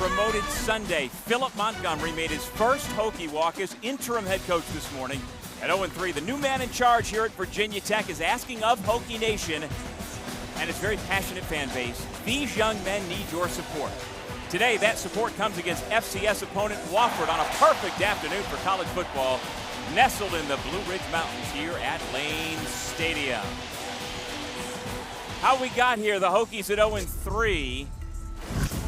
promoted Sunday. Philip Montgomery made his first Hokie walk as interim head coach this morning. At 0-3, the new man in charge here at Virginia Tech is asking of Hokie Nation and its very passionate fan base, these young men need your support. Today, that support comes against FCS opponent Wofford on a perfect afternoon for college football, nestled in the Blue Ridge Mountains here at Lane Stadium. How we got here, the Hokies at 0-3.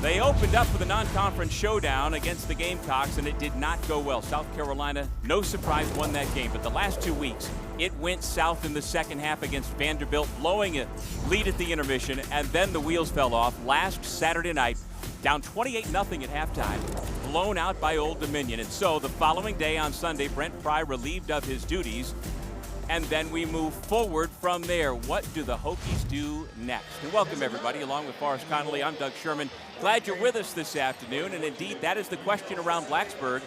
They opened up with a non-conference showdown against the Gamecocks, and it did not go well. South Carolina, no surprise, won that game. But the last 2 weeks, it went south in the second half against Vanderbilt, blowing a lead at the intermission, and then the wheels fell off last Saturday night, down 28-0 at halftime, blown out by Old Dominion. And so the following day on Sunday, Brent Pry relieved of his duties, and then we move forward from there. What do the Hokies do next? And welcome, everybody. Along with Forrest Connolly, I'm Doug Sherman. Glad you're with us this afternoon. And indeed, that is the question around Blacksburg.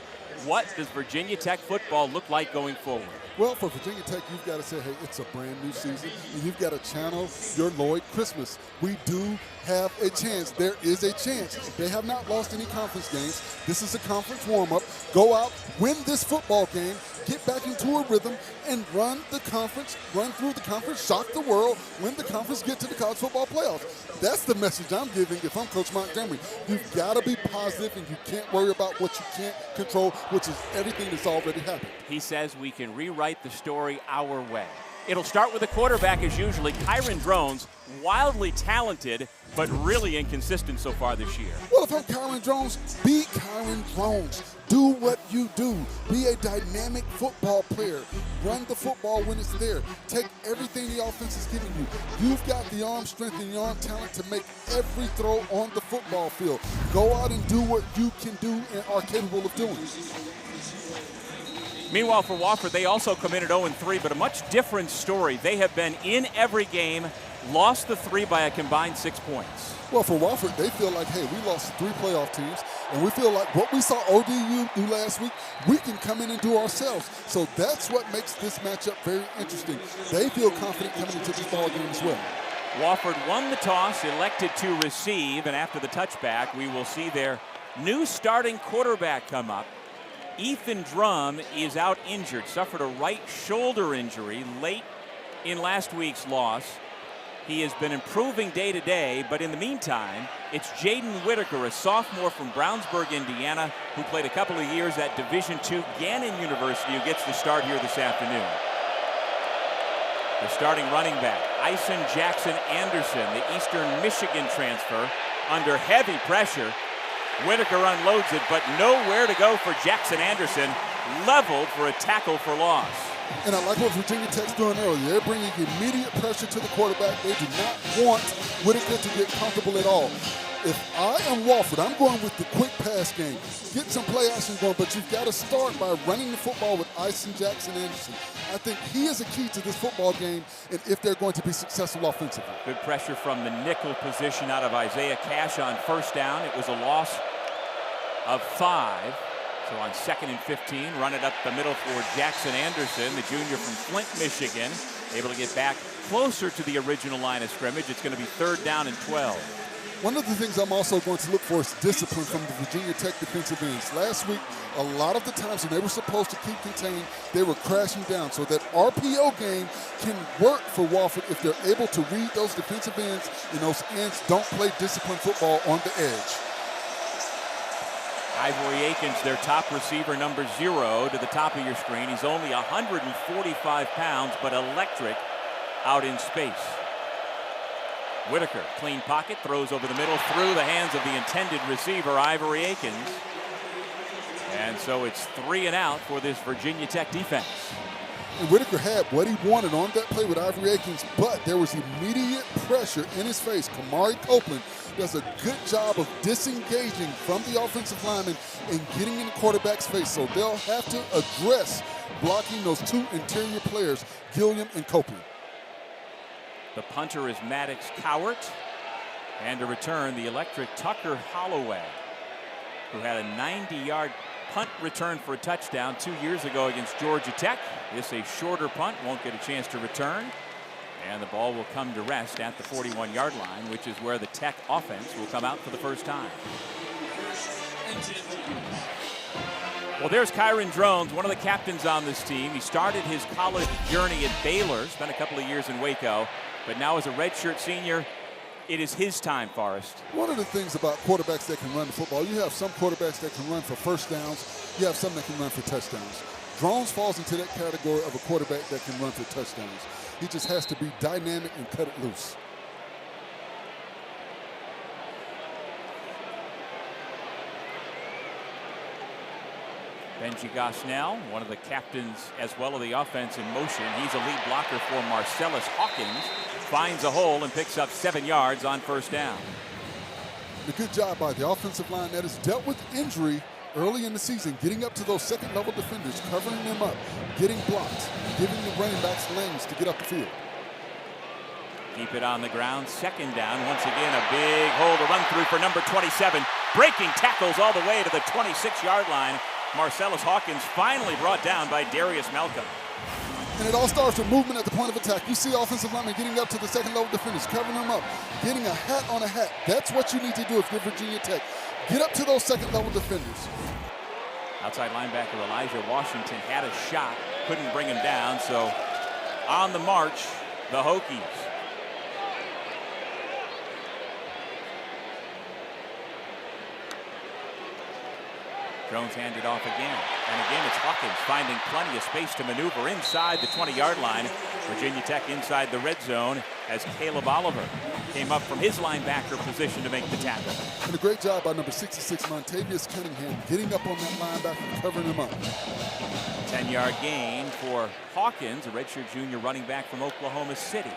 What does Virginia Tech football look like going forward? Well, for Virginia Tech, you've got to say, hey, it's a brand new season, and you've got to channel your Lloyd Christmas. We do have a chance. There is a chance. They have not lost any conference games. This is a conference warm-up. Go out, win this football game, get back into a rhythm, and run the conference, run through the conference, shock the world, win the conference, get to the college football playoffs. That's the message I'm giving if I'm Coach Montgomery. You've got to be positive, and you can't worry about what you can't control, which is everything that's already happened. He says we can rewrite the story our way. It'll start with the quarterback as usually. Kyron Drones, wildly talented, but really inconsistent so far this year. Well, if I'm Kyron Drones, be Kyron Drones. Do what you do. Be a dynamic football player. Run the football when it's there. Take everything the offense is giving you. You've got the arm strength and the arm talent to make every throw on the football field. Go out and do what you can do and are capable of doing. Meanwhile, for Wofford, they also come in at 0-3, but a much different story. They have been in every game, lost the 3 by a combined 6 points. Well, for Wofford, they feel like, hey, we lost 3 playoff teams, and we feel like what we saw ODU do last week, we can come in and do ourselves. So that's what makes this matchup very interesting. They feel confident coming into this ball game as well. Wofford won the toss, elected to receive, and after the touchback, we will see their new starting quarterback come up. Ethan Drum is out injured, suffered a right shoulder injury late in last week's loss. He has been improving day to day, but in the meantime, it's Jaden Whitaker, a sophomore from Brownsburg, Indiana, who played a couple of years at Division II Gannon University, who gets the start here this afternoon. The starting running back, Ison Jackson Anderson, the Eastern Michigan transfer, under heavy pressure. Whitaker unloads it, but nowhere to go for Jackson Anderson, leveled for a tackle for loss. And I like what Virginia Tech's doing earlier. They're bringing immediate pressure to the quarterback. They do not want Whitaker to get comfortable at all. If I am Wofford, I'm going with the quick pass game. Get some play action going, but you've got to start by running the football with Ison Jackson Anderson. I think he is a key to this football game, and if they're going to be successful offensively. Good pressure from the nickel position out of Isaiah Cash on first down. It was a loss of 5. So on 2nd and 15, run it up the middle for Jackson Anderson, the junior from Flint, Michigan, able to get back closer to the original line of scrimmage. It's going to be 3rd down and 12. One of the things I'm also going to look for is discipline from the Virginia Tech defensive ends. Last week, a lot of the times when they were supposed to keep contained, they were crashing down. So that RPO game can work for Wofford if they're able to read those defensive ends, and those ends don't play disciplined football on the edge. Ivory Akins, their top receiver, number 0 to the top of your screen. He's only 145 pounds, but electric out in space. Whitaker, clean pocket, throws over the middle through the hands of the intended receiver, Ivory Akins. And so it's 3 and out for this Virginia Tech defense. And Whitaker had what he wanted on that play with Ivory Akins, but there was immediate pressure in his face. Kamari Copeland does a good job of disengaging from the offensive lineman and getting in the quarterback's face. So they'll have to address blocking those 2 interior players, Gilliam and Copeland. The punter is Maddox Cowart. And to return, the electric Tucker Holloway, who had a 90-yard punt return for a touchdown 2 years ago against Georgia Tech. This a shorter punt, won't get a chance to return. And the ball will come to rest at the 41-yard line, which is where the Tech offense will come out for the first time. Well, there's Kyron Drones, one of the captains on this team. He started his college journey at Baylor, spent a couple of years in Waco, but now as a redshirt senior, it is his time, Forrest. One of the things about quarterbacks that can run the football, you have some quarterbacks that can run for first downs. You have some that can run for touchdowns. Drones falls into that category of a quarterback that can run for touchdowns. He just has to be dynamic and cut it loose. Benji Gosnell, one of the captains as well of the offense in motion. He's a lead blocker for Marcellus Hawkins. Finds a hole and picks up 7 yards on first down. A good job by the offensive line that has dealt with injury early in the season, getting up to those second-level defenders, covering them up, getting blocks, giving the running backs lanes to get up the field. Keep it on the ground, second down. Once again, a big hole to run through for number 27. Breaking tackles all the way to the 26-yard line. Marcellus Hawkins finally brought down by Darius Malcolm. And it all starts with movement at the point of attack. You see offensive linemen getting up to the second-level defenders, covering them up, getting a hat on a hat. That's what you need to do if you're Virginia Tech. Get up to those second-level defenders. Outside linebacker Elijah Washington had a shot, couldn't bring him down, so on the march, the Hokies. Jones handed off again. And again, it's Hawkins finding plenty of space to maneuver inside the 20-yard line. Virginia Tech inside the red zone as Caleb Oliver came up from his linebacker position to make the tackle. And a great job by number 66, Montavious Cunningham, getting up on that linebacker and covering him up. 10-yard gain for Hawkins, a redshirt junior running back from Oklahoma City.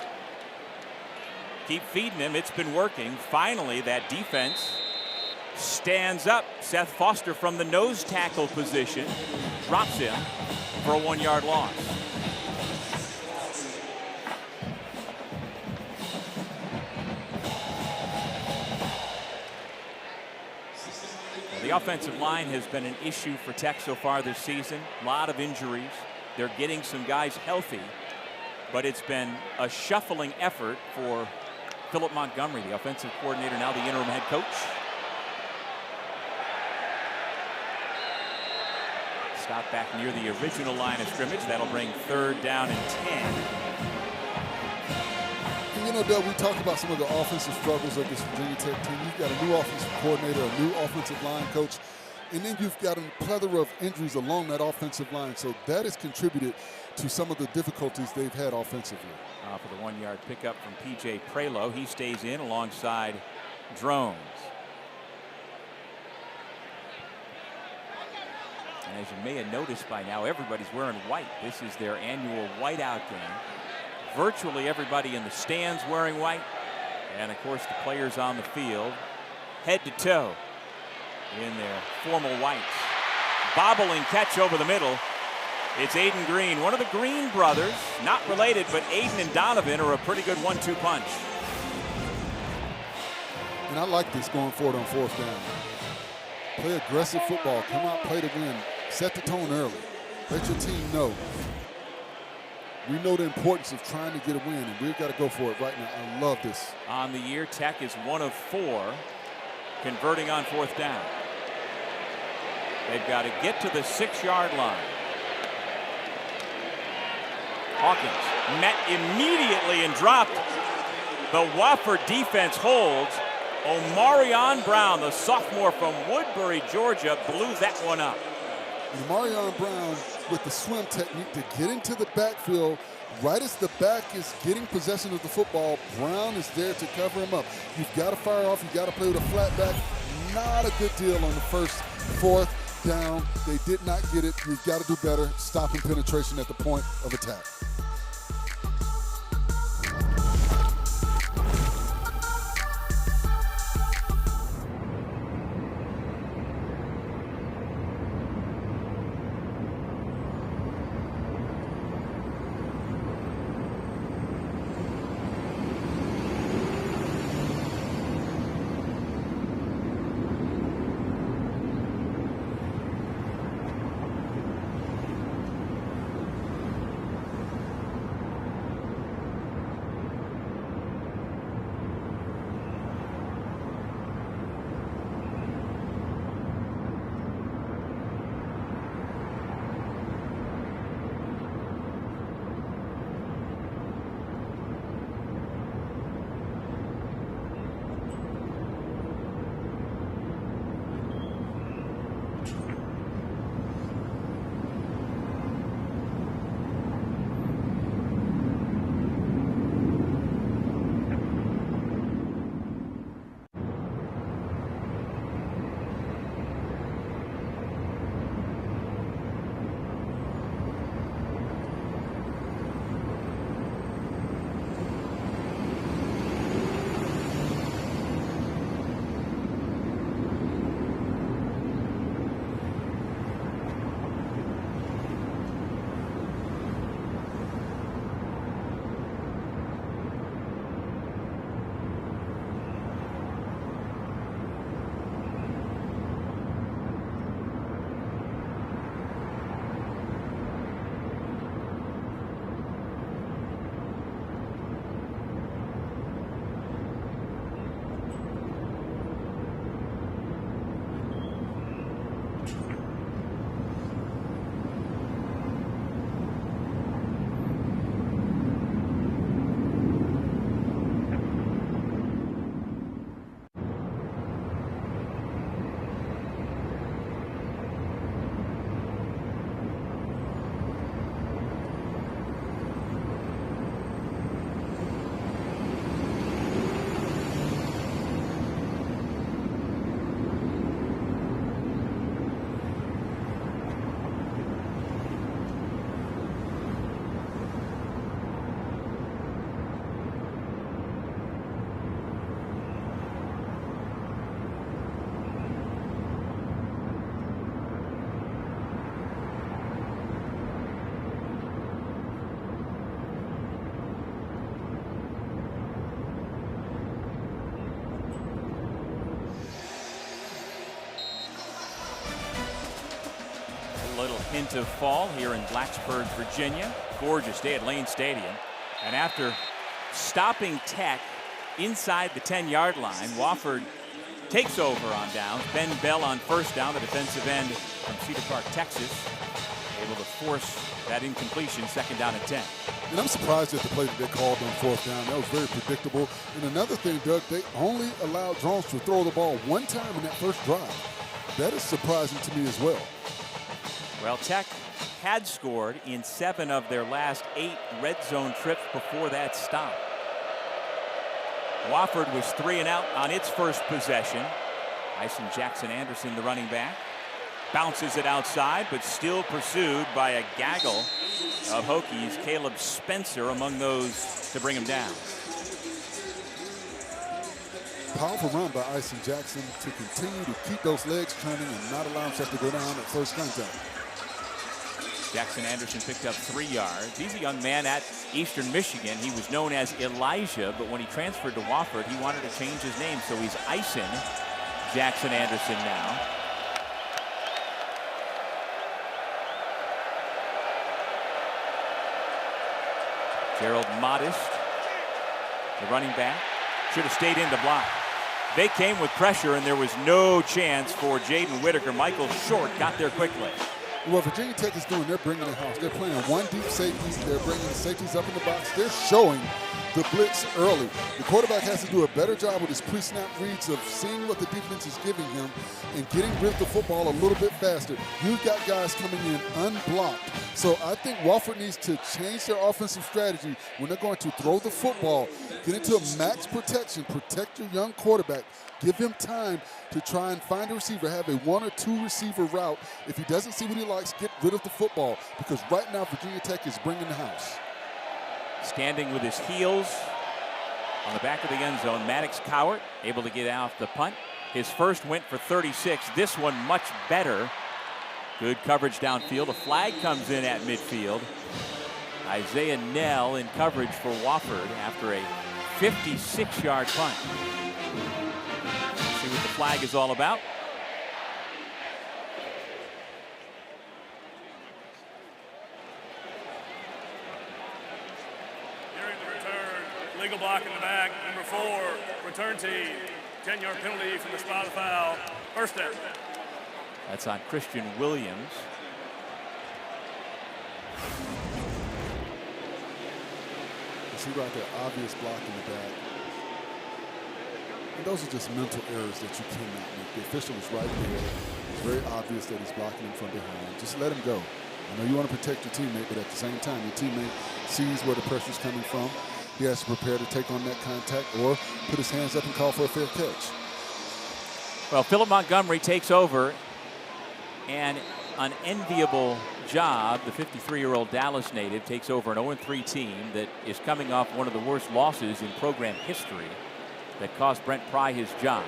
Keep feeding him. It's been working. Finally, that defense stands up. Seth Foster from the nose tackle position drops him for a 1-yard loss. The offensive line has been an issue for Tech so far this season. A lot of injuries. They're getting some guys healthy, but it's been a shuffling effort for Philip Montgomery, the offensive coordinator, now the interim head coach. Stop back near the original line of scrimmage. That'll bring 3rd down and 10. And you know, Doug, we talked about some of the offensive struggles of this Virginia Tech team. You've got a new offensive coordinator, a new offensive line coach, and then you've got a plethora of injuries along that offensive line. So that has contributed to some of the difficulties they've had offensively. For the 1-yard pickup from P.J. Prelo. He stays in alongside Drones. And as you may have noticed by now, everybody's wearing white. This is their annual whiteout game. Virtually everybody in the stands wearing white. And, of course, the players on the field, head to toe, in their formal whites. Bobbling catch over the middle. It's Aiden Green, one of the Green brothers. Not related, but Aiden and Donovan are a pretty good 1-2 punch. And I like this going forward on 4th down. Play aggressive football. Come out, play to win. Set the tone early. Let your team know. We know the importance of trying to get a win, and we've got to go for it right now. I love this. On the year, Tech is 1 of 4 converting on 4th down. They've got to get to the 6-yard line. Hawkins met immediately and dropped. The Wofford defense holds. Omarion Brown, the sophomore from Woodbury, Georgia, blew that one up. And Omarion Brown with the swim technique to get into the backfield. Right as the back is getting possession of the football, Brown is there to cover him up. You've got to fire off. You've got to play with a flat back. Not a good deal on the 4th down. They did not get it. You've got to do better stopping penetration at the point of attack. hint of fall here in Blacksburg, Virginia. Gorgeous day at Lane Stadium. And after stopping Tech inside the 10-yard line, Wofford takes over on downs. Ben Bell on first down, the defensive end from Cedar Park, Texas, able to force that incompletion, 2nd down and 10. And I'm surprised at the play that they called on 4th down. That was very predictable. And another thing, Doug, they only allowed Jones to throw the ball one time in that first drive. That is surprising to me as well. Well, Tech had scored in 7 of their last 8 red zone trips before that stop. Wofford was 3 and out on its first possession. Ison Jackson Anderson, the running back, bounces it outside, but still pursued by a gaggle of Hokies. Caleb Spencer among those to bring him down. Powerful run by Ison Jackson to continue to keep those legs turning and not allow himself to go down at first contact. Jackson Anderson picked up 3 yards. He's a young man at Eastern Michigan. He was known as Elijah, but when he transferred to Wofford, he wanted to change his name, so he's Ison Jackson Anderson now. Gerald Modest, the running back, should have stayed in to block. They came with pressure, and there was no chance for Jaden Whitaker. Michael Short got there quickly. What Virginia Tech is doing, they're bringing it house. They're playing one deep safety. They're bringing the safeties up in the box. They're showing the blitz early. The quarterback has to do a better job with his pre-snap reads of seeing what the defense is giving him and getting rid of the football a little bit faster. You've got guys coming in unblocked. So I think Wofford needs to change their offensive strategy when they're going to throw the football, get into a max protection, protect your young quarterback, give him time to try and find a receiver, have a 1 or 2 receiver route. If he doesn't see what he likes, get rid of the football, because right now Virginia Tech is bringing the house. Standing with his heels on the back of the end zone, Maddox Cowart able to get out the punt. His first went for 36. This one much better. Good coverage downfield. A flag comes in at midfield. Isaiah Nell in coverage for Wofford after a 56-yard punt. See what the flag is all about. During the return, legal block in the back, number 4, return team, 10-yard penalty from the spot of the foul, first down. That's on Christian Williams. You see right there, obvious block in the back. And those are just mental errors that you cannot make. The official is right there. It's very obvious that he's blocking him from behind. Just let him go. I know you want to protect your teammate, but at the same time, your teammate sees where the pressure's coming from. He has to prepare to take on that contact or put his hands up and call for a fair catch. Well, Philip Montgomery takes over, and an enviable job. The 53-year-old Dallas native takes over an 0-3 team that is coming off one of the worst losses in program history that cost Brent Pry his job.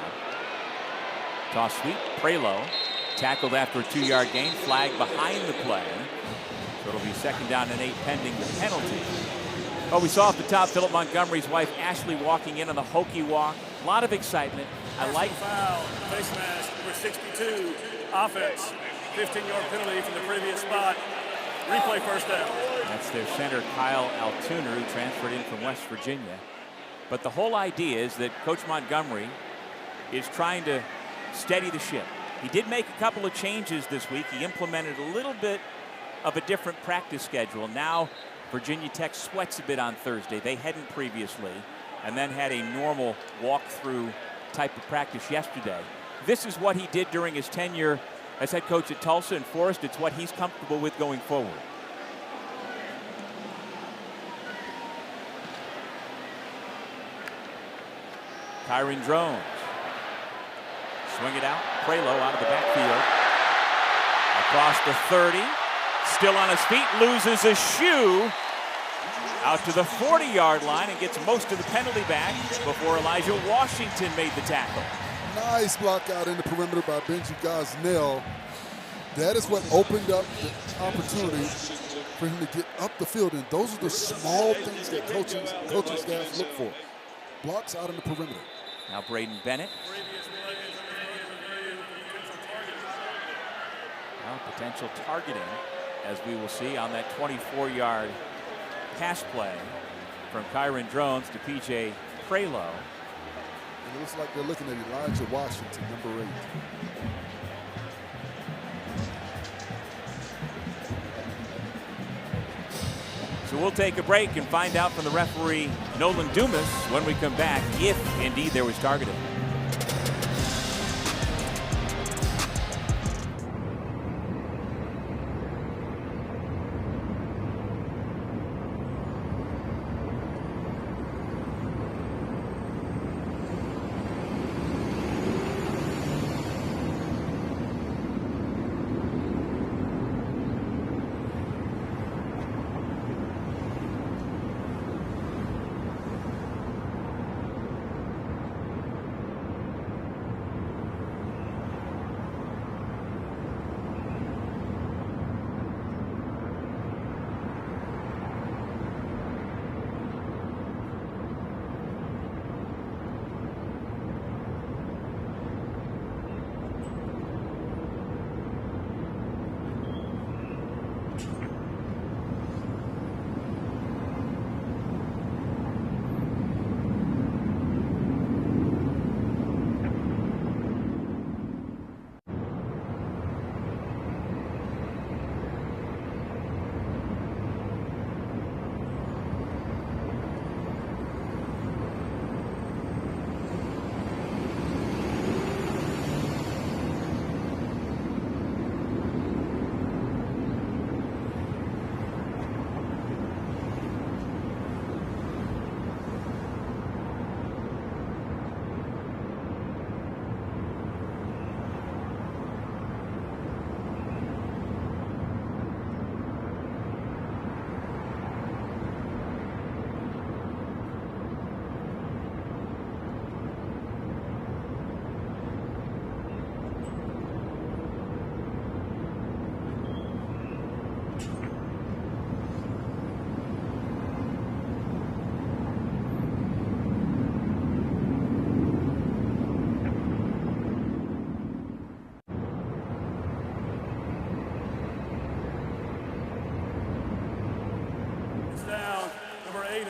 Toss sweep, Prelo tackled after a 2-yard gain, flag behind the play. So it'll be 2nd down and 8 pending the penalty. Oh, we saw off the top Philip Montgomery's wife Ashley walking in on the Hokie walk. A lot of excitement. I like Foul, face mask, number 62, offense, 15-yard penalty from the previous spot. Replay first down. That's their center, Kyle Altuner, who transferred in from West Virginia. But the whole idea is that Coach Montgomery is trying to steady the ship. He did make a couple of changes this week. He implemented a little bit of a different practice schedule. Now Virginia Tech sweats a bit on Thursday. They hadn't previously, and then had a normal walkthrough type of practice yesterday. This is what he did during his tenure as head coach at Tulsa and Forest. It's what he's comfortable with going forward. Kyron Drones. Swing it out. Prelo out of the backfield. Across the 30. Still on his feet. Loses a shoe. Out to the 40-yard line and gets most of the penalty back before Elijah Washington made the tackle. Nice block out in the perimeter by Benji Gosnell. That is what opened up the opportunity for him to get up the field. And those are the small things that coaching staffs look for. Blocks out in the perimeter. Now Braden Bennett. Well, Potential targeting, as we will see on that 24-yard pass play from Kyron Drones to P.J. Prelo. It looks like they're looking at Elijah Washington, number 8. So we'll take a break and find out from the referee, Nolan Dumas, when we come back, if indeed there was targeting.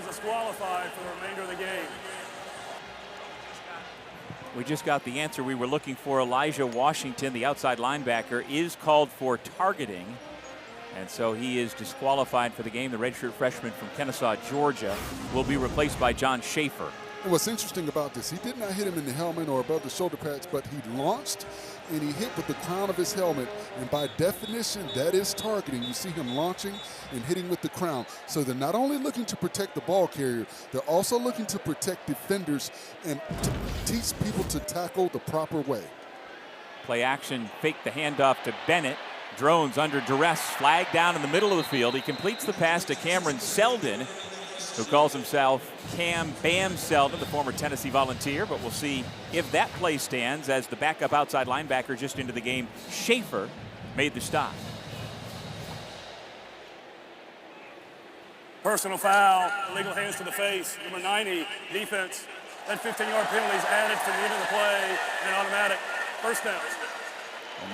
Disqualified for the remainder of the game. We just got the answer we were looking for. Elijah Washington, the outside linebacker, is called for targeting. And so he is disqualified for the game. The redshirt freshman from Kennesaw, Georgia, will be replaced by John Schaefer. And what's interesting about this, he did not hit him in the helmet or above the shoulder pads, but he launched and he hit with the crown of his helmet. And by definition, that is targeting. You see him launching and hitting with the crown. So they're not only looking to protect the ball carrier, they're also looking to protect defenders and to teach people to tackle the proper way. Play action, fake the handoff to Bennett. Drones under duress, flag down in the middle of the field. He completes the pass to Cameron Selden, who calls himself Cam Bam Selden, the former Tennessee Volunteer, but we'll see if that play stands as the backup outside linebacker just into the game, Schaefer, made the stop. Personal foul, illegal hands to the face, number 90, defense. That 15-yard penalty is added to the end of the play, and automatic first down.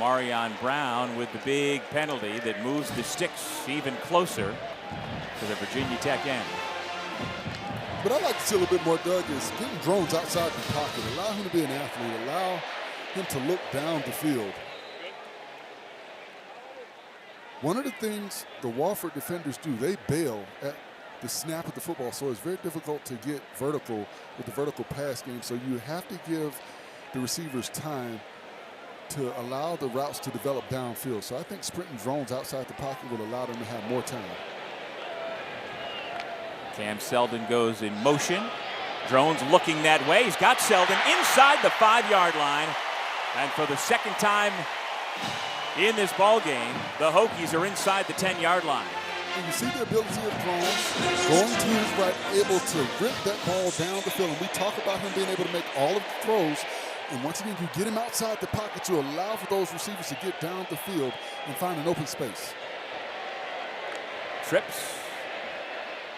Marion Brown with the big penalty that moves the sticks even closer to the Virginia Tech end. What I'd like to see a little bit more, Doug, is getting Drones outside the pocket. Allow him to be an athlete. Allow him to look down the field. One of the things the Wofford defenders do, they bail at the snap of the football, so it's very difficult to get vertical with the vertical pass game. So you have to give the receivers time to allow the routes to develop downfield. So I think sprinting Drones outside the pocket will allow them to have more time. Cam Selden goes in motion. Drones looking that way. He's got Selden inside the 5-yard line. And for the second time in this ball game, the Hokies are inside the 10-yard line. And you see the ability of Drones going to his right, able to rip that ball down the field. And we talk about him being able to make all of the throws. And once again, you get him outside the pocket to allow for those receivers to get down the field and find an open space. Trips.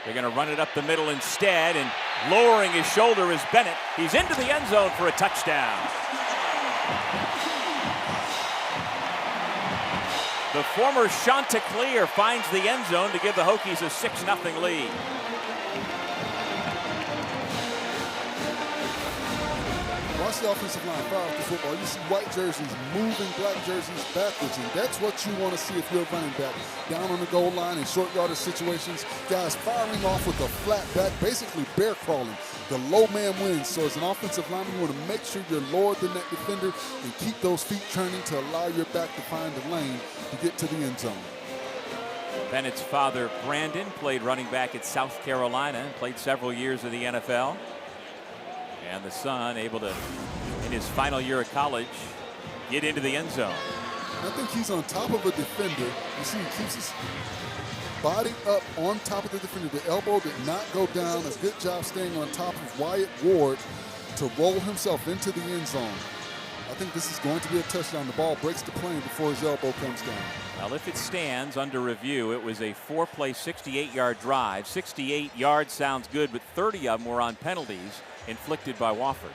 They're going to run it up the middle instead, and lowering his shoulder is Bennett. He's into the end zone for a touchdown. The former Chanticleer finds the end zone to give the Hokies a 6-0 lead. Watch the offensive line fire off the football. You see white jerseys moving black jerseys backwards, and that's what you want to see if you're a running back. Down on the goal line in short yardage situations, guys firing off with a flat back, basically bear crawling. The low man wins. So as an offensive lineman, you want to make sure you're lower than that defender and keep those feet turning to allow your back to find the lane to get to the end zone. Bennett's father, Brandon, played running back at South Carolina and played several years in the NFL. And the son able to, in his final year of college, get into the end zone. I think he's on top of a defender. You see, he keeps his body up on top of the defender. The elbow did not go down. A good job staying on top of Wyatt Ward to roll himself into the end zone. I think this is going to be a touchdown. The ball breaks the plane before his elbow comes down. Well, if it stands under review, it was a 4-play, 68-yard drive. 68 yards sounds good, but 30 of them were on penalties inflicted by Wofford.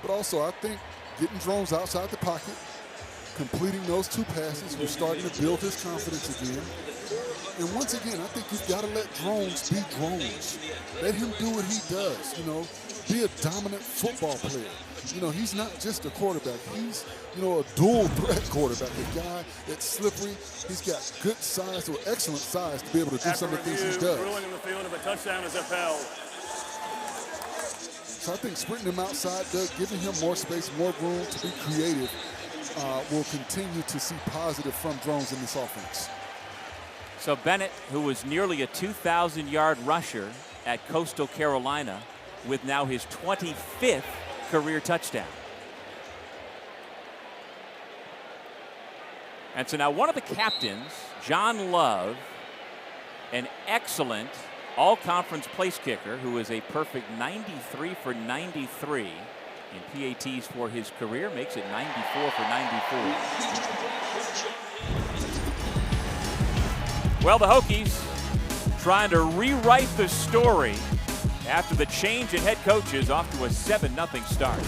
But also, I think getting Drones outside the pocket, completing those 2 passes, we're starting to build his confidence again. And once again, I think you've got to let Drones be Drones. Let him do what he does, you know, be a dominant football player. You know, he's not just a quarterback. He's, you know, a dual threat quarterback, a guy that's slippery. He's got good size or excellent size to be able to do some of the things he does. Ruling in the field of a touchdown is upheld. So I think sprinting him outside, Doug, giving him more space, more room to be creative, will continue to see positive from Drones in this offense. So Bennett, who was nearly a 2,000-yard rusher at Coastal Carolina, with now his 25th career touchdown. And so now one of the captains, John Love, an excellent all-conference place kicker who is a perfect 93 for 93 in PATs for his career, makes it 94 for 94. Well, the Hokies trying to rewrite the story after the change in head coaches, off to a 7-0 start.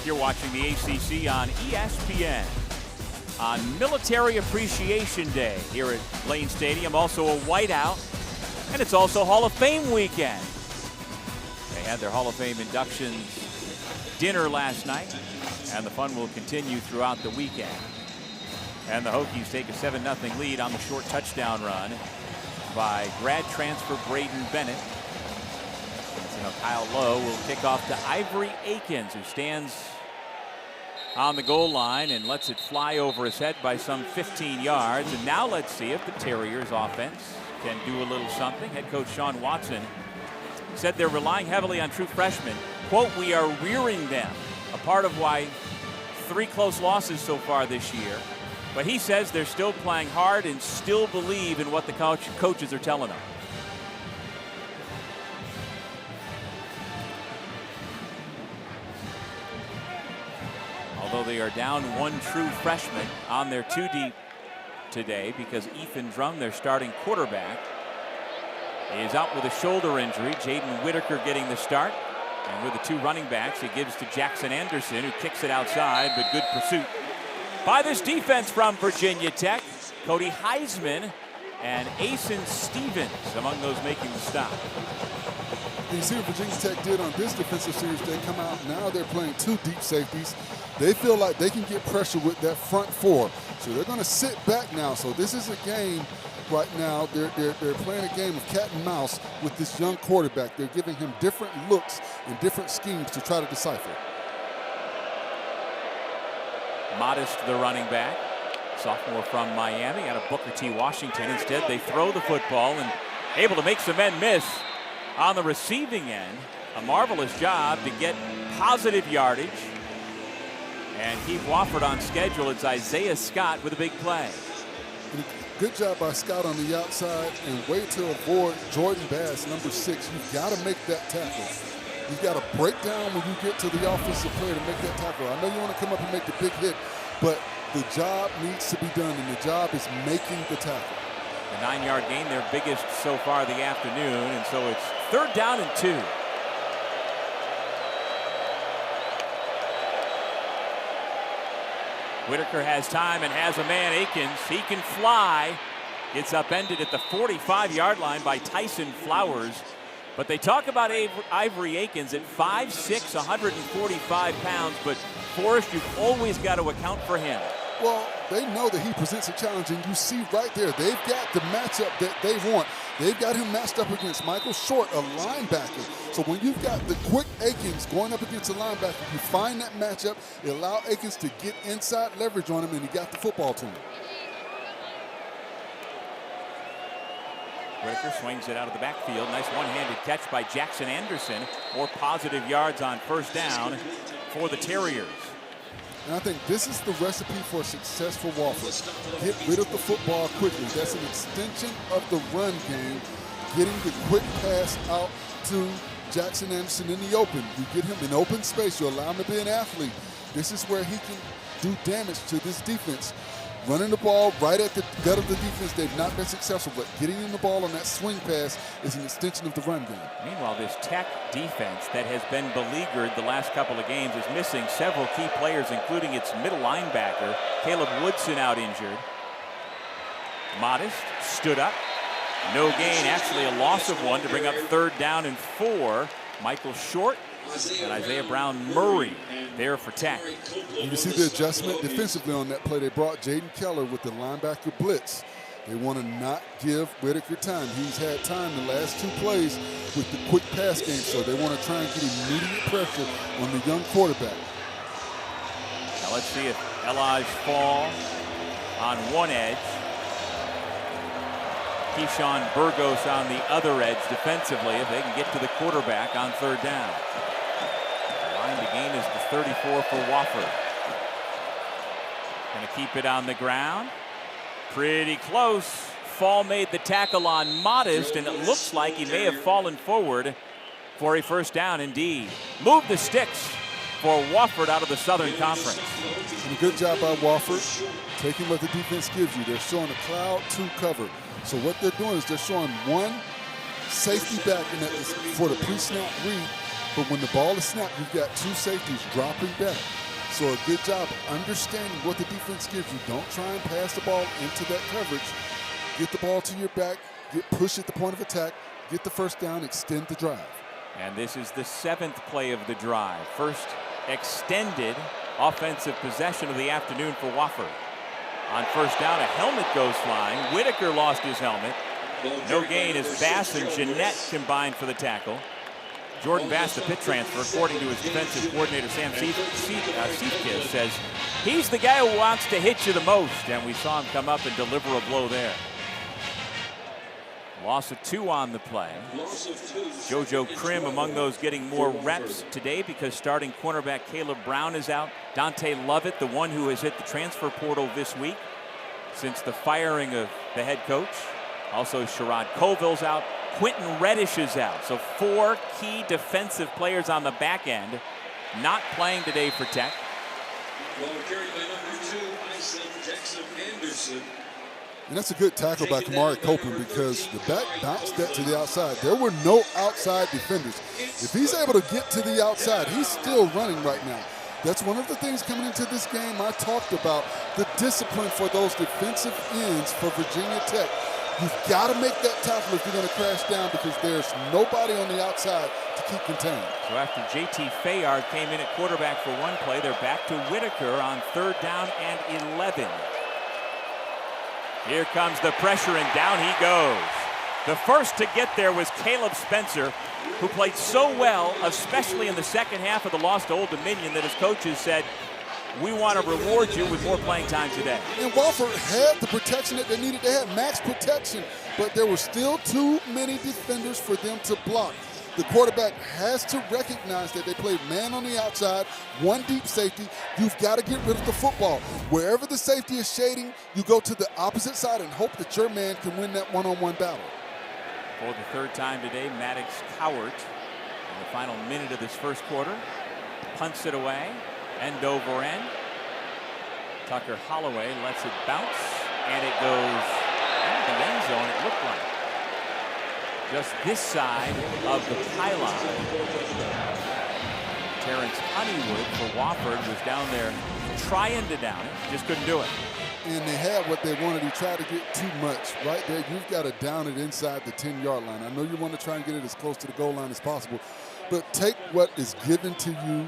You're watching the ACC on ESPN. On Military Appreciation Day here at Lane Stadium, also a whiteout, and it's also Hall of Fame weekend. They had their Hall of Fame inductions dinner last night, and the fun will continue throughout the weekend. And the Hokies take a 7-0 lead on the short touchdown run by grad transfer Braden Bennett. You know, Kyle Lowe will kick off to Ivory Akins, who stands on the goal line and lets it fly over his head by some 15 yards. And now let's see if the Terriers offense can do a little something. Head coach Sean Watson said they're relying heavily on true freshmen. Quote, "We are rearing them," a part of why 3 close losses so far this year. But he says they're still playing hard and still believe in what the coaches are telling them. Although they are down 1 true freshman on their 2 deep today because Ethan Drum, their starting quarterback, is out with a shoulder injury. Jaden Whitaker getting the start. And with the 2 running backs, he gives to Jackson Anderson, who kicks it outside, but good pursuit by this defense from Virginia Tech. Cody Heisman and Asen Stevens among those making the stop. You see what Virginia Tech did on this defensive series. They come out, now they're playing 2 deep safeties. They feel like they can get pressure with that front 4. So they're going to sit back now. So this is a game right now. They're playing a game of cat and mouse with this young quarterback. They're giving him different looks and different schemes to try to decipher. Modest, the running back, sophomore from Miami, out of Booker T. Washington. Instead, they throw the football and able to make some men miss on the receiving end. A marvelous job to get positive yardage and keep Wofford on schedule. It's Isaiah Scott with a big play. Good job by Scott on the outside, and way to avoid Jordan Bass, number 6. You've got to make that tackle. You've got to break down when you get to the offensive player to make that tackle. I know you want to come up and make the big hit, but the job needs to be done, and the job is making the tackle. A 9-yard gain, their biggest so far the afternoon, and so it's 3rd down and 2. Whitaker has time and has a man, Akins. He can fly. Gets upended at the 45-yard line by Tyson Flowers. But they talk about Ivory Akins at 5'6", 145 pounds. But Forrest, you've always got to account for him. Well, they know that he presents a challenge, and you see right there, they've got the matchup that they want. They've got him matched up against Michael Short, a linebacker. So when you've got the quick Akins going up against a linebacker, you find that matchup, it allows Akins to get inside leverage on him, and he got the football to him. Whitaker swings it out of the backfield. Nice one-handed catch by Jackson Anderson. More positive yards on 1st down for the Terriers. And I think this is the recipe for success for Wofford. Get rid of the football quickly. That's an extension of the run game. Getting the quick pass out to Jackson Anderson in the open. You get him in open space. You allow him to be an athlete. This is where he can do damage to this defense. Running the ball right at the gut of the defense, they've not been successful, but getting in the ball on that swing pass is an extension of the run game. Meanwhile, this Tech defense that has been beleaguered the last couple of games is missing several key players, including its middle linebacker, Caleb Woodson, out injured. Modest stood up. No gain, actually a loss of 1 to bring up 3rd down and 4. Michael Short and Isaiah Brown Murray there for Tech. And you see the adjustment defensively on that play. They brought Jaden Keller with the linebacker blitz. They want to not give Whitaker time. He's had time the last 2 plays with the quick pass game, so they want to try and get immediate pressure on the young quarterback. Now let's see if Elijah Fall on one edge. Keyshawn Burgos on the other edge defensively if they can get to the quarterback on 3rd down. The line to gain is the 34 for Wofford. Going to keep it on the ground. Pretty close. Fall made the tackle on Modest, and it looks like he may have fallen forward for a 1st down indeed. Move the sticks for Wofford out of the Southern Conference. And a good job by Wofford, taking what the defense gives you. They're showing a cloud 2 cover. So what they're doing is they're showing 1 safety back in that for the pre-snap read, But when the ball is snapped, you've got two safeties dropping back. So a good job of understanding what the defense gives you. Don't try and pass the ball into that coverage. Get the ball to your back, push at the point of attack, get the first down, extend the drive. And this is the 7th play of the drive. First extended offensive possession of the afternoon for Wofford. On first down, a helmet goes flying. Whitaker lost his helmet. No gain as Bass and Jeanette combined for the tackle. Jordan Bass, the pit transfer, according to his defensive coordinator Sam Seifkiss, says he's the guy who wants to hit you the most, and we saw him come up and deliver a blow there. Loss of 2 on the play. JoJo Krim among those getting more reps today because starting cornerback Caleb Brown is out. Dante Lovett, the one who has hit the transfer portal this week since the firing of the head coach. Also Sherrod Colville's out. Quentin Reddish is out. So 4 key defensive players on the back end not playing today for Tech. And that's a good tackle by Kamari Copeland because the back bounced that to the outside. There were no outside defenders. If he's able to get to the outside, he's still running right now. That's one of the things coming into this game I talked about, the discipline for those defensive ends for Virginia Tech. You've got to make that tackle if you're going to crash down because there's nobody on the outside to keep contained. So after J.T. Fayard came in at quarterback for one play, they're back to Whitaker on 3rd down and 11. Here comes the pressure, and down he goes. The first to get there was Caleb Spencer, who played so well, especially in the second half of the loss to Old Dominion, that his coaches said, we want to reward you with more playing time today. And Wofford had the protection that they needed. They had max protection, but there were still too many defenders for them to block. The quarterback has to recognize that they play man on the outside, one deep safety. You've got to get rid of the football. Wherever the safety is shading, you go to the opposite side and hope that your man can win that one-on-one battle. For the 3rd time today, Maddox Cowart in the final minute of this first quarter punts it away, end over end. Tucker Holloway lets it bounce, and it goes into the end zone, it looked like. Just this side of the pylon. Terrence Honeywood for Wofford was down there trying to down it, just couldn't do it. And they had what they wanted. He tried to get too much. Right there, you've got to down it inside the 10-yard line. I know you want to try and get it as close to the goal line as possible, but take what is given to you,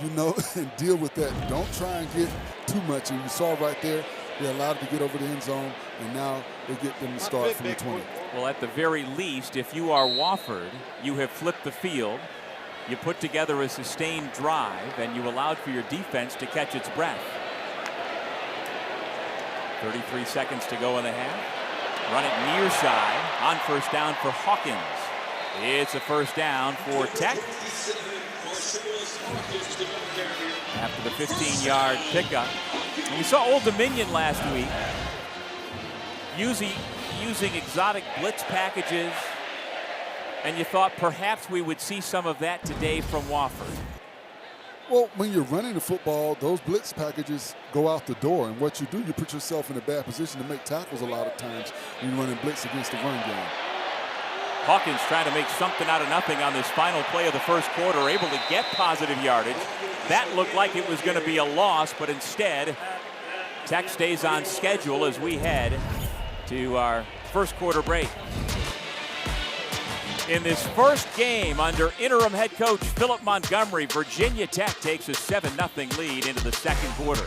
and deal with that. Don't try and get too much. And you saw right there, they allowed it to get over the end zone, and now they get them to start from the 20. Well, at the very least, if you are Wofford, you have flipped the field. You put together a sustained drive, and you allowed for your defense to catch its breath. 33 seconds to go in the half. Run it near side on first down for Hawkins. It's a first down for Tech. After the 15-yard pickup. And we saw Old Dominion last week using exotic blitz packages, and you thought perhaps we would see some of that today from Wofford. Well, when you're running the football, those blitz packages go out the door, and what you do, you put yourself in a bad position to make tackles a lot of times when you're running blitz against the run game. Hawkins trying to make something out of nothing on this final play of the first quarter, able to get positive yardage. That looked like it was going to be a loss, but instead, Tech stays on schedule as we head to our first quarter break. In this first game under interim head coach Philip Montgomery, Virginia Tech takes a 7-0 lead into the second quarter.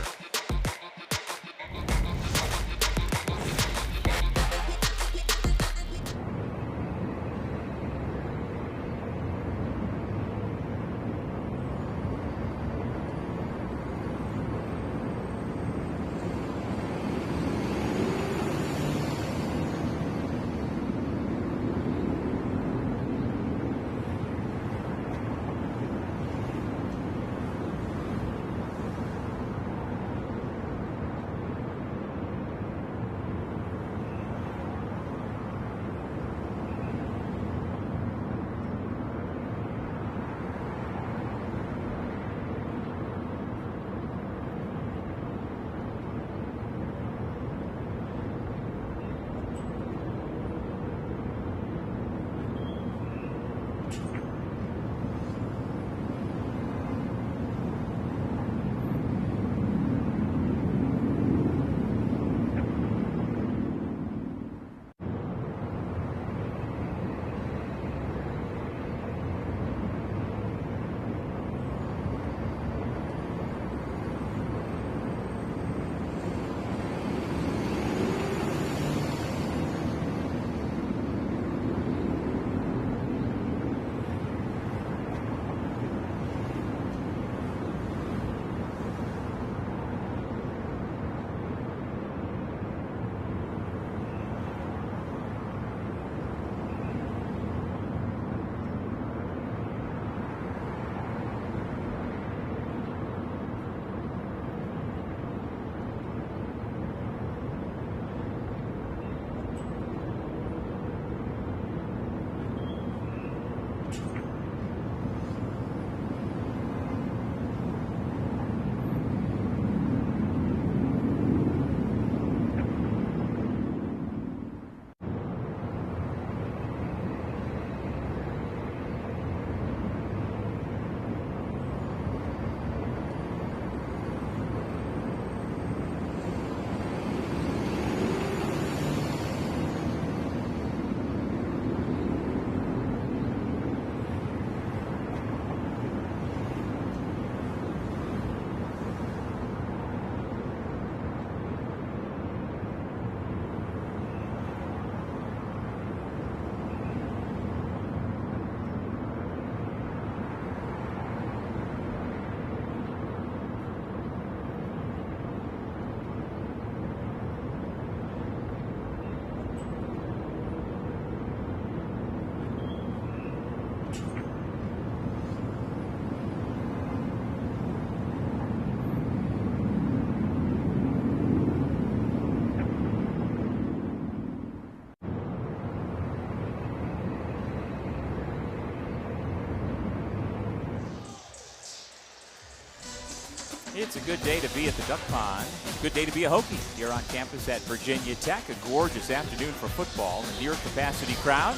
It's a good day to be at the Duck Pond. Good day to be a Hokie here on campus at Virginia Tech. A gorgeous afternoon for football. A near capacity crowd.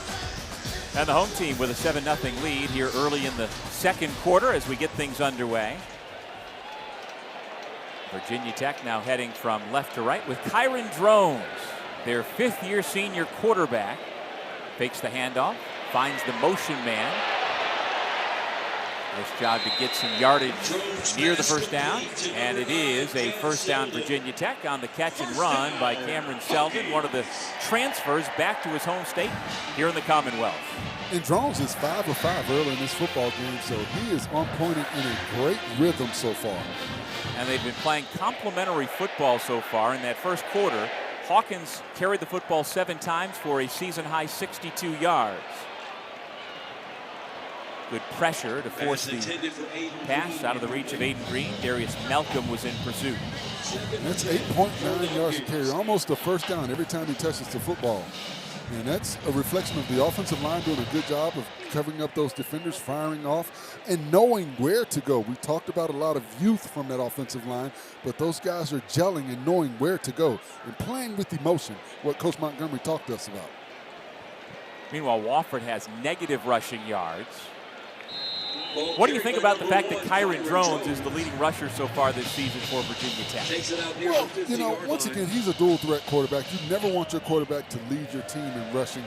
And the home team with a 7-0 lead here early in the second quarter as we get things underway. Virginia Tech now heading from left to right with Kyron Drones, their fifth-year senior quarterback. Fakes the handoff, finds the motion man. Nice job to get some yardage near the first down. And it is a first down Virginia Tech on the catch and run by Cameron Selden, one of the transfers back to his home state here in the Commonwealth. And Drones is 5 of 5 early in this football game, so he is on point and in a great rhythm so far. And they've been playing complementary football so far in that first quarter. Hawkins carried the football 7 times for a season-high 62 yards. Good pressure to force the pass out of the reach of Aiden Green. Darius Malcolm was in pursuit. That's 8.9 yards to carry, almost a first down every time he touches the football. And that's a reflection of the offensive line doing a good job of covering up those defenders, firing off, and knowing where to go. We talked about a lot of youth from that offensive line, but those guys are gelling and knowing where to go and playing with emotion, what Coach Montgomery talked to us about. Meanwhile, Wofford has negative rushing yards. What do you think about the fact that Kyron Drones is the leading rusher so far this season for Virginia Tech? Well, you know, once again, he's a dual threat quarterback. You never want your quarterback to lead your team in rushing.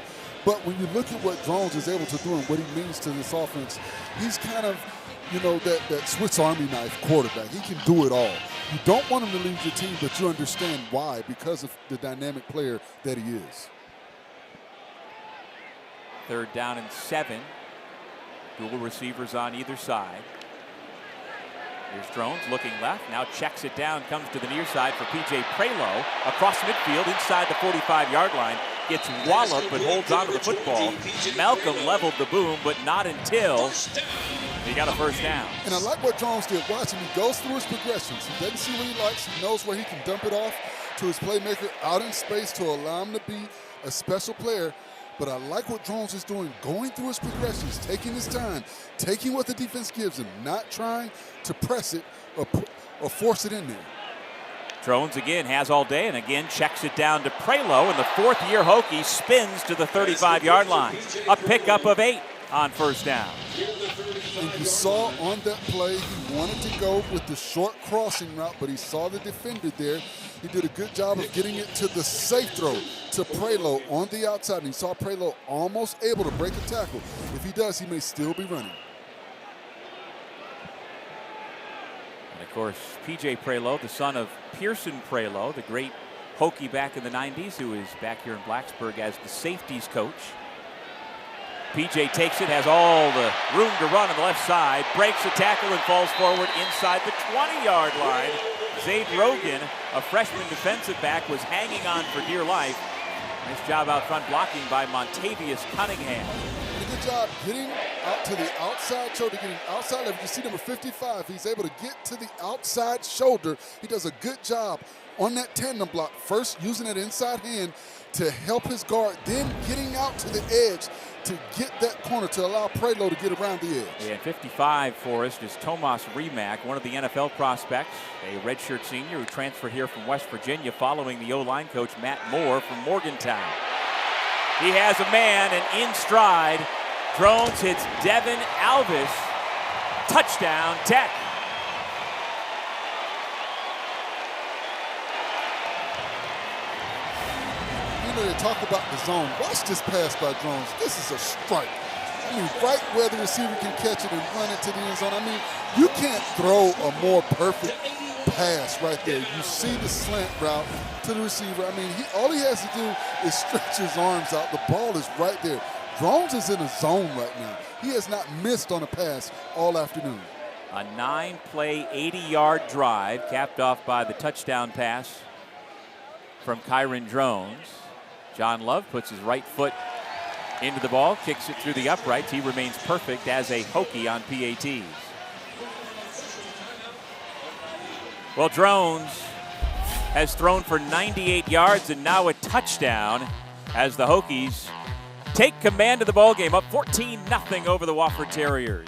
But when you look at what Drones is able to do and what he means to this offense, he's kind of, you know, that Swiss Army knife quarterback. He can do it all. You don't want him to lead your team, but you understand why, because of the dynamic player that he is. Third down and 7. Dual receivers on either side. Here's Drones looking left, now checks it down, comes to the near side for P.J. Prelo. Across midfield, inside the 45-yard line. Gets walloped, but holds onto the football. Malcolm leveled the boom, but not until he got a first down. And I like what Drones did. Watch him. He goes through his progressions. He doesn't see what he likes. He knows where he can dump it off to his playmaker out in space to allow him to be a special player. But I like what Drones is doing, going through his progressions, taking his time, taking what the defense gives him, not trying to press it or force it in there. Drones again has all day and again checks it down to Prelo, and the fourth-year Hokie spins to the 35-yard line. A pickup of 8 on first down. And you saw on that play, he wanted to go with the short crossing route, but he saw the defender there. He did a good job of getting it to the safe throw to Prelo on the outside. And he saw Prelo almost able to break a tackle. If he does, he may still be running. And of course, P.J. Prelo, the son of Pearson Prelo, the great Hokie back in the 90s, who is back here in Blacksburg as the safeties coach. P.J. takes it, has all the room to run on the left side, breaks a tackle and falls forward inside the 20-yard line. Zayd Rogan, a freshman defensive back, was hanging on for dear life. Nice job out front blocking by Montavious Cunningham. A good job getting out to the outside shoulder, getting outside left. You see number 55. He's able to get to the outside shoulder. He does a good job on that tandem block. First, using that inside hand to help his guard, then getting out to the edge to get that corner to allow Prelo to get around the edge. Yeah, 55 for us is Tomas Remak, one of the NFL prospects, a redshirt senior who transferred here from West Virginia following the O-line coach Matt Moore from Morgantown. He has a man, and in stride, Drones hits Devin Alvis. Touchdown, Tech. They talk about the zone. Watch this pass by Drones. This is a strike. I mean, right where the receiver can catch it and run it to the end zone. I mean, you can't throw a more perfect pass right there. You see the slant route to the receiver. I mean, all he has to do is stretch his arms out. The ball is right there. Drones is in a zone right now. He has not missed on a pass all afternoon. A 9-play, 80-yard drive capped off by the touchdown pass from Kyron Drones. John Love puts his right foot into the ball, kicks it through the uprights. He remains perfect as a Hokie on PATs. Well, Drones has thrown for 98 yards and now a touchdown as the Hokies take command of the ballgame, up 14-0 over the Wofford Terriers.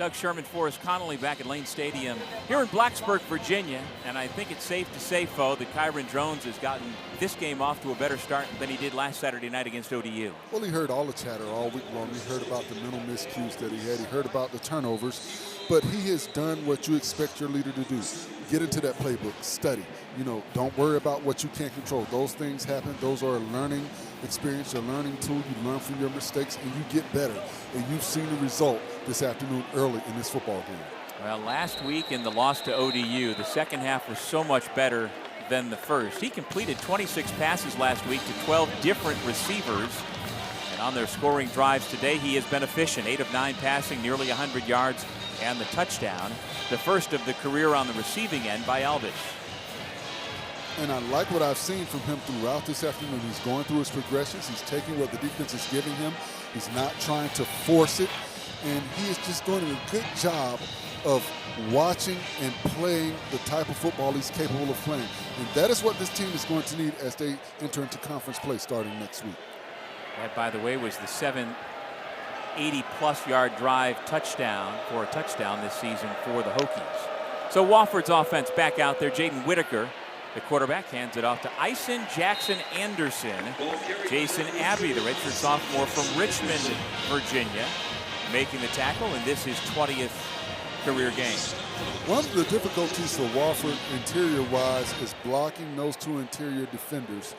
Doug Sherman, Forrest Connolly back at Lane Stadium here in Blacksburg, Virginia. And I think it's safe to say, Fo, that Kyron Drones has gotten this game off to a better start than he did last Saturday night against ODU. Well, he heard all the chatter all week long. He heard about the mental miscues that he had. He heard about the turnovers. But he has done what you expect your leader to do. Get into that playbook, study. You know, don't worry about what you can't control. Those things happen. Those are a learning experience, a learning tool. You learn from your mistakes and you get better. And you've seen the result this afternoon early in this football game. Well, last week in the loss to ODU, the second half was so much better than the first. He completed 26 passes last week to 12 different receivers. And on their scoring drives today, he has been efficient. 8 of 9 passing, nearly 100 yards, and the touchdown. The first of the career on the receiving end by Alvis. And I like what I've seen from him throughout this afternoon. He's going through his progressions. He's taking what the defense is giving him. He's not trying to force it. And he is just doing a good job of watching and playing the type of football he's capable of playing. And that is what this team is going to need as they enter into conference play starting next week. That, by the way, was the 780-plus yard drive touchdown for a touchdown this season for the Hokies. So Wofford's offense back out there. Jaden Whitaker, the quarterback, hands it off to Ison Jackson Anderson. Jason Abbey, the redshirt sophomore from Richmond, Virginia, making the tackle, and this is 20th career game. One of the difficulties for Wofford interior-wise is blocking those two interior defenders,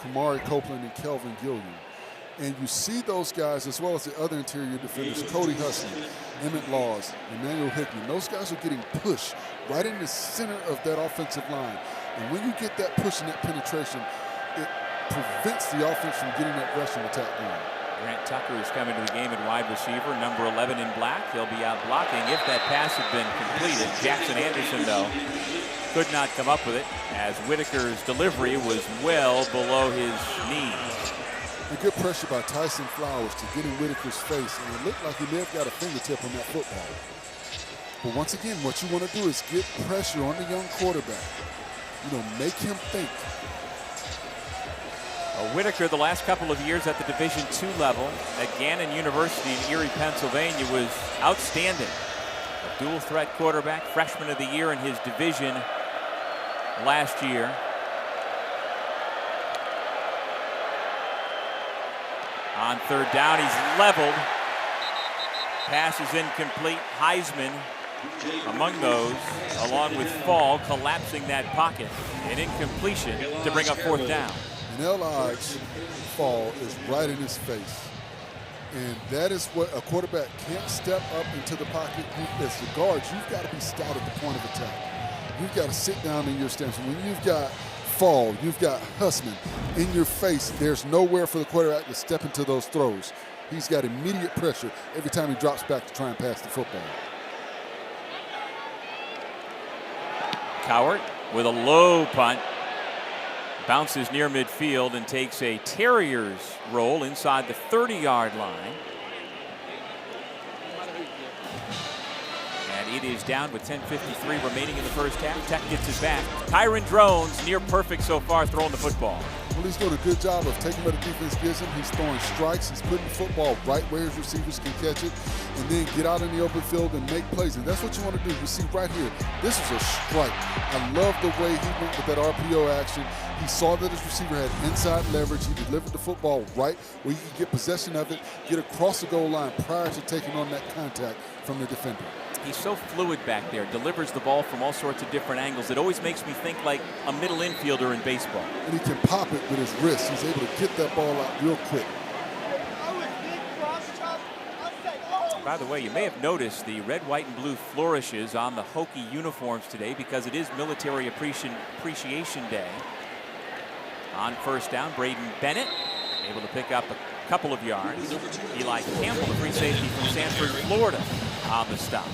Kamari Copeland and Kelvin Gilliam. And you see those guys, as well as the other interior defenders, Cody Huston, Emmett Laws, Emmanuel Hickman. Those guys are getting pushed right in the center of that offensive line. And when you get that push and that penetration, it prevents the offense from getting that rushing attack going. Grant Tucker is coming to the game at wide receiver, number 11 in black. He'll be out blocking if that pass had been completed. Jackson Anderson, though, could not come up with it as Whitaker's delivery was well below his knees. A good pressure by Tyson Flowers to get in Whitaker's face, and it looked like he may have got a fingertip on that football. But once again, what you want to do is get pressure on the young quarterback. You know, make him think. Whitaker, the last couple of years at the Division II level at Gannon University in Erie, Pennsylvania, was outstanding. A dual threat quarterback, freshman of the year in his division last year. On third down, he's leveled. Pass is incomplete. Heisman among those, along with Fall, collapsing that pocket. An incompletion to bring up fourth down. And Elijah Fall is right in his face. And that is what a quarterback can't step up into the pocket. As the guards, you've got to be stout at the point of attack. You've got to sit down in your stance. When you've got Fall, you've got Husman in your face, there's nowhere for the quarterback to step into those throws. He's got immediate pressure every time he drops back to try and pass the football. Cowart with a low punt. Bounces near midfield and takes a Terriers roll inside the 30-yard line. And it is down with 10:53 remaining in the first half. Tech gets it back. Kyron Drones, near perfect so far, throwing the football. Well, he's doing a good job of taking what the defense gives him. He's throwing strikes. He's putting the football right where his receivers can catch it and then get out in the open field and make plays. And that's what you want to do. You see right here, this is a strike. I love the way he went with that RPO action. He saw that his receiver had inside leverage. He delivered the football right where you could get possession of it, get across the goal line prior to taking on that contact from the defender. He's so fluid back there, delivers the ball from all sorts of different angles. It always makes me think like a middle infielder in baseball. And he can pop it with his wrist. He's able to get that ball out real quick. By the way, you may have noticed the red, white, and blue flourishes on the Hokie uniforms today because it is Military Appreciation Day. On first down, Braden Bennett able to pick up a couple of yards. Eli Campbell, the free safety from Sanford, Florida, on the stop.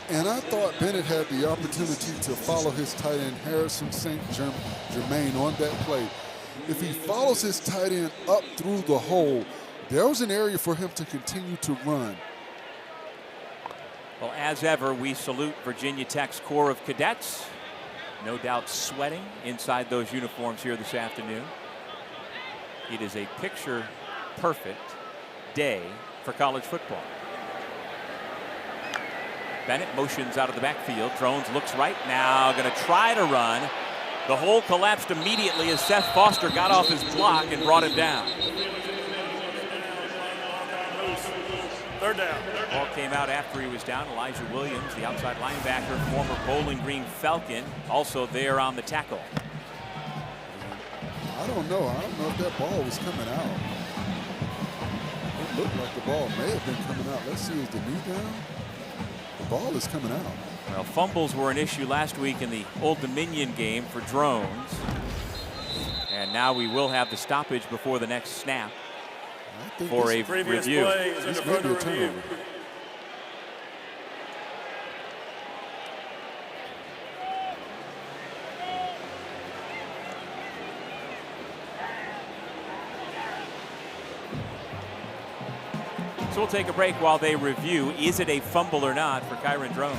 And I thought Bennett had the opportunity to follow his tight end, Harrison St. Germain, on that play. If he follows his tight end up through the hole, there was an area for him to continue to run. Well, as ever, we salute Virginia Tech's Corps of Cadets. No doubt sweating inside those uniforms here this afternoon. It is a picture-perfect day for college football. Bennett motions out of the backfield. Drones looks right now, going to try to run. The hole collapsed immediately as Seth Foster got off his block and brought him down. Third down. Ball came out after he was down. Elijah Williams, the outside linebacker, former Bowling Green Falcon, also there on the tackle. I don't know. I don't know if that ball was coming out. It looked like the ball may have been coming out. Let's see, is the knee down? The ball is coming out. Well, fumbles were an issue last week in the Old Dominion game for Drones. And now we will have the stoppage before the next snap for a review. This may be a turnover. So we'll take a break while they review. Is it a fumble or not for Kyron Drones?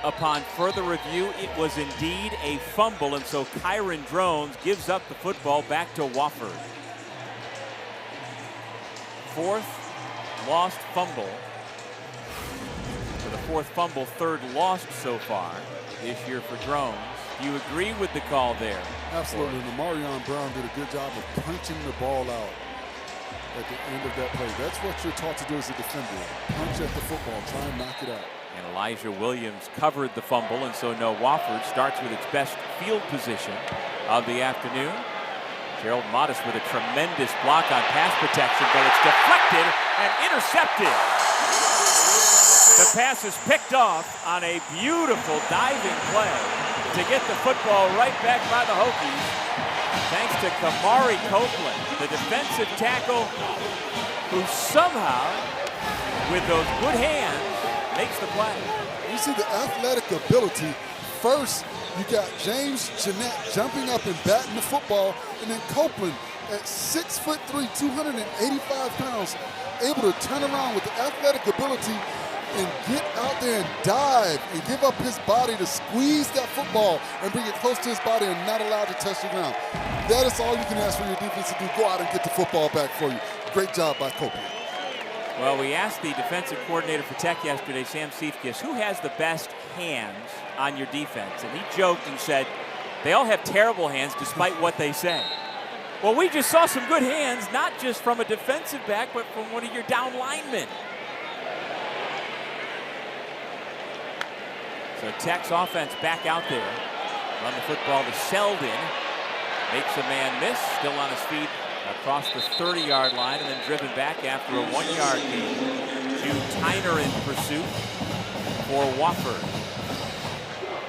Upon further review, it was indeed a fumble, and so Kyron Drones gives up the football back to Wofford. Fourth lost fumble. For the fourth fumble, third lost so far this year for Drones. Do you agree with the call there? Absolutely. Marion Brown did a good job of punching the ball out at the end of that play. That's what you're taught to do as a defender. Punch at the football, try and knock it out. And Elijah Williams covered the fumble, and so no, Wofford starts with its best field position of the afternoon. Gerald Modest with a tremendous block on pass protection, but it's deflected and intercepted. The pass is picked off on a beautiful diving play to get the football right back by the Hokies, thanks to Kamari Copeland, the defensive tackle, who somehow, with those good hands, makes the play. You see the athletic ability. First, you got James Jeanette jumping up and batting the football, and then Copeland at 6'3", 285 pounds, able to turn around with the athletic ability and get out there and dive and give up his body to squeeze that football and bring it close to his body and not allow it to touch the ground. That is all you can ask for your defense to do. Go out and get the football back for you. Great job by Copeland. Well, we asked the defensive coordinator for Tech yesterday, Sam Siefkis, who has the best hands on your defense? And he joked and said, they all have terrible hands despite what they say. Well, we just saw some good hands, not just from a defensive back, but from one of your down linemen. So Tech's offense back out there. Run the football to Selden. Makes a man miss. Still on his feet. across the 30-yard line and then driven back after a 1-yard gain. Jude Tyner in pursuit for Wofford.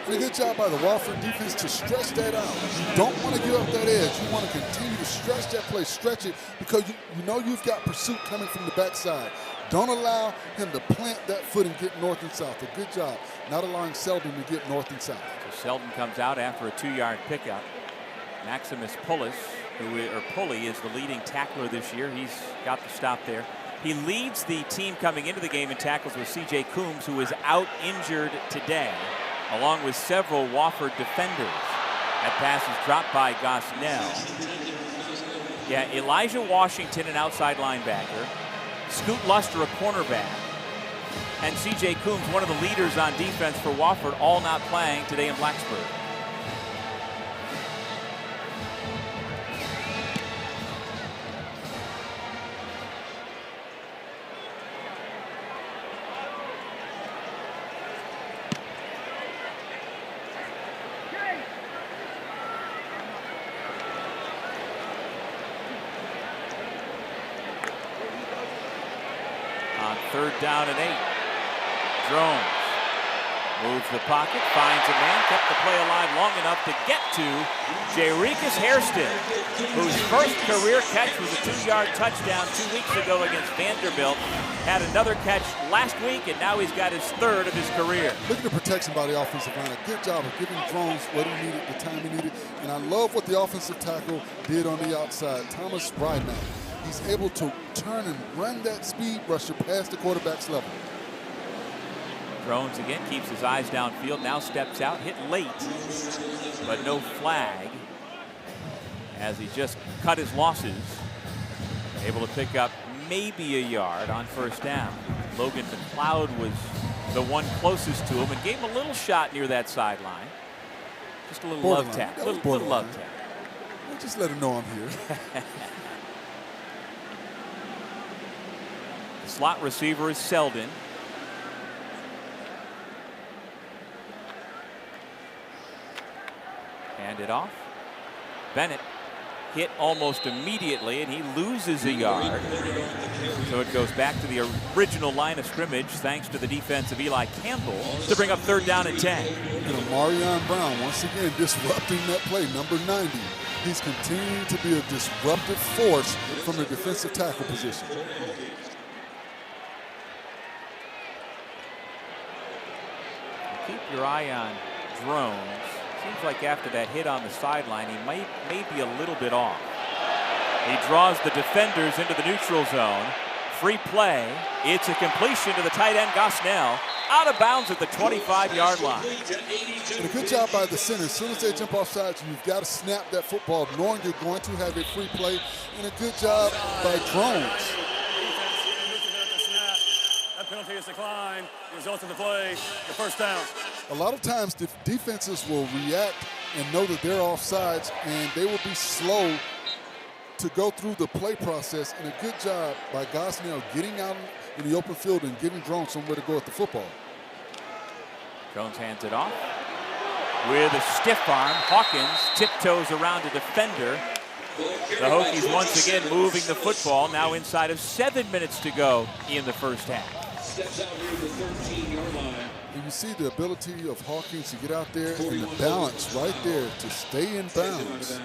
And a good job by the Wofford defense to stretch that out. You don't want to give up that edge. You want to continue to stretch that play, stretch it, because you know you've got pursuit coming from the backside. Don't allow him to plant that foot and get north and south. A good job not allowing Selden to get north and south. So Selden comes out after a 2-yard pickup. Maximus Pulley is the leading tackler this year. He's got the stop there. He leads the team coming into the game in tackles with C.J. Coombs, who is out injured today, along with several Wofford defenders. That pass is dropped by Gosnell. Yeah, Elijah Washington, an outside linebacker. Scoot Luster, a cornerback. And C.J. Coombs, one of the leaders on defense for Wofford, all not playing today in Blacksburg. On 3rd down and 8. Drones moves the pocket, finds a man, kept the play alive long enough to get to Jairicus Hairston, whose first career catch was a 2-yard touchdown 2 weeks ago against Vanderbilt. Had another catch last week, and now he's got his 3rd of his career. Look at the protection by the offensive line. A good job of giving Drones what he needed, the time he needed. And I love what the offensive tackle did on the outside, Thomas Bryman. He's able to turn and run that speed rusher past the quarterback's level. Drones again keeps his eyes downfield, now steps out, hit late, but no flag as he just cut his losses. Able to pick up maybe a yard on 1st down. Logan McLeod was the one closest to him and gave him a little shot near that sideline. Just a little love tap. Little love tap. Well, just let him know I'm here. The slot receiver is Selden. Hand it off. Bennett hit almost immediately, and he loses a yard. So it goes back to the original line of scrimmage, thanks to the defense of Eli Campbell, to bring up 3rd down and 10. And Amarion Brown, once again, disrupting that play, number 90. He's continuing to be a disruptive force from the defensive tackle position. Keep your eye on Drones. Seems like after that hit on the sideline, he may be a little bit off. He draws the defenders into the neutral zone. Free play. It's a completion to the tight end, Gosnell, out of bounds at the 25-yard line. And a good job by the center. As soon as they jump off sides, you've got to snap that football, knowing you're going to have a free play. And a good job by Drones. That penalty is declined. Results of the play, the 1st down. A lot of times the defenses will react and know that they're offsides, and they will be slow to go through the play process. And a good job by Gosnell getting out in the open field and giving Drones somewhere to go with the football. Jones hands it off with a stiff arm. Hawkins tiptoes around a defender. The Hokies once again moving the football, now inside of 7 minutes to go in the 1st half. And you see the ability of Hawkins to get out there and the balance right there to stay in bounds.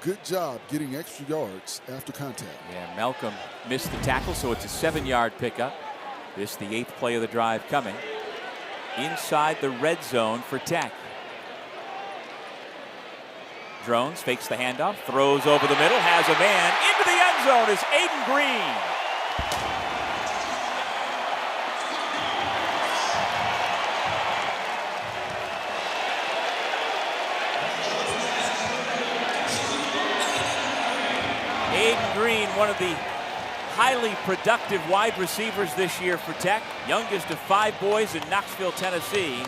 Good job getting extra yards after contact. Yeah, Malcolm missed the tackle, so it's a 7-yard pickup. This the 8th play of the drive coming. Inside the red zone for Tech. Drones fakes the handoff, throws over the middle, has a man into the end zone is Aiden Green. Aiden Green, one of the highly productive wide receivers this year for Tech, youngest of 5 boys in Knoxville, Tennessee.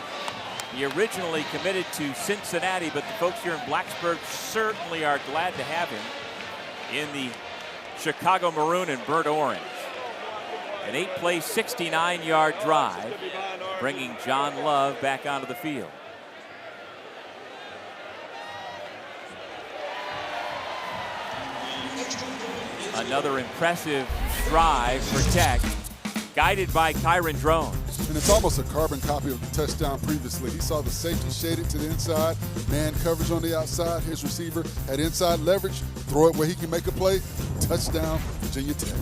He originally committed to Cincinnati, but the folks here in Blacksburg certainly are glad to have him in the Chicago Maroon and Burnt Orange. An 8-play, 69-yard drive, bringing John Love back onto the field. Another impressive drive for Tech, guided by Kyron Drones. And it's almost a carbon copy of the touchdown previously. He saw the safety shaded to the inside, man coverage on the outside. His receiver had inside leverage, throw it where he can make a play. Touchdown, Virginia Tech.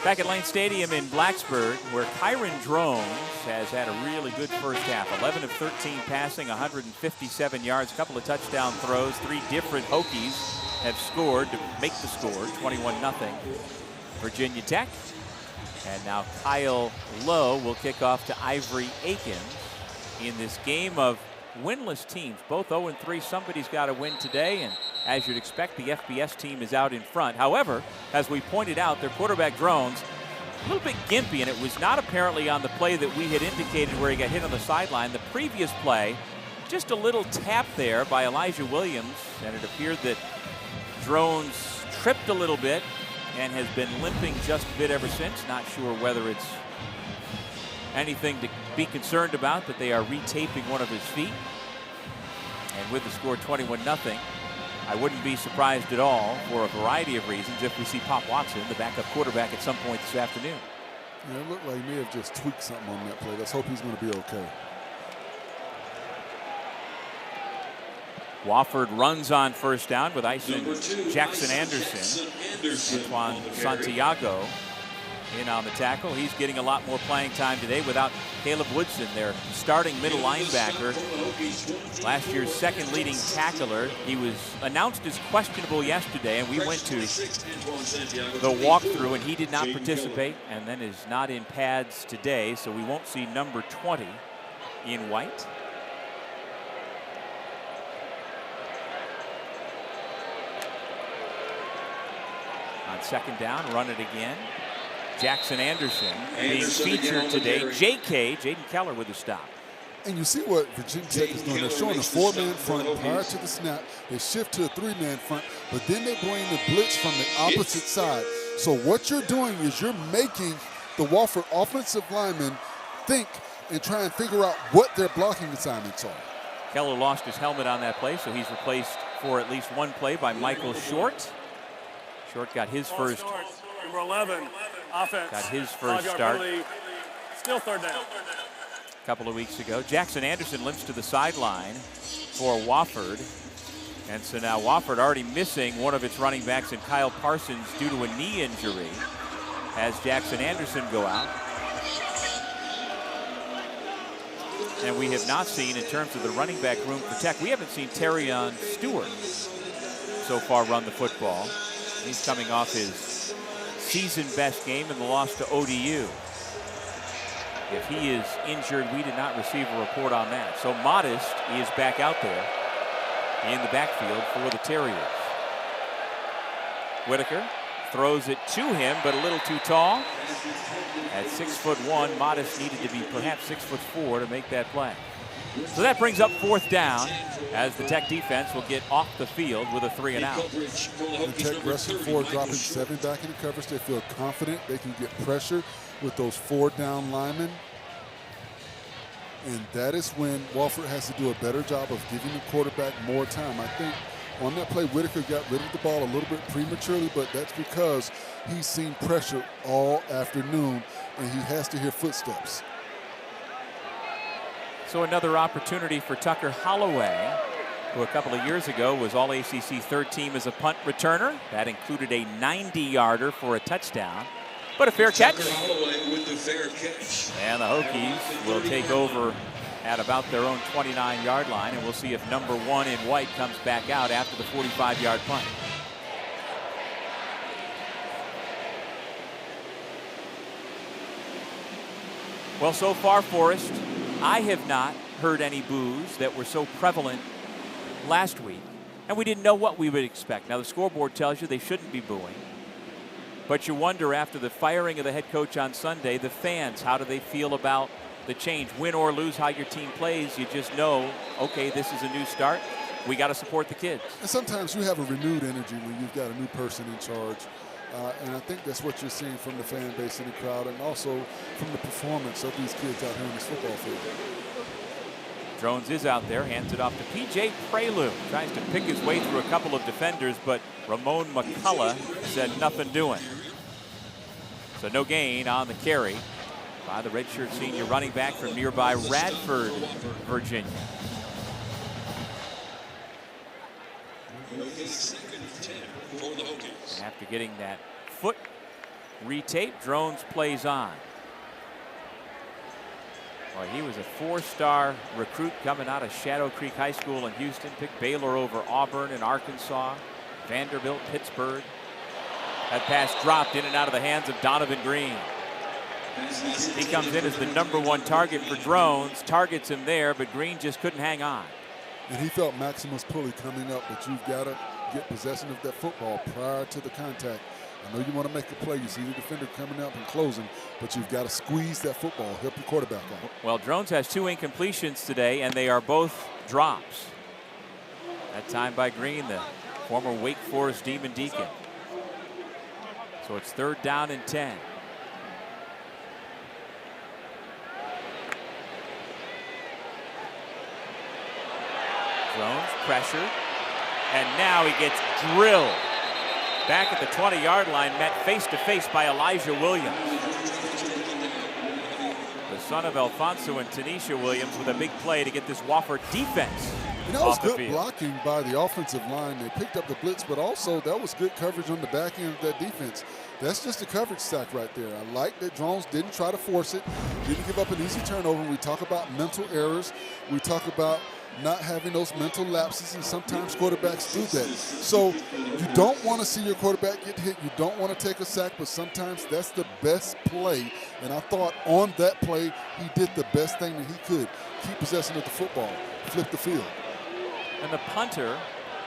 Back at Lane Stadium in Blacksburg, where Kyron Drones has had a really good first half. 11 of 13 passing, 157 yards, a couple of touchdown throws. 3 different Hokies have scored to make the score, 21-0 Virginia Tech. And now Kyle Lowe will kick off to Ivory Akins in this game of winless teams. Both 0-3. Somebody's got to win today, and as you'd expect, the FBS team is out in front. However, as we pointed out, their quarterback Drones a little bit gimpy, and it was not apparently on the play that we had indicated where he got hit on the sideline. The previous play, just a little tap there by Elijah Williams, and it appeared that Drones tripped a little bit and has been limping just a bit ever since. Not sure whether it's anything to be concerned about, but they are retaping one of his feet. And with the score 21-0, I wouldn't be surprised at all for a variety of reasons if we see Pop Watson, the backup quarterback, at some point this afternoon. Yeah, it looked like he may have just tweaked something on that play. Let's hope he's going to be okay. Wofford runs on first down with Jackson Anderson. Antoine Santiago in on the tackle. He's getting a lot more playing time today without Caleb Woodson, their starting middle linebacker. Last year's second leading tackler. He was announced as questionable yesterday, and we went to the walkthrough, and he did not participate, and then is not in pads today, so we won't see number 20 in white. On second down, run it again. Jackson Anderson being featured today. Jaden Keller with a stop. And you see what Virginia Tech is doing. They're showing a 4-man front prior to the snap. They shift to a 3-man front, but then they bring the blitz from the opposite side. So what you're doing is you're making the Wofford offensive linemen think and try and figure out what their blocking assignments are. Keller lost his helmet on that play, so he's replaced for at least one play by Michael Short. Short got his first. Number 11, offense. Got his first 5-yard start. penalty. Still third down. A couple of weeks ago. Jackson Anderson limps to the sideline for Wofford. And so now Wofford already missing one of its running backs in Kyle Parsons due to a knee injury. Has Jackson Anderson go out. And we have not seen, in terms of the running back room for Tech, we haven't seen Terrion Stewart so far run the football. He's coming off his season best game in the loss to ODU. If he is injured, we did not receive a report on that. So Modest is back out there in the backfield for the Terriers. Whitaker throws it to him, but a little too tall. At 6'1", Modest needed to be perhaps 6'4" to make that play. So that brings up fourth down as the Tech defense will get off the field with a 3 and out. The Tech rushing 4, dropping 7 back into coverage. They feel confident they can get pressure with those 4 down linemen. And that is when Wofford has to do a better job of giving the quarterback more time. I think on that play, Whitaker got rid of the ball a little bit prematurely, but that's because he's seen pressure all afternoon and he has to hear footsteps. So another opportunity for Tucker Holloway, who a couple of years ago was All-ACC third team as a punt returner. That included a 90-yarder for a touchdown, but a fair catch. Tucker Holloway with the fair catch. And the Hokies will take over at about their own 29-yard line, and we'll see if number 1 in white comes back out after the 45-yard punt. Well, so far, Forrest, I have not heard any boos that were so prevalent last week, and we didn't know what we would expect. Now, the scoreboard tells you they shouldn't be booing, but you wonder after the firing of the head coach on Sunday, the fans, how do they feel about the change? Win or lose how your team plays, you just know, okay, this is a new start. We got to support the kids. And sometimes you have a renewed energy when you've got a new person in charge. And I think that's what you're seeing from the fan base and the crowd, and also from the performance of these kids out here in this football field. Drones is out there, hands it off to P.J. Prelude. Tries to pick his way through a couple of defenders, but Ramon McCullough said nothing doing. So no gain on the carry by the redshirt senior running back from nearby Radford, Virginia. After getting that foot retaped, Drones plays on. Well, he was a 4-star recruit coming out of Shadow Creek High School in Houston. Picked Baylor over Auburn and Arkansas, Vanderbilt, Pittsburgh. That pass dropped in and out of the hands of Donovan Green. He comes in as the number 1 target for Drones, targets him there, but Green just couldn't hang on. And he felt Maximus Pulley coming up, but you've got to get possession of that football prior to the contact. I know you want to make a play. You see the defender coming up and closing, but you've got to squeeze that football, help your quarterback out. Well, Drones has 2 incompletions today, and they are both drops. That time by Green, the former Wake Forest Demon Deacon. So it's 3rd down and 10. Drones pressure, and now he gets drilled. Back at the 20-yard line, met face-to-face by Elijah Williams. The son of Alfonso and Tanisha Williams with a big play to get this Wofford defense And that was off the good field. blocking by the offensive line. They picked up the blitz, but also that was good coverage on the back end of that defense. That's just a coverage sack right there. I like that Drones didn't try to force it, didn't give up an easy turnover. We talk about mental errors. We talk about not having those mental lapses, and sometimes quarterbacks do that. So you don't want to see your quarterback get hit. You don't want to take a sack, but sometimes that's the best play. And I thought on that play, he did the best thing that he could. Keep possession of the football, flip the field. And the punter,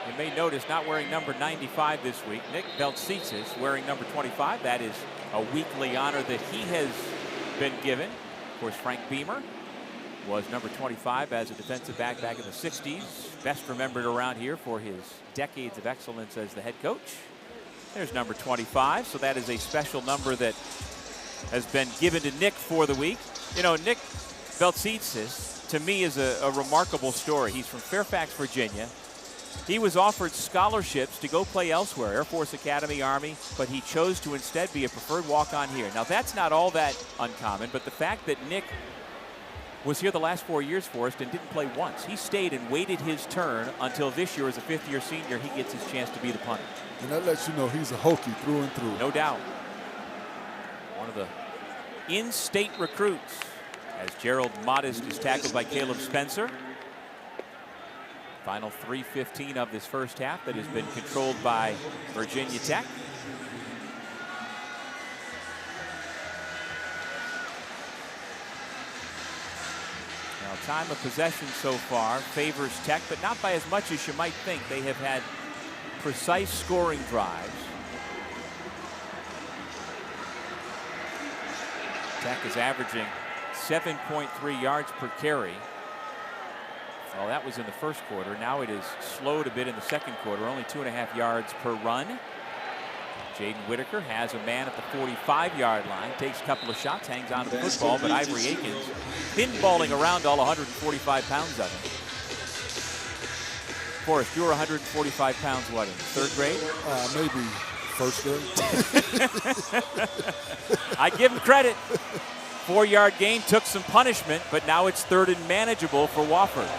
you may notice, not wearing number 95 this week. Nick Beltsitsis wearing number 25. That is a weekly honor that he has been given. Of course, Frank Beamer was number 25 as a defensive back in the 60s. Best remembered around here for his decades of excellence as the head coach. There's number 25, so that is a special number that has been given to Nick for the week. You know, Nick Beltsitsis, to me, is a remarkable story. He's from Fairfax, Virginia. He was offered scholarships to go play elsewhere, Air Force Academy, Army, but he chose to instead be a preferred walk-on here. Now, that's not all that uncommon, but the fact that Nick was here the last 4 years for us and didn't play once. He stayed and waited his turn until this year as a fifth-year senior, he gets his chance to be the punter. And that lets you know he's a Hokie through and through. No doubt. One of the in-state recruits as Gerald Modest is tackled by Caleb Spencer. Final 3:15 of this first half that has been controlled by Virginia Tech. Now, time of possession so far favors Tech, but not by as much as you might think. They have had precise scoring drives. Tech is averaging 7.3 yards per carry. Well, that was in the first quarter. Now it is slowed a bit in the second quarter, only 2.5 yards per run. Jaden Whitaker has a man at the 45-yard line, takes a couple of shots, hangs on to the football, but Ivory Akins pinballing around all 145 pounds of him. Forrest, you were 145 pounds, what, in third grade? Maybe first grade. I give him credit. 4-yard gain, took some punishment, but now it's third and manageable for Wofford.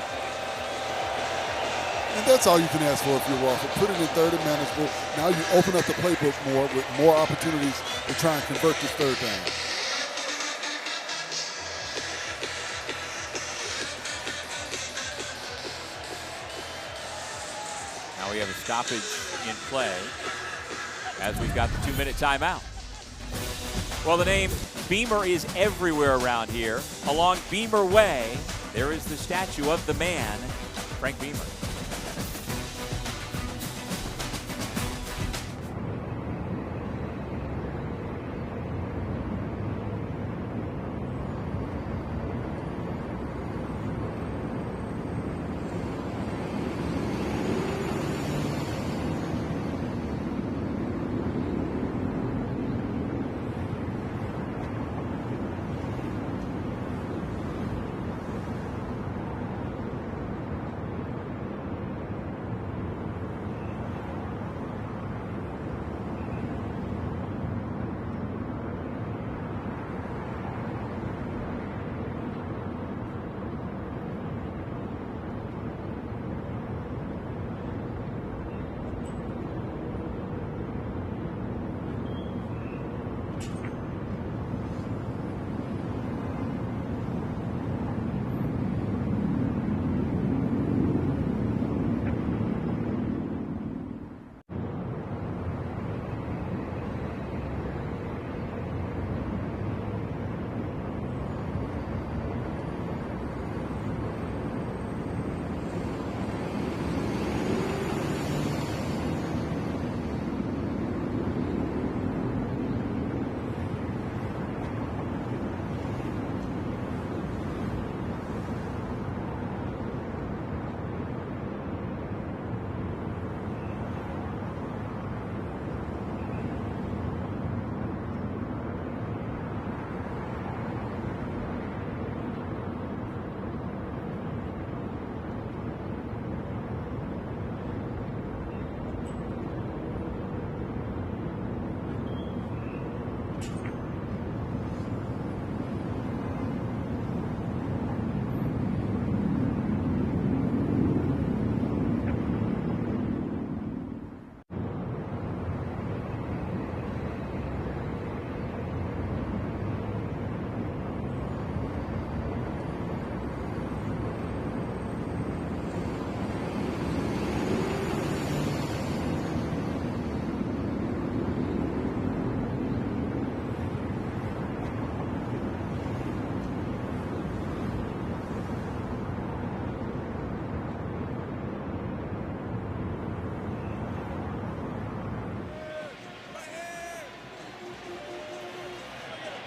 And that's all you can ask for if you're Wofford. Put it in third and manageable. Now you open up the playbook more with more opportunities to try and convert this third down. Now we have a stoppage in play as we've got the 2-minute timeout. Well, the name Beamer is everywhere around here. Along Beamer Way, there is the statue of the man, Frank Beamer.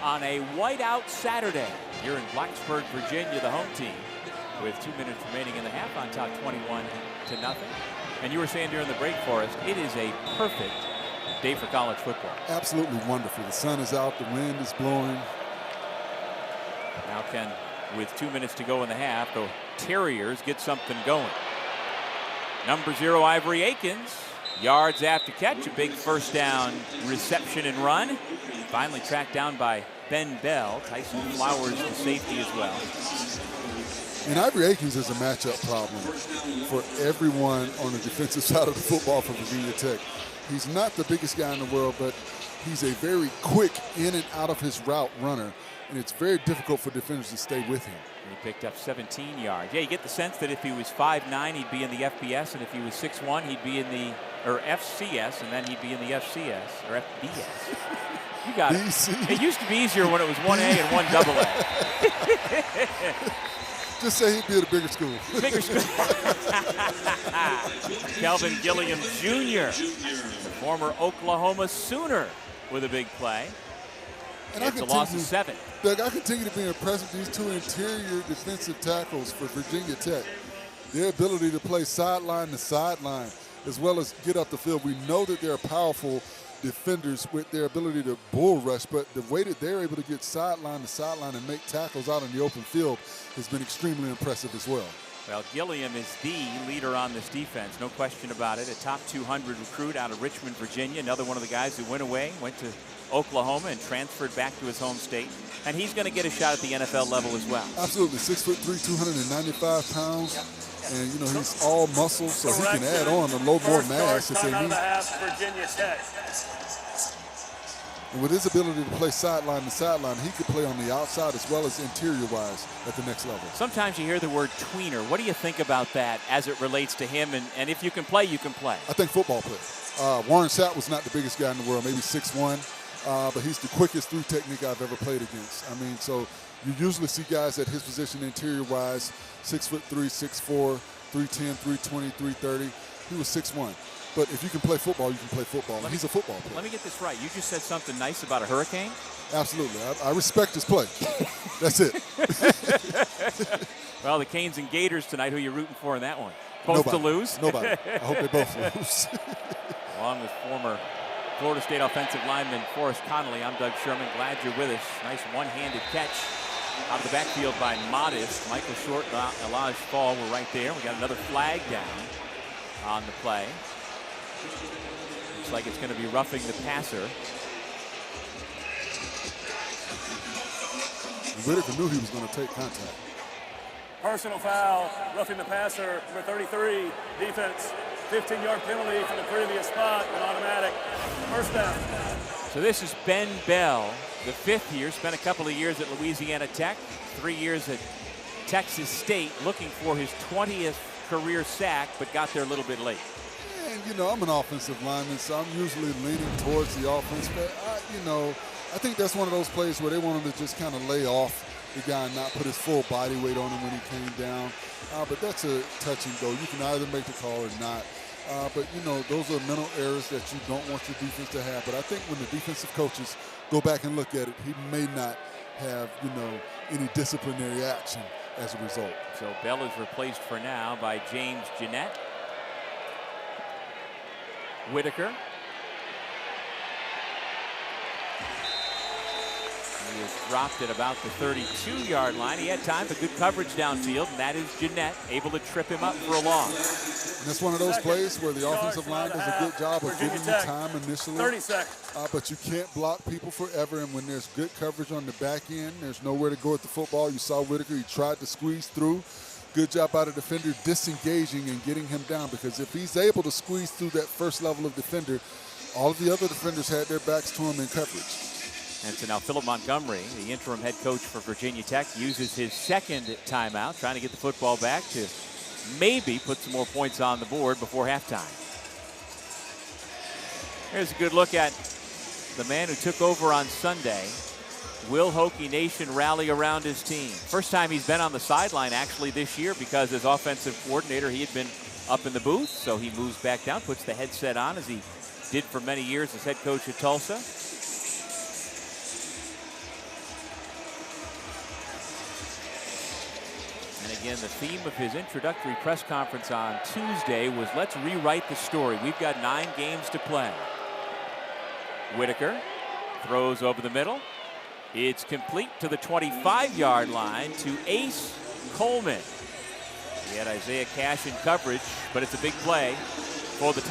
On a whiteout Saturday here in Blacksburg, Virginia, the home team, with 2 minutes remaining in the half, on top 21-0. And you were saying during the break, Forrest, it is a perfect day for college football. Absolutely wonderful. The sun is out, the wind is blowing. Now can, with 2 minutes to go in the half, the Terriers get something going. Number 0, Ivory Akins. Yards after catch, a big first down reception and run. Finally tracked down by Ben Bell. Tyson Flowers the safety as well. And Ivory Akins is a matchup problem for everyone on the defensive side of the football for Virginia Tech. He's not the biggest guy in the world, but he's a very quick in and out of his route runner, and it's very difficult for defenders to stay with him. And he picked up 17 yards. Yeah, you get the sense that if he was 5'9", he'd be in the FBS, and if he was 6'1", he'd be in the FCS, and then he'd be in the FCS or FBS. You got it. BC. It used to be easier when it was 1A and 1AA. Just say he'd be at a bigger school. Bigger school. Kelvin Gilliam Jr., former Oklahoma Sooner, with a big play. And it's a loss of 7. Doug, I continue to be impressed with these 2 interior defensive tackles for Virginia Tech. Their ability to play sideline to sideline as well as get up the field. We know that they're powerful defenders with their ability to bull rush, but the way that they're able to get sideline to sideline and make tackles out in the open field has been extremely impressive as well. Well, Gilliam is the leader on this defense, no question about it. A top 200 recruit out of Richmond, Virginia. Another one of the guys who went away, went to Oklahoma and transferred back to his home state. And he's going to get a shot at the NFL level as well. Absolutely. 6'3", 295 pounds. And, you know, he's all muscle, so he can add on a little more mass if they need. Virginia Tech. And with his ability to play sideline to sideline, he could play on the outside as well as interior-wise at the next level. Sometimes you hear the word tweener. What do you think about that as it relates to him? And if you can play, you can play. I think football player. Warren Sapp was not the biggest guy in the world, maybe 6'1", but he's the quickest through technique I've ever played against. I mean, so you usually see guys at his position interior-wise, 6'3", 6'4", 310, 320, 330. He was 6'1". But if you can play football, you can play football. He's a football player. Let me get this right. You just said something nice about a hurricane? Absolutely. I respect his play. That's it. Well, the Canes and Gators tonight, who are you rooting for in that one? Both Nobody. to lose? Nobody. I hope they both lose. Along with former Florida State offensive lineman Forrest Connolly, I'm Doug Sherman. Glad you're with us. Nice one-handed catch out of the backfield by Modest. Michael Short and Elijah Fall were right there. We got another flag down on the play. Looks like it's going to be roughing the passer. Whitaker knew he was going to take contact. Personal foul, roughing the passer, number 33, defense. 15-yard penalty from the previous spot, an automatic first down. So this is Ben Bell, the 5th year, spent a couple of years at Louisiana Tech, 3 years at Texas State, looking for his 20th career sack, but got there a little bit late. And, you know, I'm an offensive lineman, so I'm usually leaning towards the offense. But, I think that's one of those plays where they want him to just kind of lay off the guy and not put his full body weight on him when he came down. But that's a touch and go. You can either make the call or not. But, you know, those are mental errors that you don't want your defense to have. But I think when the defensive coaches go back and look at it, he may not have, you know, any disciplinary action as a result. So Bell is replaced for now by James Jeanette. Whitaker. He is dropped at about the 32-yard line. He had time for good coverage downfield, and that is Jeanette able to trip him up for a loss. And that's one of those plays where the offensive line does a good job of giving you time initially. 30 seconds. But you can't block people forever, and when there's good coverage on the back end, there's nowhere to go with the football. You saw Whitaker, he tried to squeeze through. Good job by the defender disengaging and getting him down, because if he's able to squeeze through that first level of defender, all of the other defenders had their backs to him in coverage. And so now Philip Montgomery, the interim head coach for Virginia Tech, uses his second timeout, trying to get the football back to maybe put some more points on the board before halftime. Here's a good look at the man who took over on Sunday. Will Hokie Nation rally around his team? First time he's been on the sideline actually this year, because as offensive coordinator he had been up in the booth, so he moves back down, puts the headset on as he did for many years as head coach at Tulsa. And again, the theme of his introductory press conference on Tuesday was, let's rewrite the story. We've got 9 games to play. Whitaker throws over the middle. It's complete to the 25-yard line to Ace Coleman. He had Isaiah Cash in coverage, but it's a big play for the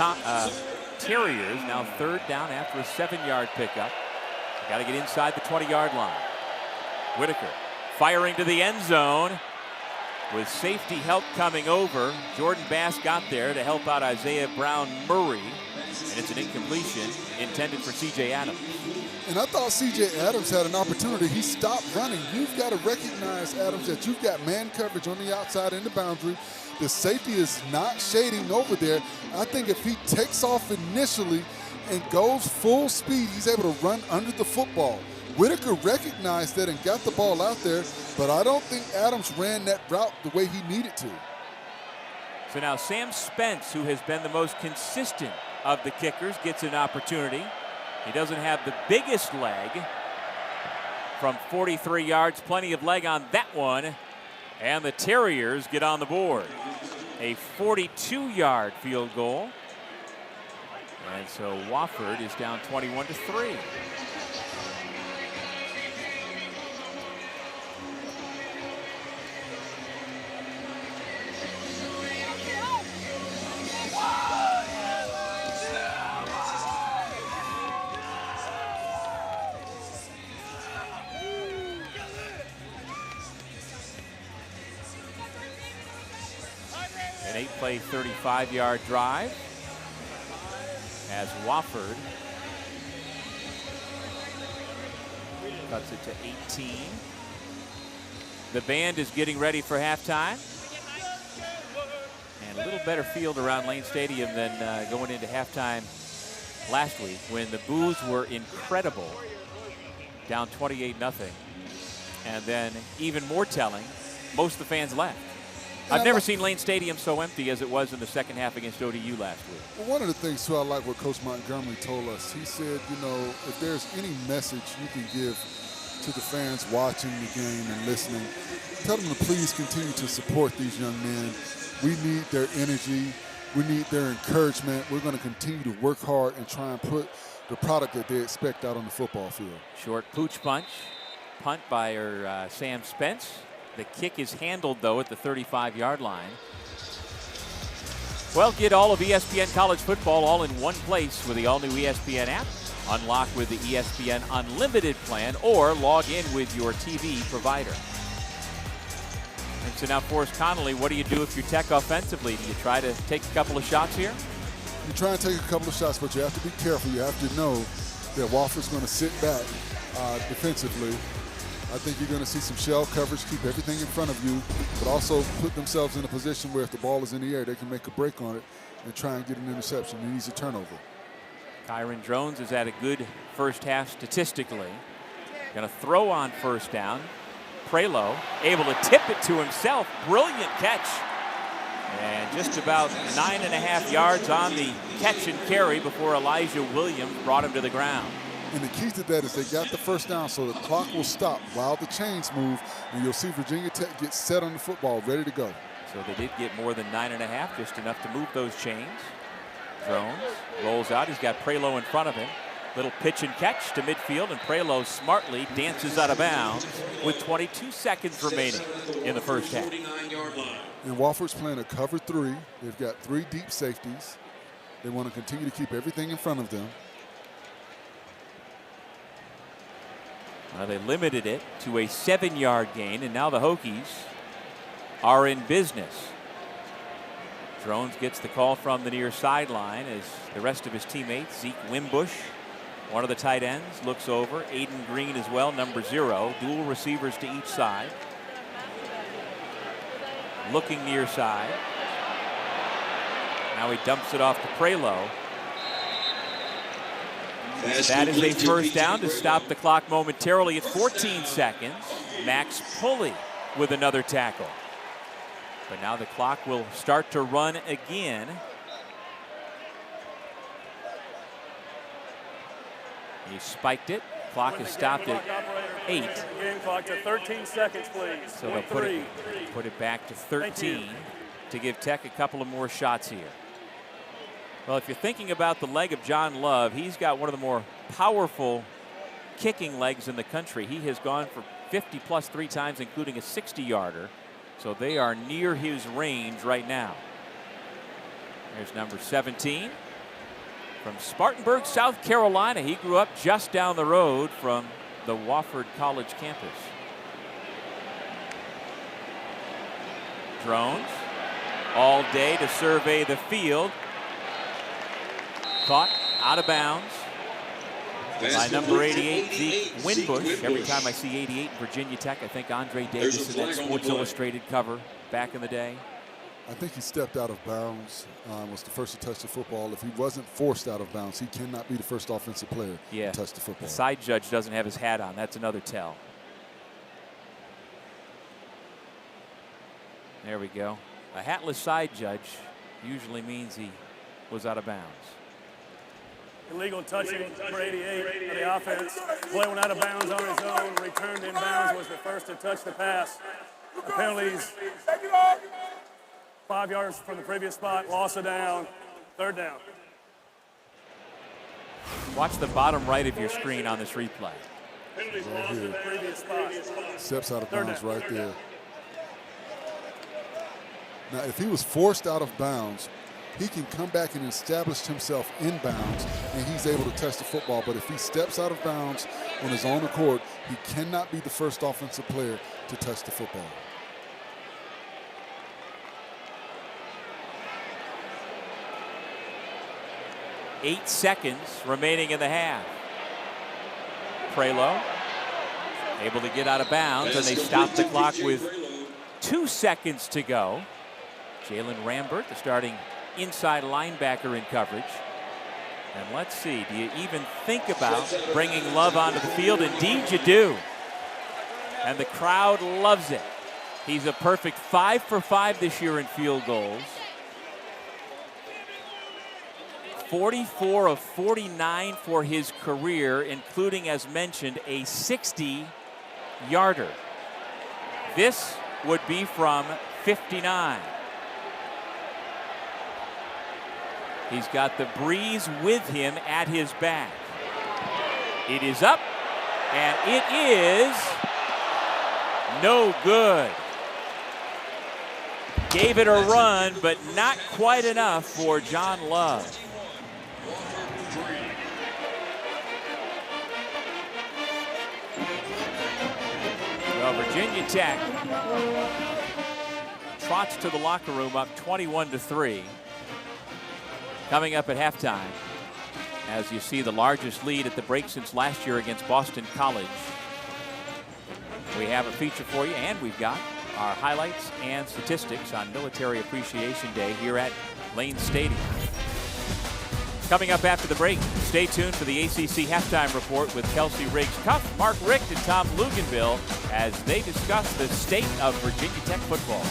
Terriers. Now 3rd down after a 7-yard pickup. Got to get inside the 20-yard line. Whitaker firing to the end zone with safety help coming over. Jordan Bass got there to help out Isaiah Brown Murray, and it's an incompletion intended for C.J. Adams. And I thought C.J. Adams had an opportunity. He stopped running. You've got to recognize, Adams, that you've got man coverage on the outside in the boundary. The safety is not shading over there. I think if he takes off initially and goes full speed, he's able to run under the football. Whitaker recognized that and got the ball out there, but I don't think Adams ran that route the way he needed to. So now Sam Spence, who has been the most consistent of the kickers, gets an opportunity. He doesn't have the biggest leg from 43 yards, plenty of leg on that one, and the Terriers get on the board. A 42-yard field goal. And so Wofford is down 21-3. An 8-play, 35-yard drive as Wofford cuts it to 18. The band is getting ready for halftime. And a little better field around Lane Stadium than going into halftime last week when the boos were incredible, down 28-0. And then even more telling, most of the fans left. I've never seen Lane Stadium so empty as it was in the second half against ODU last week. Well, one of the things, too, I like what Coach Montgomery told us. He said, you know, if there's any message you can give to the fans watching the game and listening, tell them to please continue to support these young men. We need their energy. We need their encouragement. We're going to continue to work hard and try and put the product that they expect out on the football field. Short pooch punch. Punt by Sam Spence. The kick is handled, though, at the 35-yard line. Well, get all of ESPN College Football all in one place with the all-new ESPN app. Unlock with the ESPN Unlimited plan or log in with your TV provider. And so now, Forrest Connolly, what do you do if you're Tech offensively? Do you try to take a couple of shots here? You try and take a couple of shots, but you have to be careful. You have to know that Wofford's going to sit back defensively. I think you're going to see some shell coverage, keep everything in front of you, but also put themselves in a position where if the ball is in the air, they can make a break on it and try and get an interception. He needs a turnover. Kyron Drones has had a good first half statistically. Going to throw on first down. Prelo able to tip it to himself. Brilliant catch. And just about 9.5 yards on the catch and carry before Elijah Williams brought him to the ground. And the key to that is they got the first down, so the clock will stop while the chains move, and you'll see Virginia Tech get set on the football, ready to go. So they did get more than 9.5, just enough to move those chains. Drones rolls out. He's got Prelo in front of him. Little pitch and catch to midfield, and Prelo smartly dances out of bounds with 22 seconds remaining in the first half. And Wofford's playing a cover 3. They've got 3 deep safeties. They want to continue to keep everything in front of them. They limited it to a 7-yard gain, and now the Hokies are in business. Drones gets the call from the near sideline as the rest of his teammates, Zeke Wimbush, one of the tight ends, looks over. Aiden Green as well, number 0. Dual receivers to each side. Looking near side. Now he dumps it off to Prelo. That is a first down to stop the clock momentarily at 14 seconds. Max Pulley with another tackle. But now the clock will start to run again. He spiked it. Clock is stopped at 8. Game clock to 13 seconds, please. So they'll put it back to 13 to give Tech a couple of more shots here. Well, if you're thinking about the leg of John Love, he's got one of the more powerful kicking legs in the country. He has gone for 50-plus 3 times, including a 60-yarder. So they are near his range right now. There's number 17 from Spartanburg, South Carolina. He grew up just down the road from the Wofford College campus. Drones all day to survey the field. Caught out of bounds by number 88, Zeke Winbush. Every time I see 88 in Virginia Tech, I think Andre Davis in that Sports Illustrated cover back in the day. I think he stepped out of bounds, was the first to touch the football. If he wasn't forced out of bounds, he cannot be the first offensive player to touch the football. The side judge doesn't have his hat on. That's another tell. There we go. A hatless side judge usually means he was out of bounds. Illegal touching for 88 of the offense. Play went out of bounds on his own. Returned in bounds, was the first to touch the pass. The penalties, 5 yards from the previous spot, loss of down, 3rd down. Watch the bottom right of your screen on this replay. Penalties, loss of the previous spot. Steps out of bounds right there. Now, if he was forced out of bounds, he can come back and establish himself in bounds, and he's able to touch the football. But if he steps out of bounds on his own accord, he cannot be the first offensive player to touch the football. Eight seconds remaining in the half. Prelo able to get out of bounds, and they stop the clock with 2 seconds to go. Jalen Rambert, the starting inside linebacker in coverage. And let's see, do you even think about bringing Love onto the field? Indeed you do. And the crowd loves it. He's a perfect 5 for 5 this year in field goals. 44 of 49 for his career, including, as mentioned, a 60-yarder. This would be from 59. He's got the breeze with him at his back. It is up, and it is no good. Gave it a run, but not quite enough for John Love. Well, Virginia Tech trots to the locker room up 21-3. Coming up at halftime, as you see the largest lead at the break since last year against Boston College. We have a feature for you, and we've got our highlights and statistics on Military Appreciation Day here at Lane Stadium. Coming up after the break, stay tuned for the ACC Halftime Report with Kelsey Riggs-Cuff, Mark Richt, and Tom Luganville as they discuss the state of Virginia Tech football.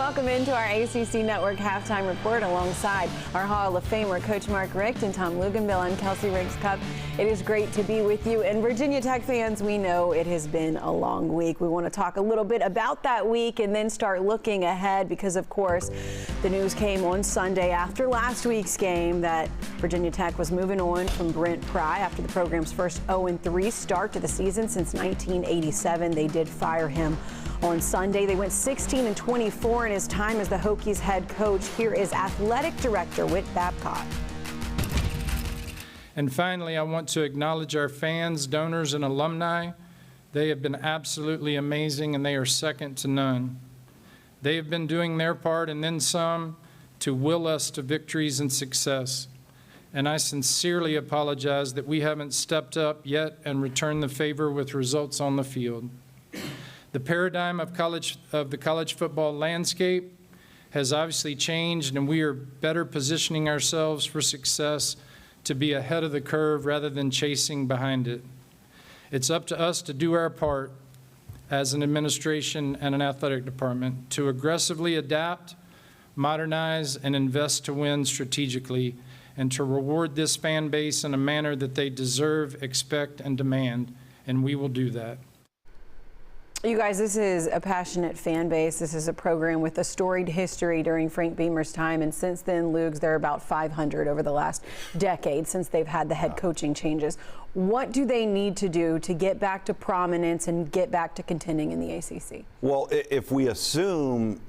welcome into our ACC Network Halftime Report alongside our Hall of Famer, Coach Mark Richt and Tom Luganville. I'm Kelsey Riggs-Cup. It is great to be with you. And Virginia Tech fans, we know it has been a long week. We want to talk a little bit about that week and then start looking ahead because, of course, the news came on Sunday after last week's game that Virginia Tech was moving on from Brent Pry after the program's first 0-3 start to the season since 1987. They did fire him on Sunday. They went 16-24 in his time as the Hokies head coach. Here is athletic director Whit Babcock. And finally, I want to acknowledge our fans, donors, and alumni. They have been absolutely amazing, and they are second to none. They have been doing their part and then some to will us to victories and success. And I sincerely apologize that we haven't stepped up yet and returned the favor with results on the field. The paradigm of the college football landscape has obviously changed, and we are better positioning ourselves for success to be ahead of the curve rather than chasing behind it. It's up to us to do our part as an administration and an athletic department to aggressively adapt, modernize, and invest to win strategically, and to reward this fan base in a manner that they deserve, expect, and demand, and we will do that. You guys, this is a passionate fan base. This is a program with a storied history during Frank Beamer's time, and since then, Lugs, they're about 500 over the last decade since they've had the head coaching changes. What do they need to do to get back to prominence and get back to contending in the ACC? Well, if we assume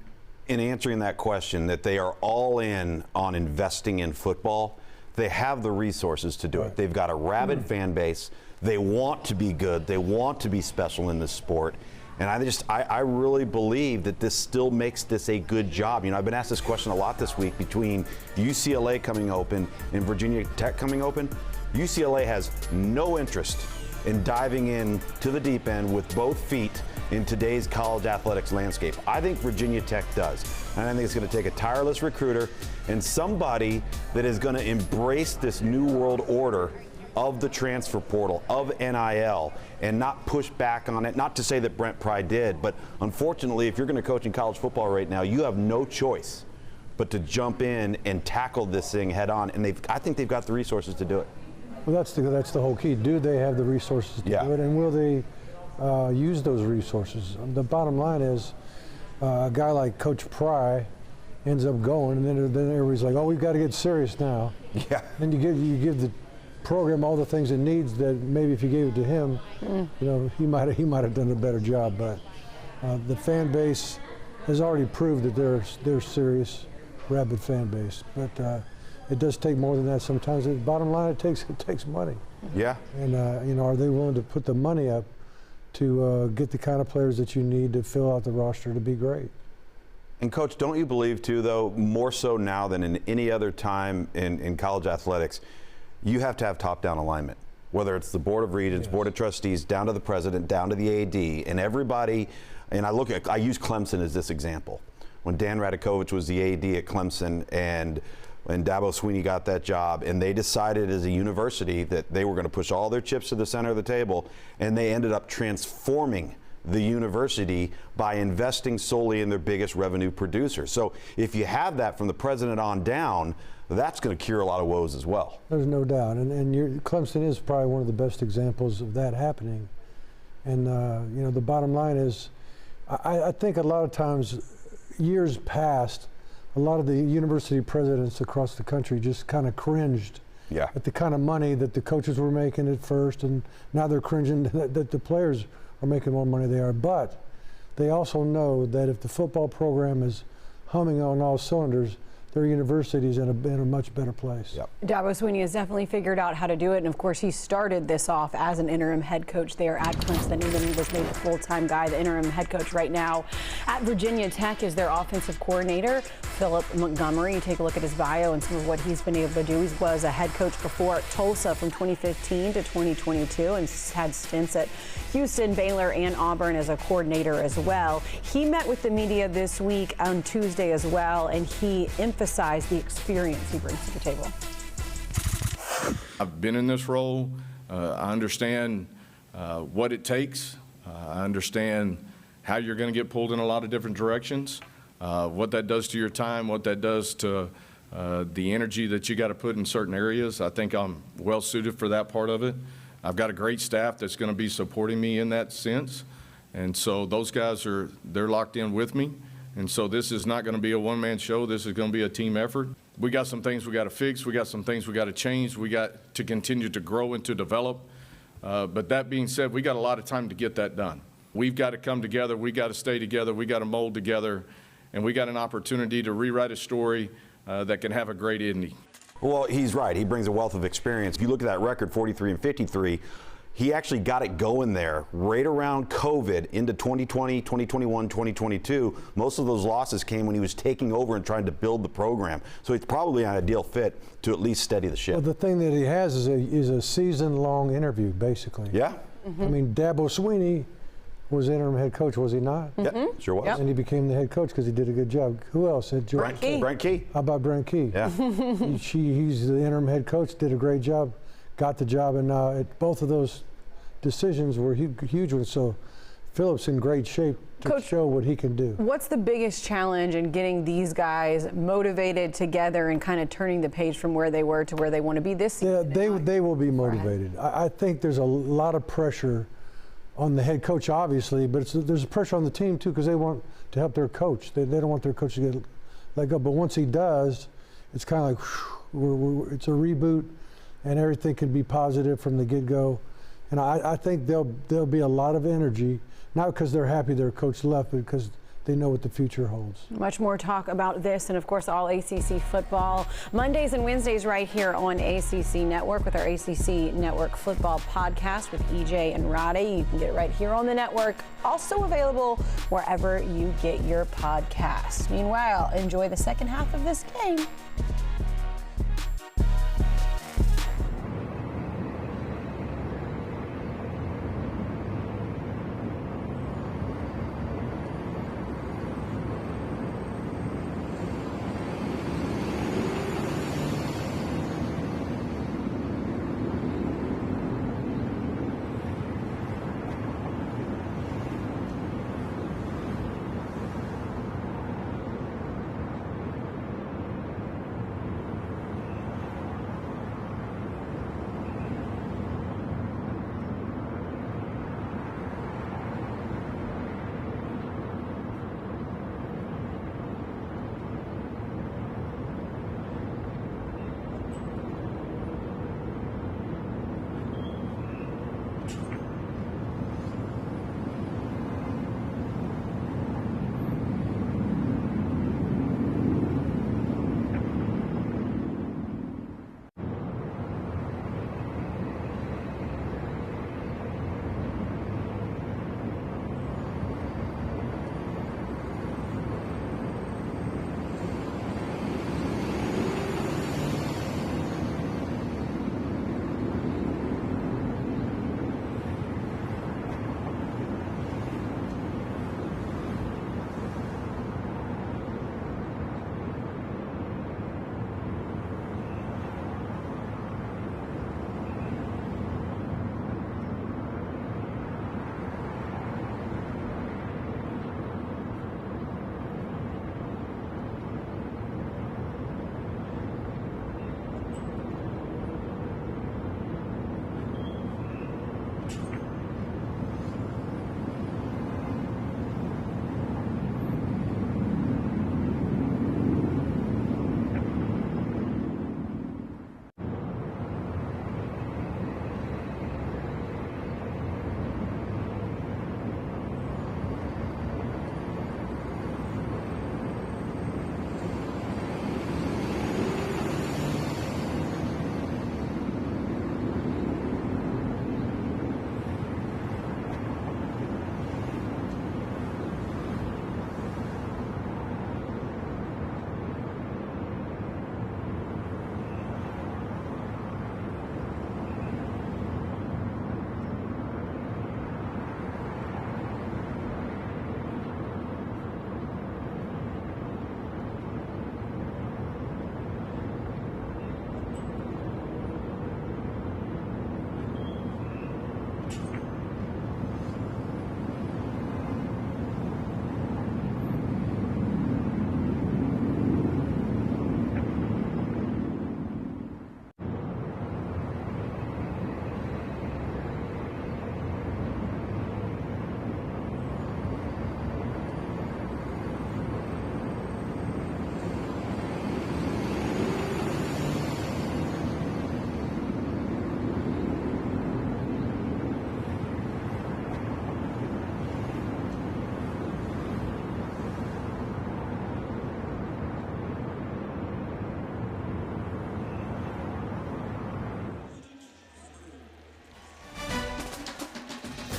in answering that question that they are all in on investing in football, they have the resources to do it. They've got a rabid fan base. They want to be good. They want to be special in this sport. And I really believe that this still makes this a good job. You know, I've been asked this question a lot this week between UCLA coming open and Virginia Tech coming open. UCLA has no interest in diving in to the deep end with both feet in today's college athletics landscape. I think Virginia Tech does. And I think it's going to take a tireless recruiter and somebody that is going to embrace this new world order of the transfer portal, of NIL, and not push back on it. Not to say that Brent Pry did, but unfortunately, if you're going to coach in college football right now, you have no choice but to jump in and tackle this thing head on. And I think they've got the resources to do it. Well, that's the whole key. Do they have the resources to do it, and will they use those resources? The bottom line is, a guy like Coach Pry ends up going, and then everybody's like, "Oh, we've got to get serious now." Yeah. And you give the program all the things it needs that maybe if you gave it to him, you know, he might have done a better job. But the fan base has already proved that they're serious, rabid fan base. But it does take more than that sometimes. The bottom line, it takes money. Yeah. And you know, are they willing to put the money up to get the kind of players that you need to fill out the roster to be great? And Coach, don't you believe too, though, more so now than in any other time in college athletics, you have to have top-down alignment, whether it's the Board of Regents, Board of Trustees, down to the President, down to the AD, and everybody. And I use Clemson as this example. When Dan Radakovich was the AD at Clemson and Dabo Swinney got that job, and they decided as a university that they were going to push all their chips to the center of the table, and they ended up transforming the university by investing solely in their biggest revenue producer. So if you have that from the president on down, that's going to cure a lot of woes as well. There's no doubt, and Clemson is probably one of the best examples of that happening. And you know, the bottom line is, I think a lot of times, years past, a lot of the university presidents across the country just kind of cringed at the kind of money that the coaches were making at first, and now they're cringing that the players are making more money they are. But they also know that if the football program is humming on all cylinders, their university is in a much better place. Yep. Dabo Swinney has definitely figured out how to do it, and of course he started this off as an interim head coach there at Clemson, and then he was made the full-time guy. The interim head coach right now at Virginia Tech is their offensive coordinator, Philip Montgomery. You take a look at his bio and some of what he's been able to do. He was a head coach before at Tulsa from 2015 to 2022 and had stints at Houston, Baylor, and Auburn as a coordinator as well. He met with the media this week on Tuesday as well, and he emphasized the experience he brings to the table. I've been in this role. I understand what it takes. I understand how you're going to get pulled in a lot of different directions. What that does to your time, what that does to the energy that you got to put in certain areas, I think I'm well suited for that part of it. I've got a great staff that's going to be supporting me in that sense. And so those guys they're locked in with me. And so this is not going to be a one-man show. This is going to be a team effort. We got some things we got to fix. We got some things we got to change. We got to continue to grow and to develop. But that being said, we got a lot of time to get that done. We've got to come together. We got to stay together. We got to mold together. And we got an opportunity to rewrite a story that can have a great ending. Well, he's right. He brings a wealth of experience. If you look at that record, 43 and 53, he actually got it going there right around COVID into 2020, 2021, 2022. Most of those losses came when he was taking over and trying to build the program. So it's probably an ideal fit to at least steady the ship. Well, the thing that he has is a season-long interview, basically. Yeah. Mm-hmm. I mean, Dabo Swinney was interim head coach, was he not? Mm-hmm. Yeah, sure was. Yep. And he became the head coach because he did a good job. Who else? Brent Key. How about Brent Key? Yeah. He's the interim head coach, did a great job, got the job, and now both of those decisions were huge ones. So Phillips in great shape to Coach, show what he can do. What's the biggest challenge in getting these guys motivated together and kind of turning the page from where they were to where they want to be this season? Yeah, they will be motivated. I think there's a lot of pressure on the head coach, obviously, but there's pressure on the team too because they want to help their coach. They don't want their coach to get let go. But once he does, it's kind of like whew, it's a reboot, and everything can be positive from the get-go. And I think there'll be a lot of energy, not because they're happy their coach left, but because they know what the future holds. Much more talk about this and, of course, all ACC football Mondays and Wednesdays right here on ACC Network with our ACC Network Football Podcast with EJ and Roddy. You can get it right here on the network. Also available wherever you get your podcasts. Meanwhile, enjoy the second half of this game.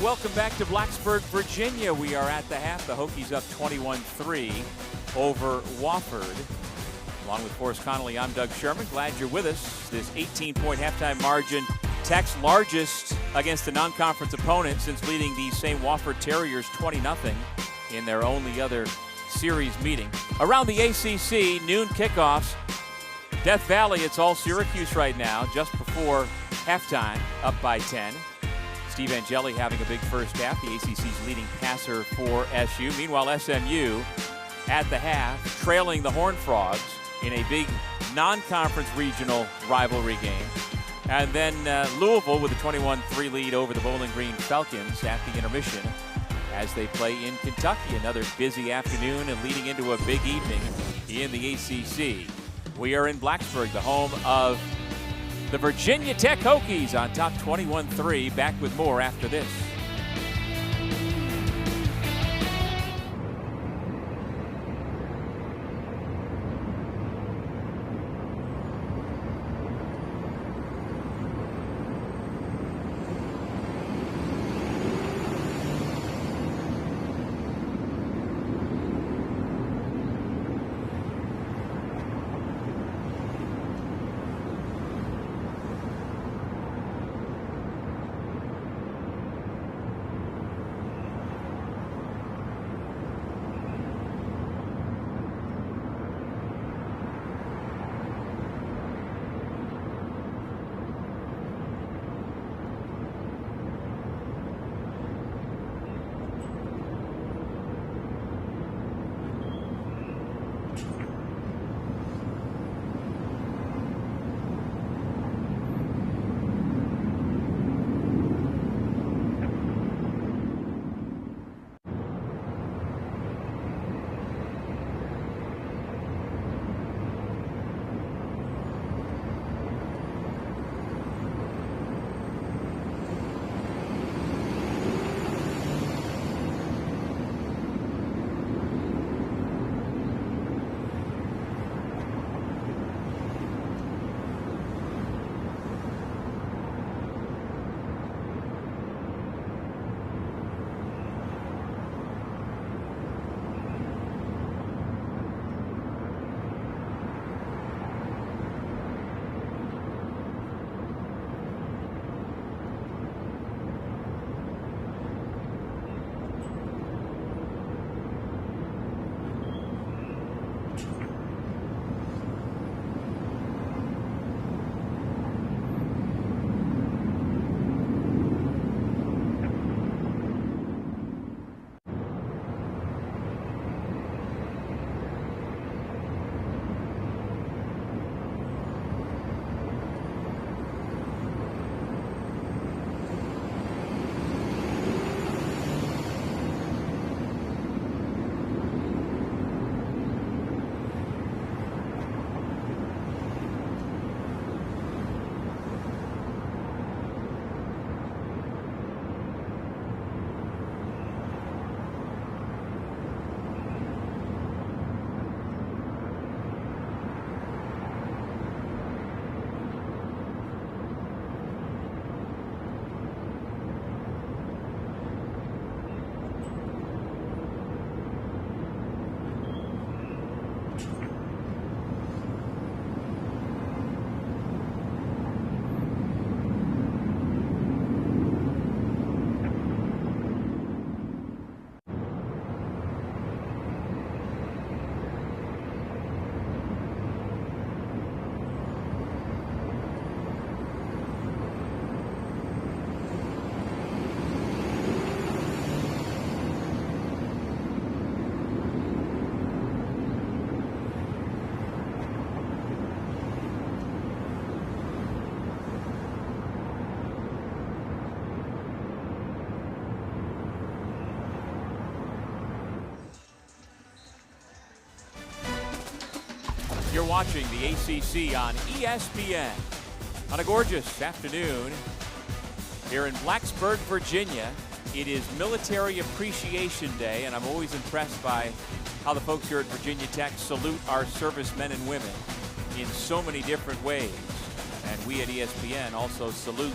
welcome back to Blacksburg, Virginia. We are at the half. The Hokies up 21-3 over Wofford. Along with Forrest Connolly, I'm Doug Sherman. Glad you're with us. This 18-point halftime margin, Tech's largest against a non-conference opponent since leading these same Wofford Terriers 20-0 in their only other series meeting. Around the ACC, noon kickoffs. Death Valley, it's all Syracuse right now, just before halftime, up by 10. Steve Angeli having a big first half, the ACC's leading passer for SU. Meanwhile, SMU at the half, trailing the Horned Frogs in a big non-conference regional rivalry game. And then Louisville with a 21-3 lead over the Bowling Green Falcons at the intermission as they play in Kentucky. Another busy afternoon and leading into a big evening in the ACC. We are in Blacksburg, the home of the Virginia Tech Hokies on top 21-3. Back with more after this. You're watching the ACC on ESPN on a gorgeous afternoon here in Blacksburg, Virginia. It is Military Appreciation Day, and I'm always impressed by how the folks here at Virginia Tech salute our servicemen and women in so many different ways. And we at ESPN also salute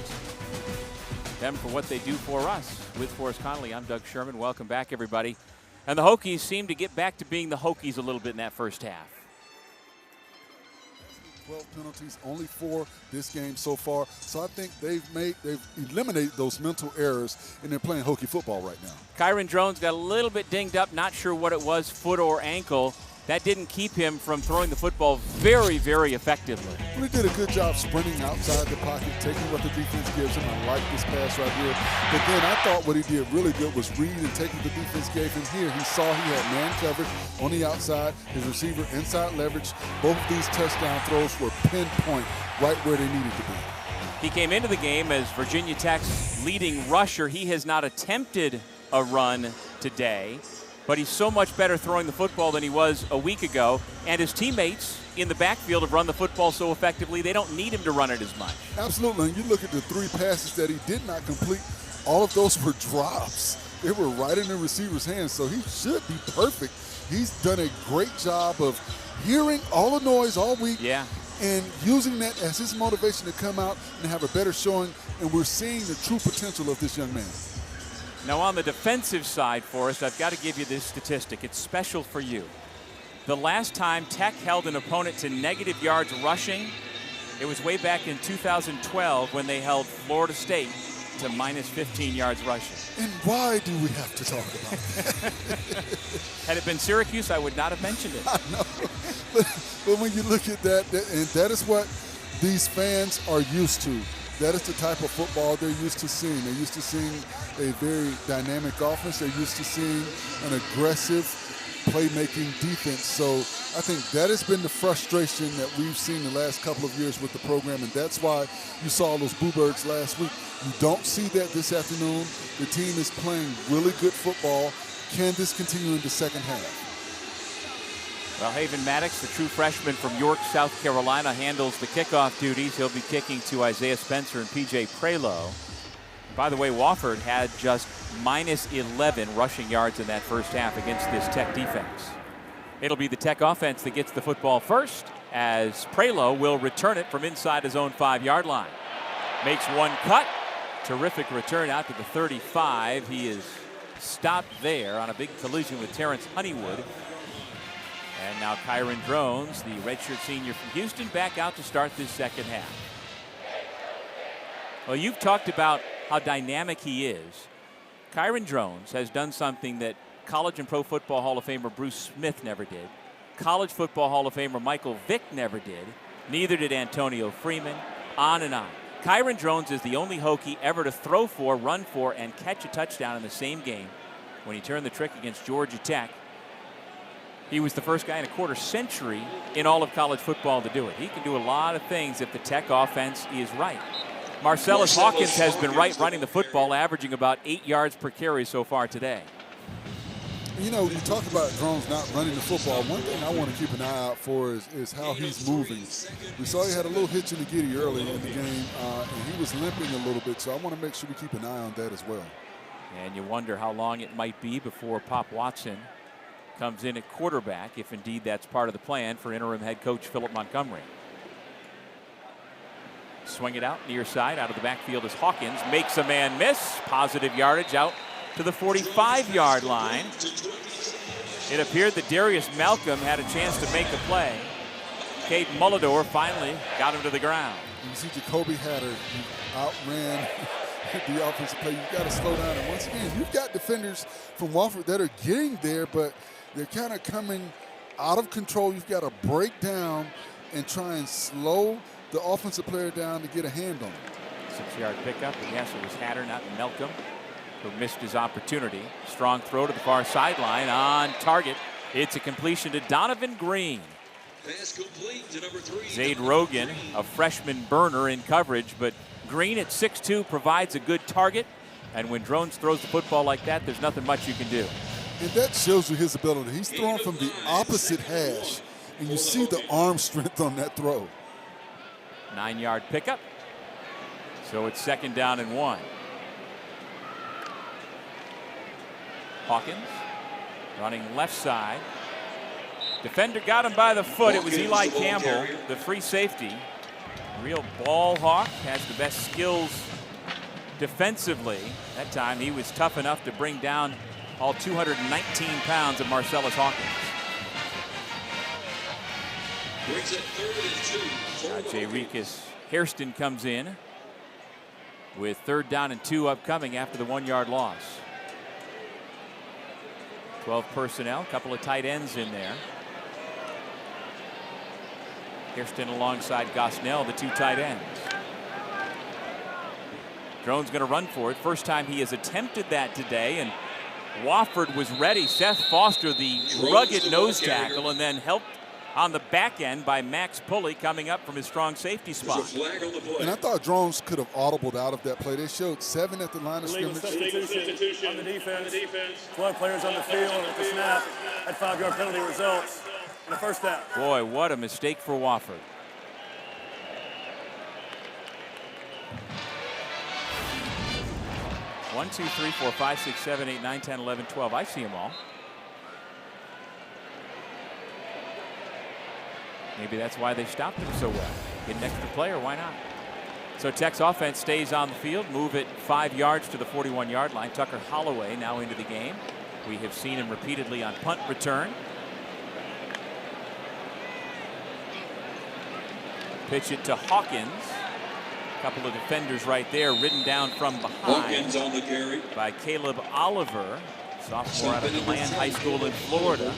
them for what they do for us. With Forrest Connolly, I'm Doug Sherman. Welcome back, everybody. And the Hokies seem to get back to being the Hokies a little bit in that first half. 12 penalties, only 4 this game so far. So I think they've eliminated those mental errors, and they're playing Hokie football right now. Kyron Drones got a little bit dinged up, not sure what it was, foot or ankle. That didn't keep him from throwing the football very, very effectively. Well, he did a good job sprinting outside the pocket, taking what the defense gives him. I like this pass right here. But then I thought what he did really good was read and take what the defense gave him here. He saw he had man coverage on the outside, his receiver inside leverage. Both of these touchdown throws were pinpoint right where they needed to be. He came into the game as Virginia Tech's leading rusher. He has not attempted a run today, but he's so much better throwing the football than he was a week ago. And his teammates in the backfield have run the football so effectively, they don't need him to run it as much. Absolutely. And you look at the 3 passes that he did not complete, all of those were drops. They were right in the receiver's hands, so he should be perfect. He's done a great job of hearing all the noise all week and using that as his motivation to come out and have a better showing. And we're seeing the true potential of this young man. Now on the defensive side, Forrest, I've got to give you this statistic. It's special for you. The last time Tech held an opponent to negative yards rushing, it was way back in 2012 when they held Florida State to minus 15 yards rushing. And why do we have to talk about that? Had it been Syracuse, I would not have mentioned it. I know. But when you look at that, and that is what these fans are used to. That is the type of football they're used to seeing. They're used to seeing a very dynamic offense. They're used to seeing an aggressive playmaking defense. So I think that has been the frustration that we've seen the last couple of years with the program, and that's why you saw those Bluebirds last week. You don't see that this afternoon. The team is playing really good football. Can this continue in the second half? Well, Haven Maddox, the true freshman from York, South Carolina, handles the kickoff duties. He'll be kicking to Isaiah Spencer and P.J. Prelo. By the way, Wofford had just minus 11 rushing yards in that first half against this Tech defense. It'll be the Tech offense that gets the football first, as Prelo will return it from inside his own 5-yard line. Makes one cut. Terrific return out to the 35. He is stopped there on a big collision with Terrence Honeywood. And now Kyron Drones, the redshirt senior from Houston, back out to start this second half. Well, you've talked about how dynamic he is. Kyron Drones has done something that College and Pro Football Hall of Famer Bruce Smith never did. College Football Hall of Famer Michael Vick never did. Neither did Antonio Freeman. On and on. Kyron Drones is the only Hokie ever to throw for, run for, and catch a touchdown in the same game when he turned the trick against Georgia Tech. He was the first guy in a quarter century in all of college football to do it. He can do a lot of things if the Tech offense is right. Marcellus Hawkins has been right running the football, averaging about 8 yards per carry so far today. You know, you talk about Drones not running the football. One thing I want to keep an eye out for is how he's moving. We saw he had a little hitch in the giddy early in the game, and he was limping a little bit, so I want to make sure we keep an eye on that as well. And you wonder how long it might be before Pop Watson comes in at quarterback, if indeed that's part of the plan for interim head coach Philip Montgomery. Swing it out near side, out of the backfield is Hawkins, makes a man miss. Positive yardage out to the 45-yard line. It appeared that Darius Malcolm had a chance to make the play. Cade Mullador finally got him to the ground. You see Jacoby Hatter, he outran the offensive play. You've got to slow down. And once again, you've got defenders from Wofford that are getting there, but they're kind of coming out of control. You've got to break down and try and slow the offensive player down to get a hand on him. 6-yard pickup, and yes, it was Hatter, not Malcolm, who missed his opportunity. Strong throw to the far sideline on target. It's a completion to Donovan Green. Pass complete to number 3. Zade Rogan, a freshman burner in coverage, but Green at 6'2" provides a good target. And when Drones throws the football like that, there's nothing much you can do. And that shows you his ability. He's throwing from the opposite hash, and you see the arm strength on that throw. 9-yard pickup. So it's 2nd down and 1. Hawkins running left side. Defender got him by the foot. It was Eli Campbell, the free safety. Real ball hawk, has the best skills defensively. That time he was tough enough to bring down all 219 pounds of Marcellus Hawkins. Brings it 3rd and 2. Jarikus Hairston comes in with 3rd down and 2 upcoming after the 1-yard loss. 12 personnel, a couple of tight ends in there. Hairston alongside Gosnell, the 2 tight ends. Drone's going to run for it. First time he has attempted that today, and Wofford was ready. Seth Foster, the rugged nose tackle, and then helped on the back end by Max Pulley coming up from his strong safety spot. And I thought Drones could have audibled out of that play. They showed 7 at the line of Illegal scrimmage. substitution on the defense. 12 players on the field at the snap. That 5-yard penalty results in a first down. Boy, what a mistake for Wofford. One, 2, 3, 4, 5, 6, 7, 8, 9, 10, 11, 12. I see them all. Maybe that's why they stopped him so well. Get an extra player, why not? So Tech's offense stays on the field, move it 5 yards to the 41-yard line. Tucker Holloway now into the game. We have seen him repeatedly on punt return. Pitch it to Hawkins. A couple of defenders right there, ridden down from behind. Hawkins on the carry. By Caleb Oliver, sophomore out of DeLand High School in Florida.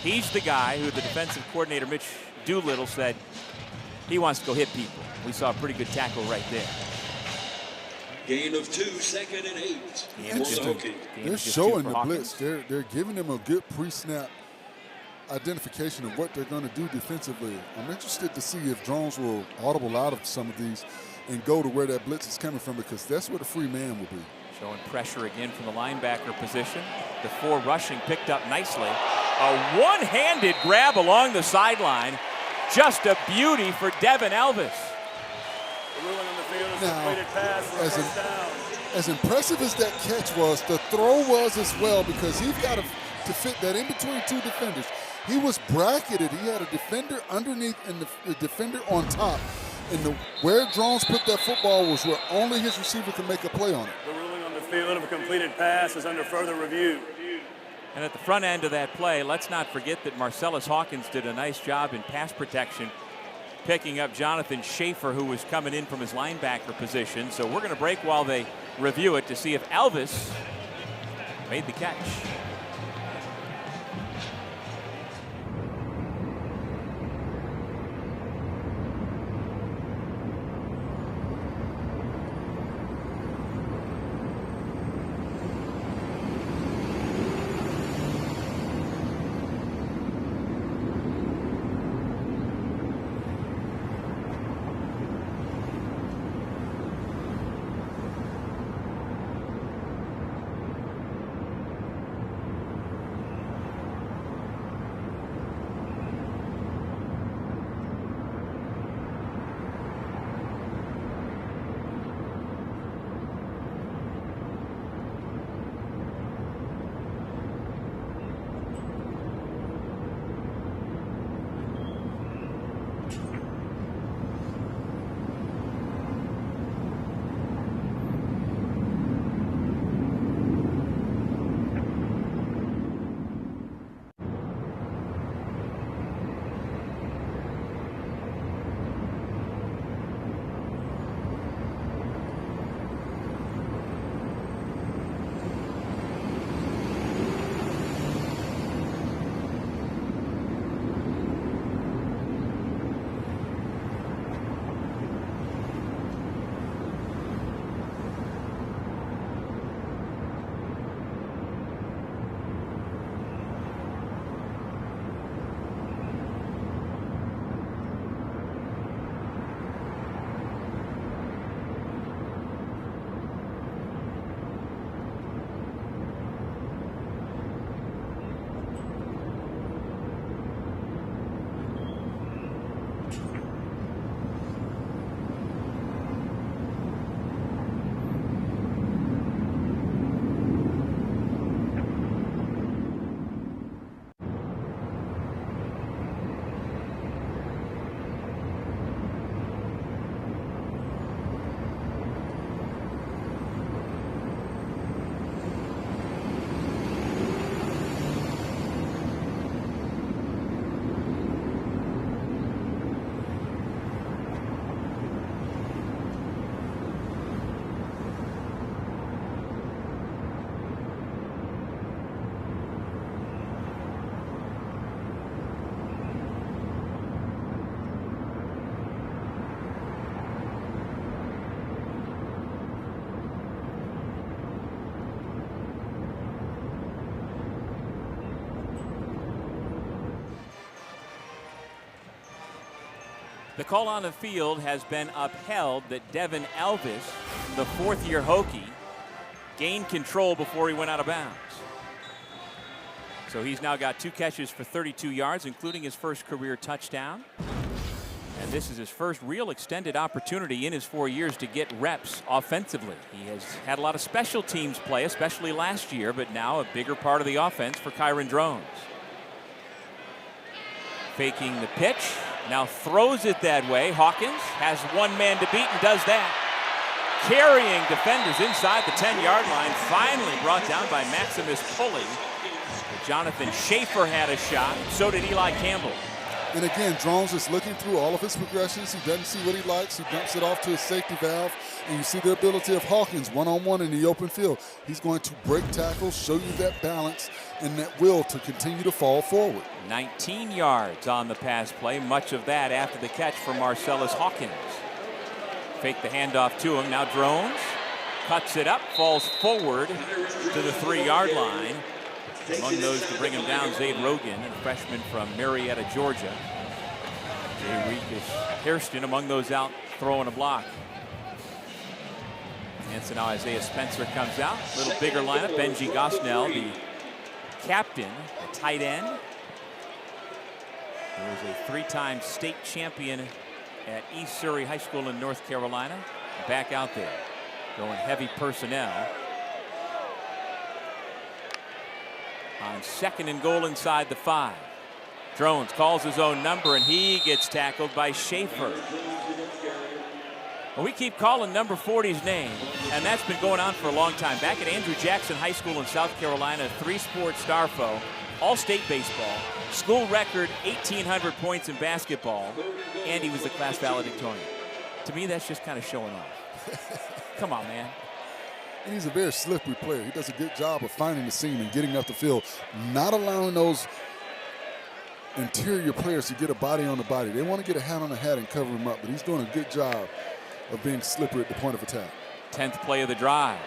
He's the guy who the defensive coordinator, Mitch Doolittle, said he wants to go hit people. We saw a pretty good tackle right there. Gain of 2, 2nd and 8. They're showing the blitz. They're giving them a good pre-snap identification of what they're going to do defensively. I'm interested to see if Drones will audible out of some of these and go to where that blitz is coming from, because that's where the free man will be. Showing pressure again from the linebacker position. The 4 rushing picked up nicely. A one-handed grab along the sideline. Just a beauty for Devin Elvis. The ruling on the field is a completed pass for a first down. As impressive as that catch was, the throw was as well, because he's got to fit that in between 2 defenders. He was bracketed. He had a defender underneath and the defender on top. And where Drones put that football was where only his receiver can make a play on it. The ruling on the field of a completed pass is under further review. And at the front end of that play, let's not forget that Marcellus Hawkins did a nice job in pass protection, picking up Jonathan Schaefer, who was coming in from his linebacker position. So we're going to break while they review it to see if Elvis made the catch. The call on the field has been upheld that Devin Elvis, the fourth-year Hokie, gained control before he went out of bounds. So he's now got 2 catches for 32 yards, including his first career touchdown. And this is his first real extended opportunity in his 4 years to get reps offensively. He has had a lot of special teams play, especially last year, but now a bigger part of the offense for Kyron Drones. Faking the pitch, now throws it that way. Hawkins has one man to beat and does that. Carrying defenders inside the 10-yard line, finally brought down by Maximus Pulley. Jonathan Schaefer had a shot, so did Eli Campbell. And again, Drones is looking through all of his progressions. He doesn't see what he likes. He dumps it off to his safety valve. And you see the ability of Hawkins one-on-one in the open field. He's going to break tackles, show you that balance and that will to continue to fall forward. 19 yards on the pass play, much of that after the catch for Marcellus Hawkins. Fake the handoff to him. Now Drones cuts it up, falls forward to the 3-yard line. Among those to bring him down, Zaid Rogan, a freshman from Marietta, Georgia. Jay Reekus Hairston among those out throwing a block. And so now Isaiah Spencer comes out. A little bigger lineup. Benji Gosnell, the captain, the tight end. He was a 3-time state champion at East Surrey High School in North Carolina. Back out there, going heavy personnel. On 2nd and goal inside the 5. Drones calls his own number, and he gets tackled by Schaefer. Well, we keep calling number 40's name, and that's been going on for a long time. Back at Andrew Jackson High School in South Carolina, 3-sport star foe, all-state baseball, school record 1,800 points in basketball, and he was the class valedictorian. To me, that's just kind of showing off. Come on, man. And he's a very slippery player. He does a good job of finding the seam and getting up the field, not allowing those interior players to get a body on the body. They want to get a hat on the hat and cover him up, but he's doing a good job of being slippery at the point of attack. 10th play of the drive.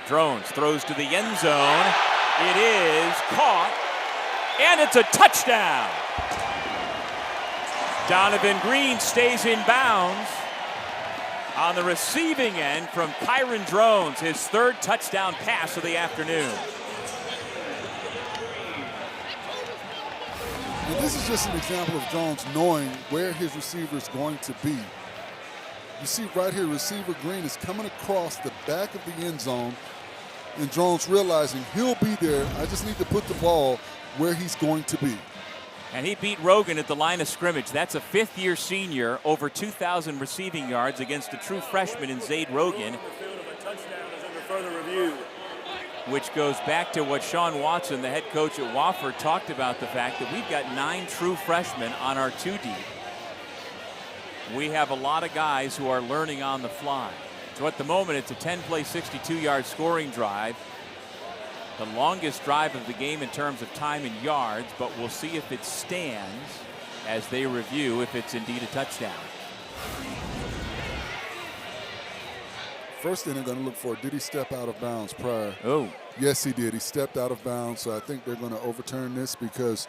Drones throws to the end zone. It is caught, and it's a touchdown. Donovan Green stays in bounds. On the receiving end from Kyron Drones, his 3rd touchdown pass of the afternoon. And this is just an example of Drones knowing where his receiver is going to be. You see right here, receiver Green is coming across the back of the end zone, and Drones realizing he'll be there. I just need to put the ball where he's going to be. And he beat Rogan at the line of scrimmage. That's a 5th-year senior, over 2,000 receiving yards against a true freshman in Zaid Rogan. Which goes back to what Sean Watson, the head coach at Wofford, talked about, the fact that we've got 9 true freshmen on our 2 deep. We have a lot of guys who are learning on the fly. So at the moment, it's a 10-play, 62-yard scoring drive. The longest drive of the game in terms of time and yards, but we'll see if it stands as they review if it's indeed a touchdown. First thing they're going to look for, did he step out of bounds prior? Oh. Yes, he did. He stepped out of bounds, so I think they're going to overturn this because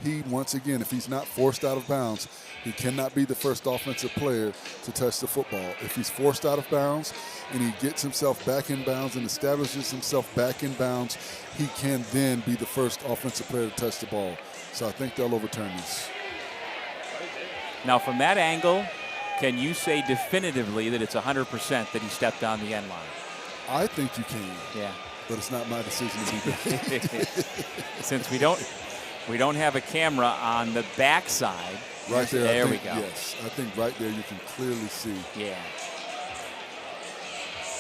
he, once again, if he's not forced out of bounds, he cannot be the first offensive player to touch the football. If he's forced out of bounds and he gets himself back in bounds and establishes himself back in bounds, he can then be the first offensive player to touch the ball. So I think they'll overturn this. Now, from that angle, can you say definitively that it's 100% that he stepped on the end line? I think you can. Yeah. But it's not my decision to be made. Since we don't have a camera on the backside. Right there. There we go. Yes, I think right there you can clearly see. Yeah.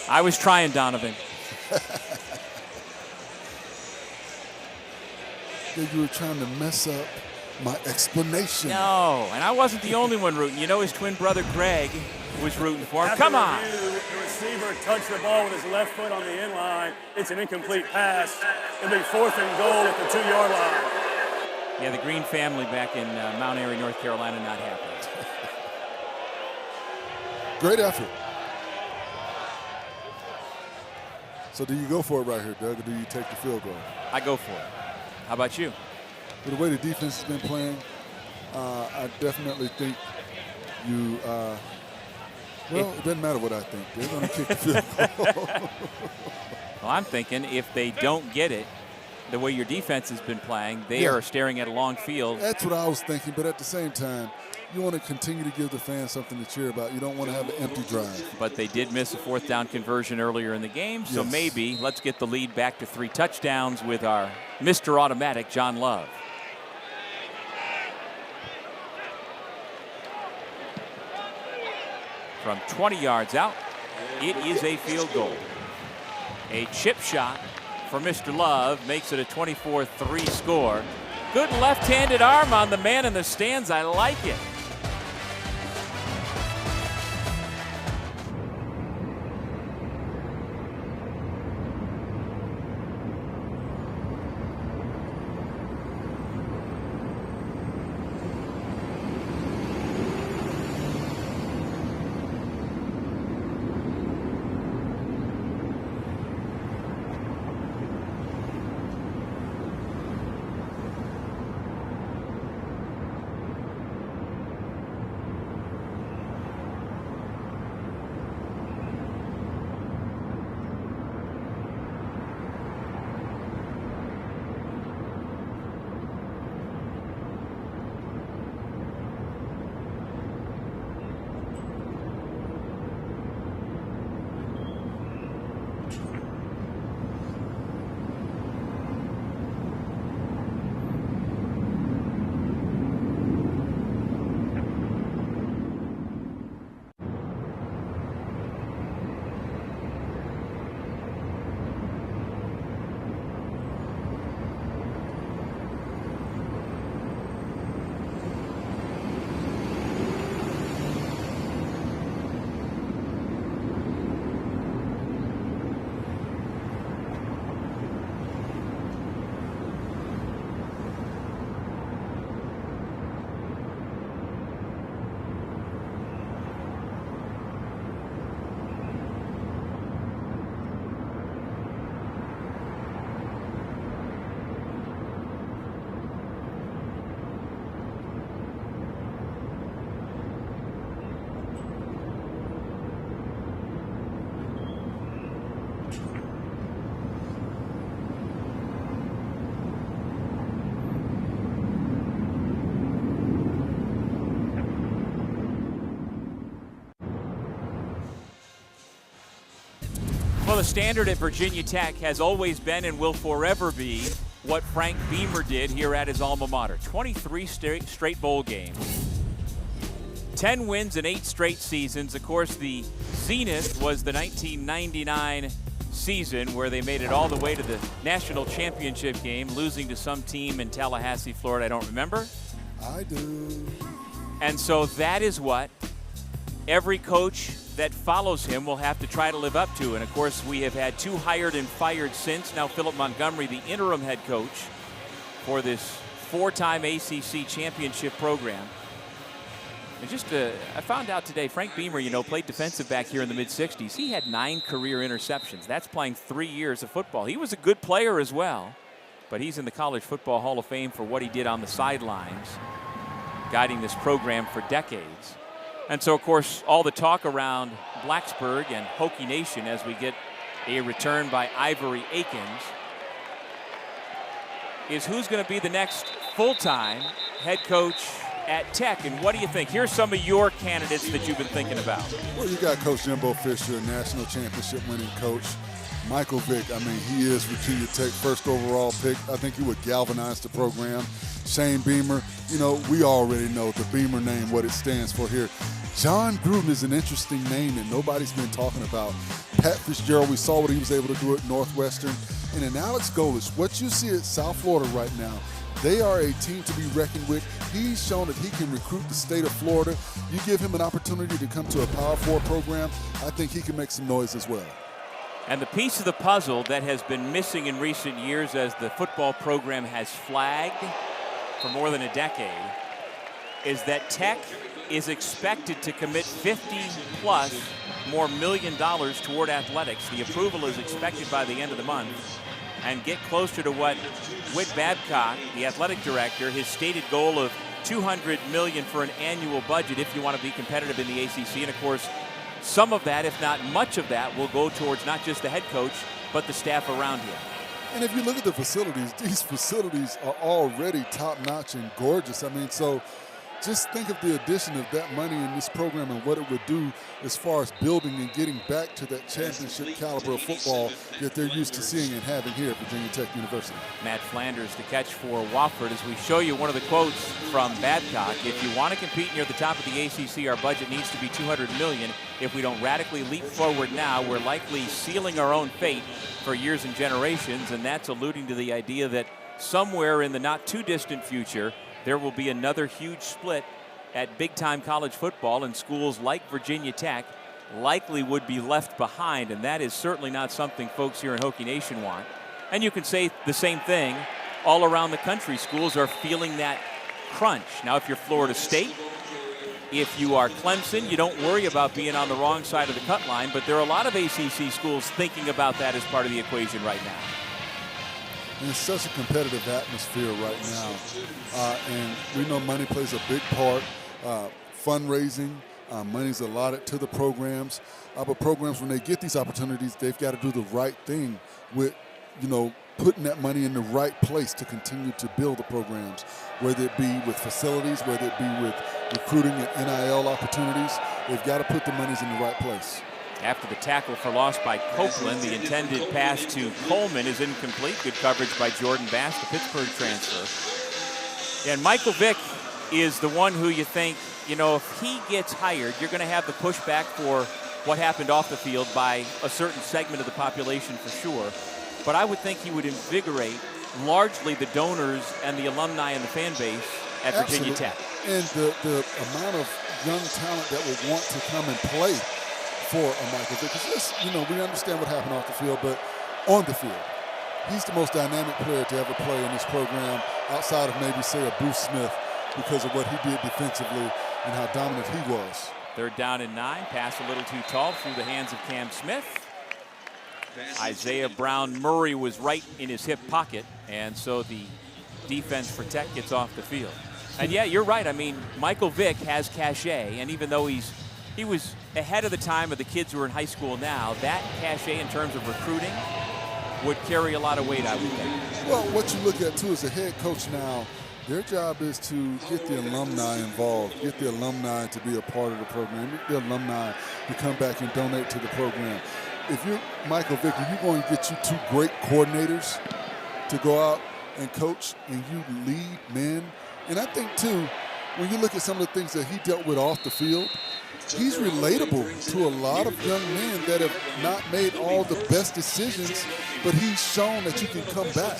I was trying, Donovan. Yeah, you were trying to mess up my explanation. No, and I wasn't the only one rooting. You know, his twin brother Greg was rooting for him. Come on. The receiver touched the ball with his left foot on the end line. It's an incomplete pass. It'll be 4th and goal at the 2-yard line. Yeah, the Green family back in Mount Airy, North Carolina, not happy. Great effort. So do you go for it right here, Doug, or do you take the field goal? I go for it. How about you? With the way the defense has been playing, I definitely think it doesn't matter what I think. They're going to kick the field goal. Well, I'm thinking if they don't get it, the way your defense has been playing, they are staring at a long field. That's what I was thinking, but at the same time, you want to continue to give the fans something to cheer about. You don't want to have an empty drive. But they did miss a 4th down conversion earlier in the game, so maybe let's get the lead back to 3 touchdowns with our Mr. Automatic, John Love. From 20 yards out, it is a field goal. A chip shot for Mr. Love makes it a 24-3 score. Good left-handed arm on the man in the stands. I like it. Well, the standard at Virginia Tech has always been and will forever be what Frank Beamer did here at his alma mater. 23 straight bowl games, 10 wins in 8 straight seasons. Of course, the zenith was the 1999 season where they made it all the way to the national championship game, losing to some team in Tallahassee, Florida. I don't remember. I do. And so that is what every coach that follows him will have to try to live up to. And of course, we have had 2 hired and fired since. Now Philip Montgomery, the interim head coach for this 4-time ACC championship program. And just I found out today, Frank Beamer, played defensive back here in the mid-'60s. He had 9 career interceptions. That's playing 3 years of football. He was a good player as well, but he's in the College Football Hall of Fame for what he did on the sidelines, guiding this program for decades. And so, of course, all the talk around Blacksburg and Hokie Nation as we get a return by Ivory Akins is who's going to be the next full-time head coach at Tech. And what do you think? Here's some of your candidates that you've been thinking about. Well, you got Coach Jimbo Fisher, a national championship winning coach. Michael Vick, he is Virginia Tech first overall pick. I think he would galvanize the program. Shane Beamer, we already know the Beamer name, what it stands for here. John Gruden is an interesting name that nobody's been talking about. Pat Fitzgerald, we saw what he was able to do at Northwestern. And then Alex Golesh, what you see at South Florida right now, they are a team to be reckoned with. He's shown that he can recruit the state of Florida. You give him an opportunity to come to a Power 4 program, I think he can make some noise as well. And the piece of the puzzle that has been missing in recent years as the football program has flagged for more than a decade is that Tech is expected to commit $50+ more million toward athletics. The approval is expected by the end of the month and get closer to what Whit Babcock, the athletic director, his stated goal of $200 million for an annual budget if you want to be competitive in the ACC. And, of course, some of that, if not much of that, will go towards not just the head coach, but the staff around him. And if you look at the facilities, these facilities are already top-notch and gorgeous. I mean, so just think of the addition of that money in this program and what it would do as far as building and getting back to that championship caliber of football that they're used to seeing and having here at Virginia Tech University. Matt Flanders, the catch for Wofford, as we show you one of the quotes from Babcock. If you want to compete near the top of the ACC, our budget needs to be $200 million. If we don't radically leap forward now, we're likely sealing our own fate for years and generations, and that's alluding to the idea that somewhere in the not too distant future, there will be another huge split at big-time college football, and schools like Virginia Tech likely would be left behind, and that is certainly not something folks here in Hokie Nation want. And you can say the same thing all around the country. Schools are feeling that crunch. Now, if you're Florida State, if you are Clemson, you don't worry about being on the wrong side of the cut line, but there are a lot of ACC schools thinking about that as part of the equation right now. And it's such a competitive atmosphere right now. And we know money plays a big part. Fundraising, money's allotted to the programs. But programs, when they get these opportunities, they've got to do the right thing with, putting that money in the right place to continue to build the programs, whether it be with facilities, whether it be with recruiting and NIL opportunities. They've got to put the monies in the right place. After the tackle for loss by Copeland, the intended pass to Coleman is incomplete. Good coverage by Jordan Bass, the Pittsburgh transfer. And Michael Vick is the one who you think, if he gets hired, you're going to have the pushback for what happened off the field by a certain segment of the population for sure. But I would think he would invigorate largely the donors and the alumni and the fan base at Virginia Tech. And the amount of young talent that would want to come and play for a Michael Vick. Because we understand what happened off the field, but on the field, he's the most dynamic player to ever play in this program outside of maybe, say, a Bruce Smith because of what he did defensively and how dominant he was. 3rd down and 9. Pass a little too tall through the hands of Cam Smith. Isaiah Brown Murray was right in his hip pocket, and so the defense for Tech gets off the field. And yeah, you're right. I mean, Michael Vick has cachet, and even though he was ahead of the time of the kids who are in high school now, that cachet in terms of recruiting would carry a lot of weight, I would think. Well, what you look at, too, as a head coach now, their job is to get the alumni involved, get the alumni to be a part of the program, get the alumni to come back and donate to the program. If you're Michael Vick, you're going to get you 2 great coordinators to go out and coach, and you lead men. And I think, too, when you look at some of the things that he dealt with off the field, he's relatable to a lot of young men that have not made all the best decisions, but he's shown that you can come back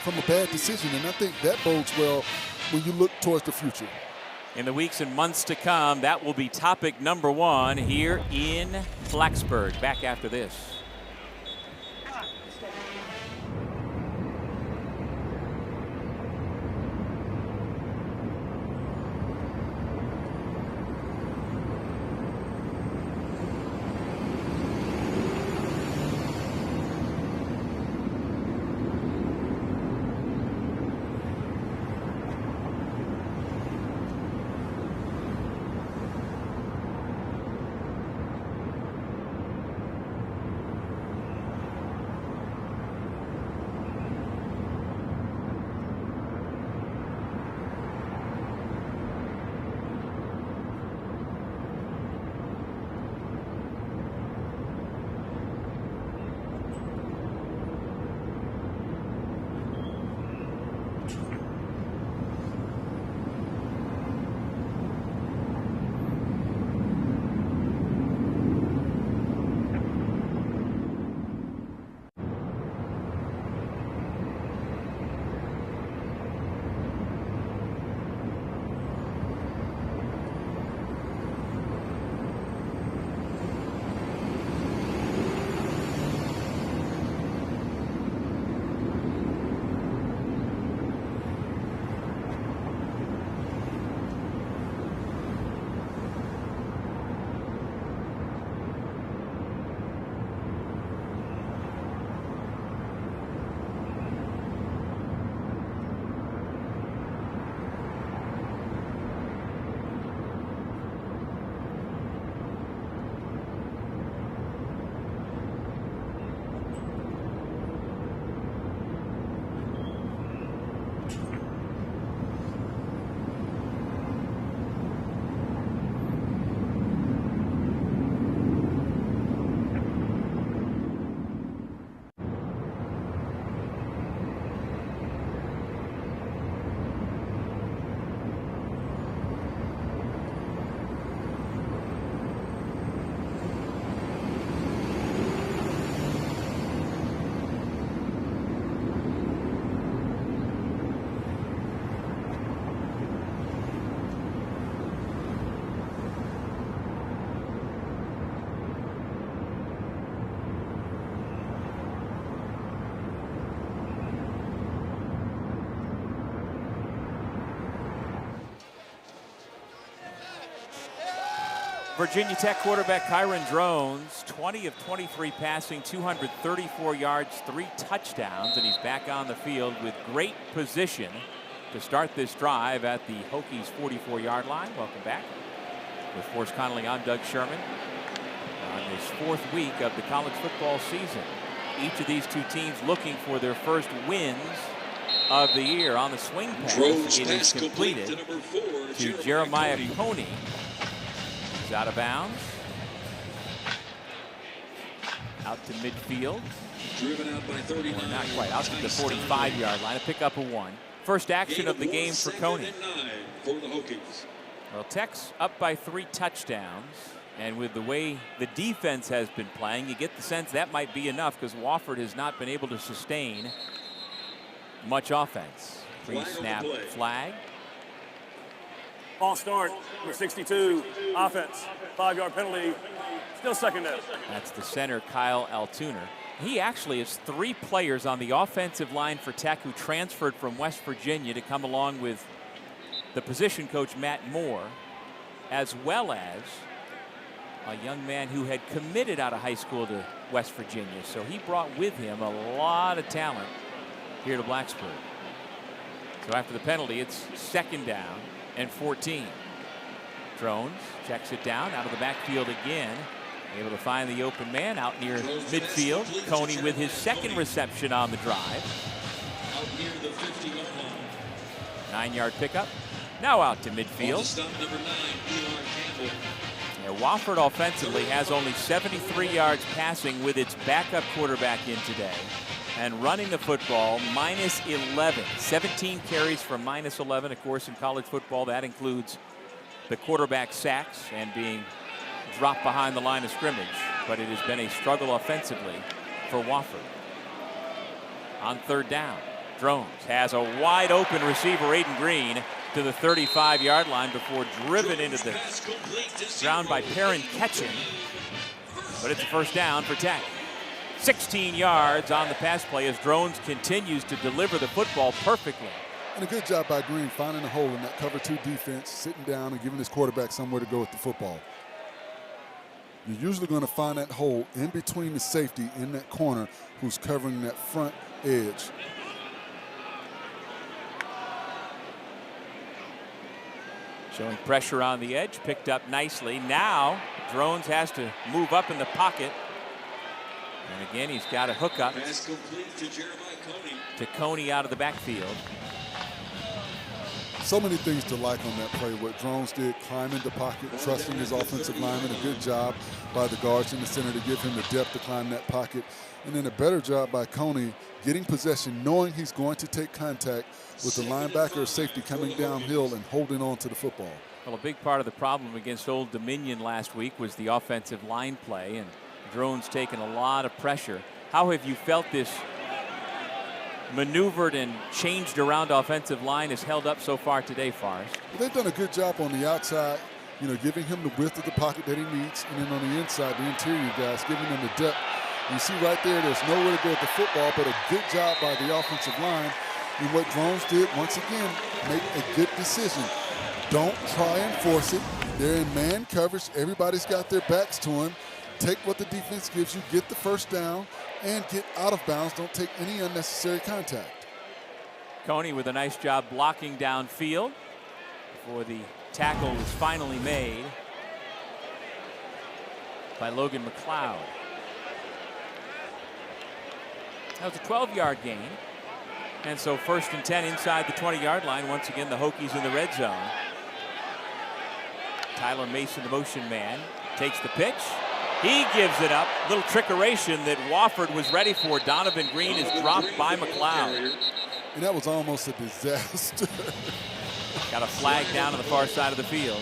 from a bad decision. And I think that bodes well when you look towards the future. In the weeks and months to come, that will be topic number 1 here in Blacksburg. Back after this. Virginia Tech quarterback Kyron Drones, 20 of 23 passing, 234 yards, 3 touchdowns, and he's back on the field with great position to start this drive at the Hokies' 44-yard line. Welcome back. With Forrest Connolly, I'm Doug Sherman. On this 4th week of the college football season, each of these two teams looking for their first wins of the year. On the swing pass, it is completed to Jeremiah Coney. He's out of bounds. Out to midfield. Driven out by 39. Or not quite. Out to the 45-yard line. A pickup of 1. First action of the game for Coney. For the Hokies. Well, Tech's up by 3 touchdowns. And with the way the defense has been playing, you get the sense that might be enough because Wofford has not been able to sustain much offense. Pre-snap flag. False start, number 62, offense. 5-yard penalty, still second down. That's the center, Kyle Altuner. He actually has 3 players on the offensive line for Tech who transferred from West Virginia to come along with the position coach, Matt Moore, as well as a young man who had committed out of high school to West Virginia. So he brought with him a lot of talent here to Blacksburg. So after the penalty, it's second down and 14. Drones checks it down out of the backfield again. Able to find the open man out near midfield. Coney with his second reception on the drive. Out near the 50-yard line. 9-yard pickup. Now out to midfield. Stop number 9, Eli Campbell. Yeah, Wofford offensively has only 73 yards passing with its backup quarterback in today. And running the football, minus 11. 17 carries for minus 11. Of course, in college football, that includes the quarterback sacks and being dropped behind the line of scrimmage. But it has been a struggle offensively for Wofford. On third down, Drones has a wide open receiver, Aiden Green, to the 35-yard line before driven into the ground by Perrin Ketchen. But it's a first down for Tech. 16 yards on the pass play as Drones continues to deliver the football perfectly. And a good job by Green finding a hole in that cover 2 defense, sitting down and giving his quarterback somewhere to go with the football. You're usually going to find that hole in between the safety in that corner who's covering that front edge. Showing pressure on the edge, picked up nicely. Now Drones has to move up in the pocket. And again, he's got a hookup Pass complete to Jeremiah Coney. to Coney out of the backfield. So many things to like on that play. What Drones did, climb into pocket, trusting his offensive lineman. A good job by the guards in the center to give him the depth to climb that pocket. And then a better job by Coney getting possession, knowing he's going to take contact with the linebacker or safety coming downhill and holding on to the football. Well, a big part of the problem against Old Dominion last week was the offensive line play, and Drones taking a lot of pressure. How have you felt this maneuvered and changed around offensive line has held up so far today, Forrest? Well, they've done a good job on the outside, giving him the width of the pocket that he needs, and then on the inside, the interior guys, giving him the depth. You see right there's nowhere to go with the football, but a good job by the offensive line. And what Drones did, once again, make a good decision. Don't try and force it. They're in man coverage. Everybody's got their backs to him. Take what the defense gives you, get the first down, and get out of bounds. Don't take any unnecessary contact. Coney with a nice job blocking downfield before the tackle was finally made by Logan McLeod. That was a 12-yard gain. And so 1st and 10 inside the 20-yard line. Once again, the Hokies in the red zone. Tyler Mason, the motion man, takes the pitch. He gives it up. Little trickeration that Wofford was ready for. Donovan Green is dropped by McLeod. And that was almost a disaster. Got a flag down on the far side of the field.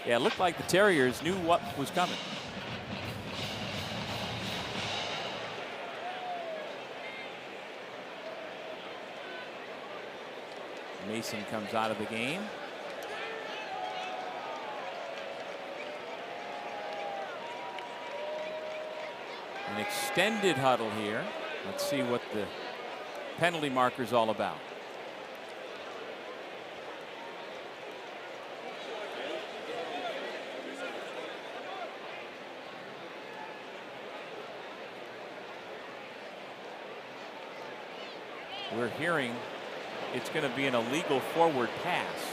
Yeah, it looked like the Terriers knew what was coming. Mason comes out of the game. An extended huddle here. Let's see what the penalty marker's all about. We're hearing it's going to be an illegal forward pass.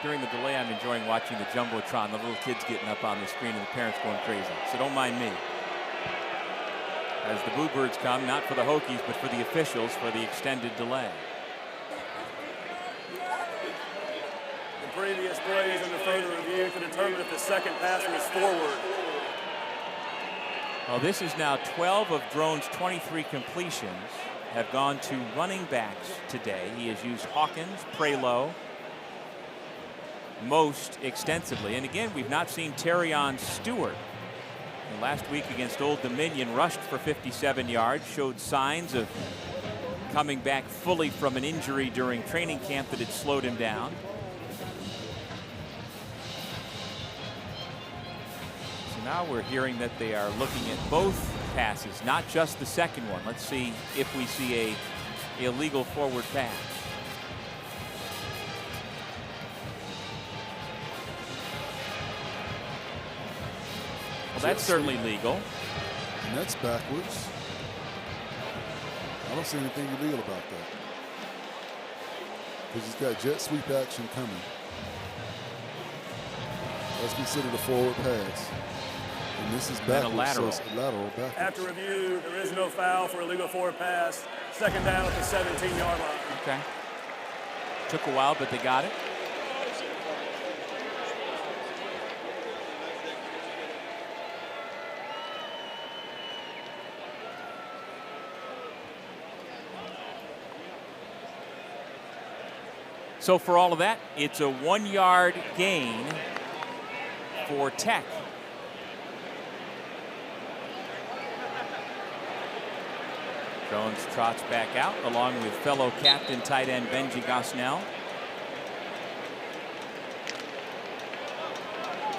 During the delay, I'm enjoying watching the Jumbotron, the little kids getting up on the screen and the parents going crazy. So don't mind me. As the Boo Birds come, not for the Hokies, but for the officials for the extended delay. The previous plays under further review to determine if the second pass was forward. Well, this is now 12 of Drone's 23 completions have gone to running backs today. He has used Hawkins, Prelo, most extensively. And again, we've not seen Terrion Stewart. And last week against Old Dominion, rushed for 57 yards, showed signs of coming back fully from an injury during training camp that had slowed him down. So now we're hearing that they are looking at both passes, not just the second one. Let's see if we see a illegal forward pass. Well, that's certainly legal. And that's backwards. I don't see anything illegal about that. Because he's got jet sweep action coming. That's considered a forward pass. And this is backwards, a lateral. so it's a lateral backwards. After review, there is no foul for illegal forward pass. Second down at the 17-yard line. Okay. Took a while, but they got it. So for all of that, it's a 1-yard gain for Tech. Jones trots back out along with fellow captain tight end Benji Gosnell.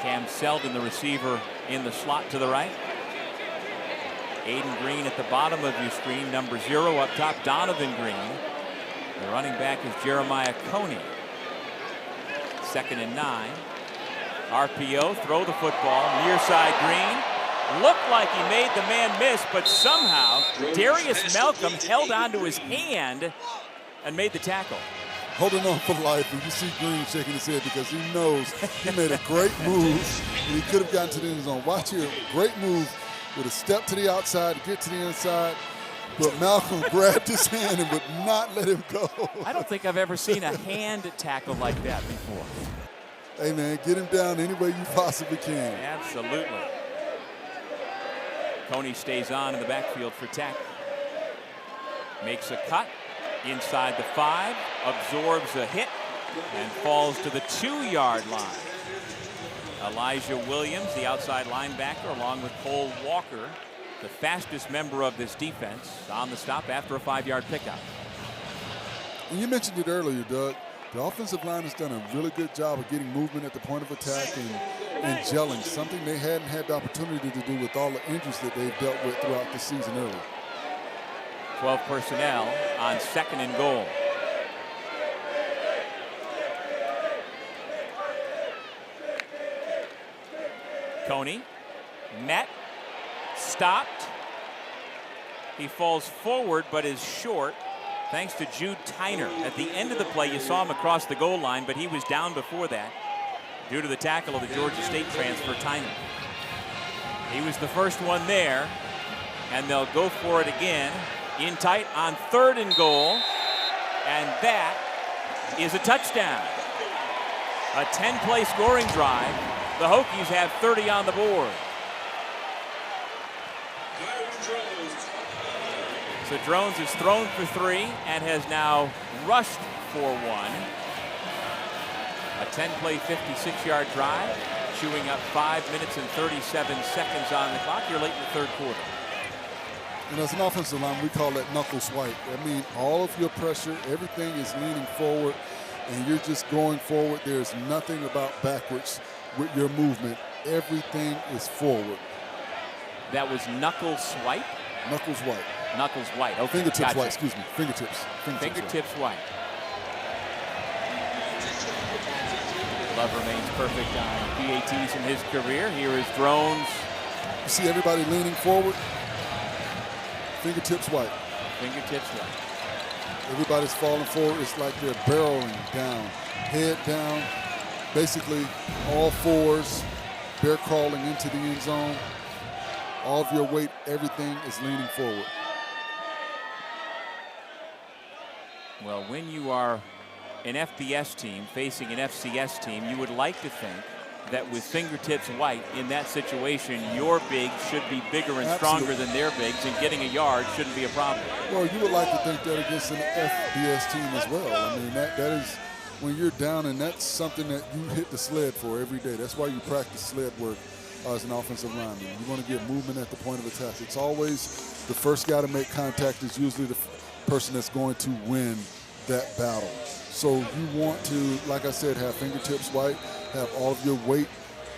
Cam Selden, the receiver, in the slot to the right. Aiden Green at the bottom of your screen. Number 0 up top, Donovan Green. The running back is Jeremiah Coney. 2nd and 9. RPO, throw the football, near side Green. Looked like he made the man miss, but somehow Darius Malcolm held onto his hand and made the tackle. Holding on for life, and you see Green shaking his head because he knows he made a great move and he could have gotten to the end zone. Watch here, great move with a step to the outside to get to the inside. But Malcolm grabbed his hand and would not let him go. I don't think I've ever seen a hand tackle like that before. Hey, man, get him down any way you possibly can. Absolutely. Coney stays on in the backfield for Tech. Makes a cut inside the 5, absorbs a hit, and falls to the 2-yard line. Elijah Williams, the outside linebacker, along with Cole Walker, the fastest member of this defense, on the stop after a 5-yard pickup. And you mentioned it earlier, Doug. The offensive line has done a really good job of getting movement at the point of attack and gelling, something they hadn't had the opportunity to do with all the injuries that they've dealt with throughout the season early. 12 personnel on 2nd and goal. Coney met, stopped. He falls forward but is short thanks to Jude Tyner. At the end of the play, you saw him across the goal line, but he was down before that due to the tackle of the Georgia State transfer, Tyner. He was the first one there, and they'll go for it again in tight on 3rd and goal, and that is a touchdown. A 10-play scoring drive. The Hokies have 30 on the board. So Drones has thrown for 3 and has now rushed for 1. A 10-play, 56-yard drive, chewing up 5 minutes and 37 seconds on the clock. You're late in the 3rd quarter. And as an offensive line, we call that knuckle swipe. I mean, all of your pressure, everything is leaning forward, and you're just going forward. There's nothing about backwards with your movement. Everything is forward. That was knuckle swipe? Knuckles white. Knuckles white. Okay, Fingertips gotcha. white, excuse me. Fingertips. Fingertips white. Love remains perfect on PATs in his career. Here is Drones. You see everybody leaning forward? Fingertips white. Fingertips white. Everybody's falling forward. It's like they're barreling down, head down, basically all fours, bear crawling into the end zone. All of your weight, everything is leaning forward. Well, when you are an FBS team facing an FCS team, you would like to think that with fingertips white in that situation, your bigs should be bigger and stronger than their bigs, and getting a yard shouldn't be a problem. Well, you would like to think that against an FBS team as well. I mean, that is when you're down, and that's something that you hit the sled for every day. That's why you practice sled work as an offensive lineman. You want to get movement at the point of attack. It's always the first guy to make contact is usually the person that's going to win that battle. So you want to, like I said, have fingertips white, have all of your weight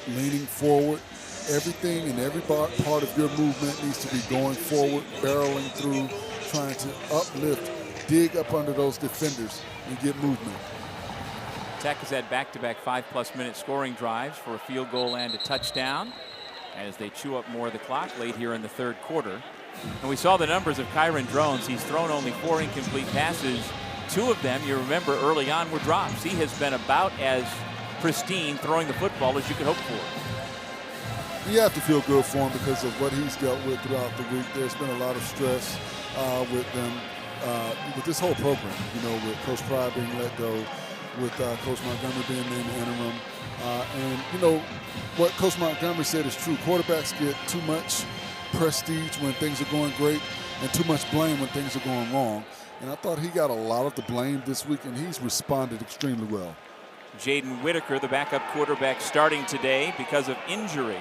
leaning forward. Everything and every part of your movement needs to be going forward, barreling through, trying to uplift, dig up under those defenders and get movement. Tech has had back-to-back 5+ minute scoring drives for a field goal and a touchdown as they chew up more of the clock late here in the third quarter. And we saw the numbers of Kyron Drones. He's thrown only 4 incomplete passes. 2 of them, you remember, early on were drops. He has been about as pristine throwing the football as you could hope for. You have to feel good for him because of what he's dealt with throughout the week. There's been a lot of stress with them, with this whole program, you know, with Coach Pryor being let go, with Coach Montgomery being named interim. And, you know, what Coach Montgomery said is true. Quarterbacks get too much prestige when things are going great and too much blame when things are going wrong. And I thought he got a lot of the blame this week, and he's responded extremely well. Jaden Whitaker, the backup quarterback, starting today because of injury,